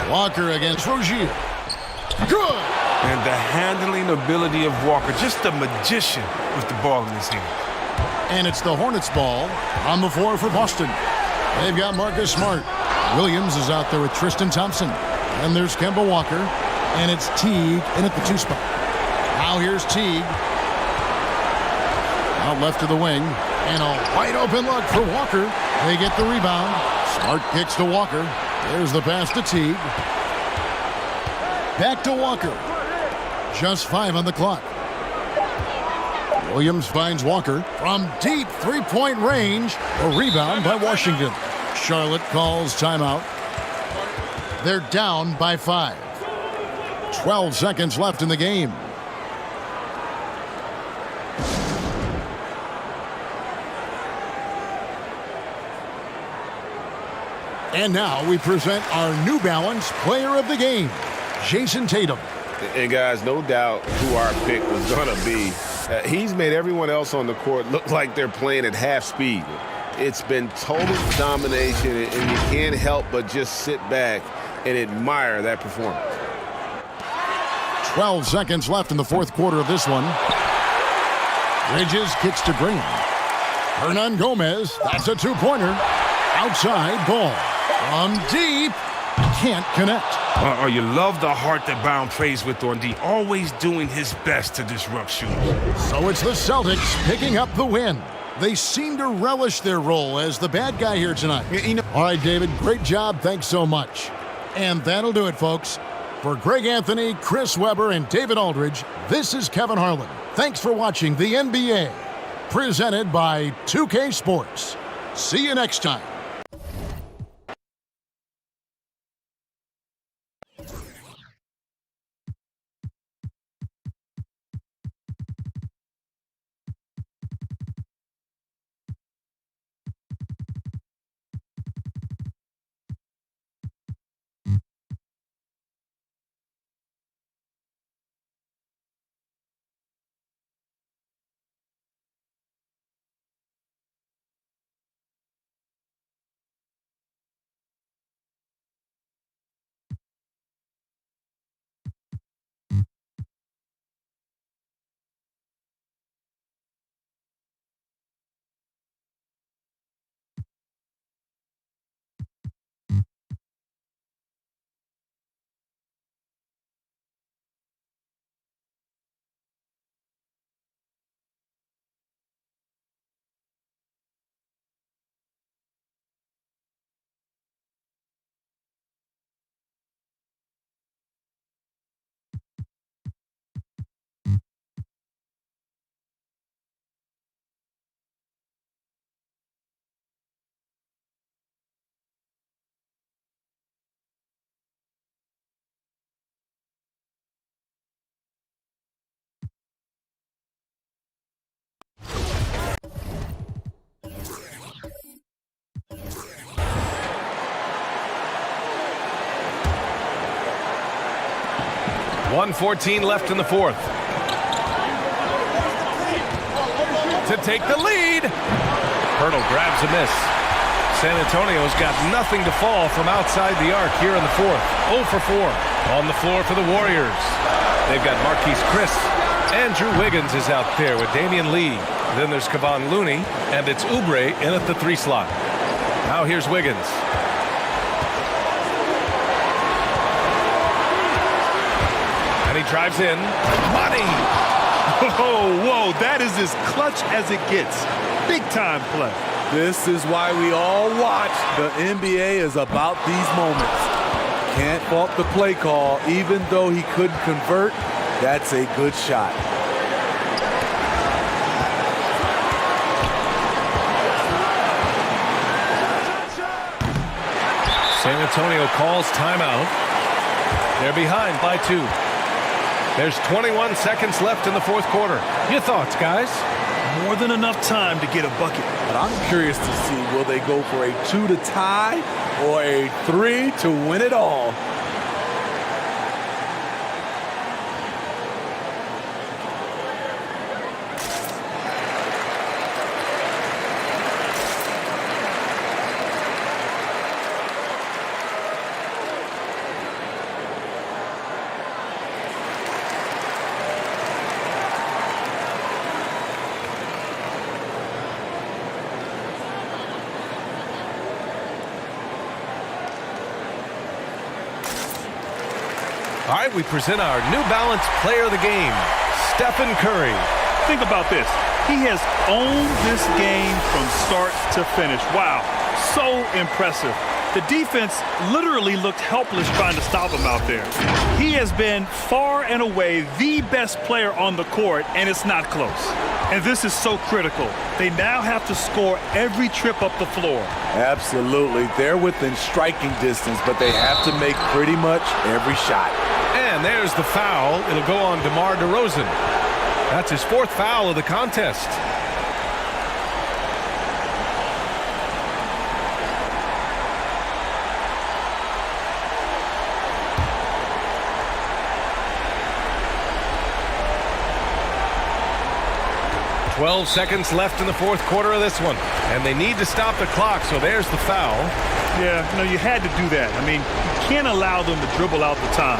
Walker against Rozier. Good! And the handling ability of Walker, just a magician with the ball in his hand. And it's the Hornets ball on the floor for Boston. They've got Marcus Smart. Williams is out there with Tristan Thompson. And there's Kemba Walker. And it's Teague in at the 2 spot. Now here's Teague. Out left to the wing. And a wide open look for Walker. They get the rebound. Smart kicks to Walker. There's the pass to Teague. Back to Walker. Just 5 on the clock. Williams finds Walker from deep three-point range. A rebound by Washington. Charlotte calls timeout. They're down by 5. 12 seconds left in the game. And now we present our New Balance Player of the Game, Jason Tatum. And guys, no doubt who our pick was going to be. He's made everyone else on the court look like they're playing at half speed. It's been total domination, and you can't help but just sit back and admire that performance. 12 seconds left in the fourth quarter of this one. Bridges kicks to Green. Hernan Gomez, that's a two-pointer. Outside ball. From deep, can't connect. You love the heart that Brown plays with on D, always doing his best to disrupt shooters. So it's the Celtics picking up the win. They seem to relish their role as the bad guy here tonight. All right, David, great job. Thanks so much. And that'll do it, folks. For Greg Anthony, Chris Webber, and David Aldridge, this is Kevin Harlan. Thanks for watching the NBA, presented by 2K Sports. See you next time. .114 left in the fourth. To take the lead. Hurdle grabs a miss. San Antonio's got nothing to fall from outside the arc here in the fourth. 0 for 4 on the floor for the Warriors. They've got Marquise Chris. Andrew Wiggins is out there with Damian Lee. Then there's Kevon Looney, and it's Oubre in at the 3 slot. Now here's Wiggins. And he drives in. Money! Whoa, that is as clutch as it gets. Big time play. This is why we all watch. The NBA is about these moments. Can't fault the play call, even though he couldn't convert. That's a good shot. San Antonio calls timeout. They're behind by 2. There's 21 seconds left in the fourth quarter. Your thoughts, guys? More than enough time to get a bucket. But I'm curious to see, will they go for a 2 to tie or a 3 to win it all? All right, we present our New Balance Player of the Game, Stephen Curry. Think about this. He has owned this game from start to finish. Wow, so impressive. The defense literally looked helpless trying to stop him out there. He has been far and away the best player on the court, and it's not close. And this is so critical. They now have to score every trip up the floor. Absolutely. They're within striking distance, but they have to make pretty much every shot. And there's the foul. It'll go on DeMar DeRozan. That's his 4th foul of the contest. "12 seconds left in the 4th quarter of this one, and they need to stop the clock, so there's the foul." Yeah, you had to do that. I mean, you can't allow them to dribble out the time.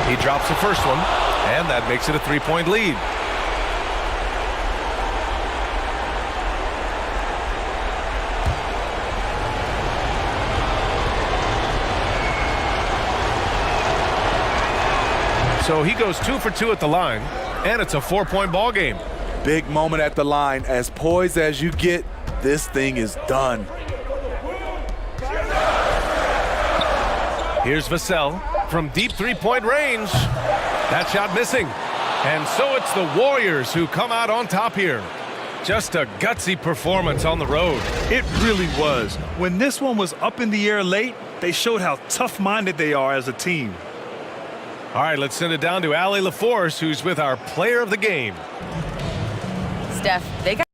He drops the first one, and that makes it a 3-point lead. So he goes 2 for 2 at the line, and it's a 4-point ball game. Big moment at the line. As poised as you get, this thing is done. Here's Vassell from deep 3-point range. That shot missing. And so it's the Warriors who come out on top here. Just a gutsy performance on the road. It really was. When this one was up in the air late, they showed how tough-minded they are as a team. All right, let's send it down to Allie LaForce, who's with our player of the game. Steph, they got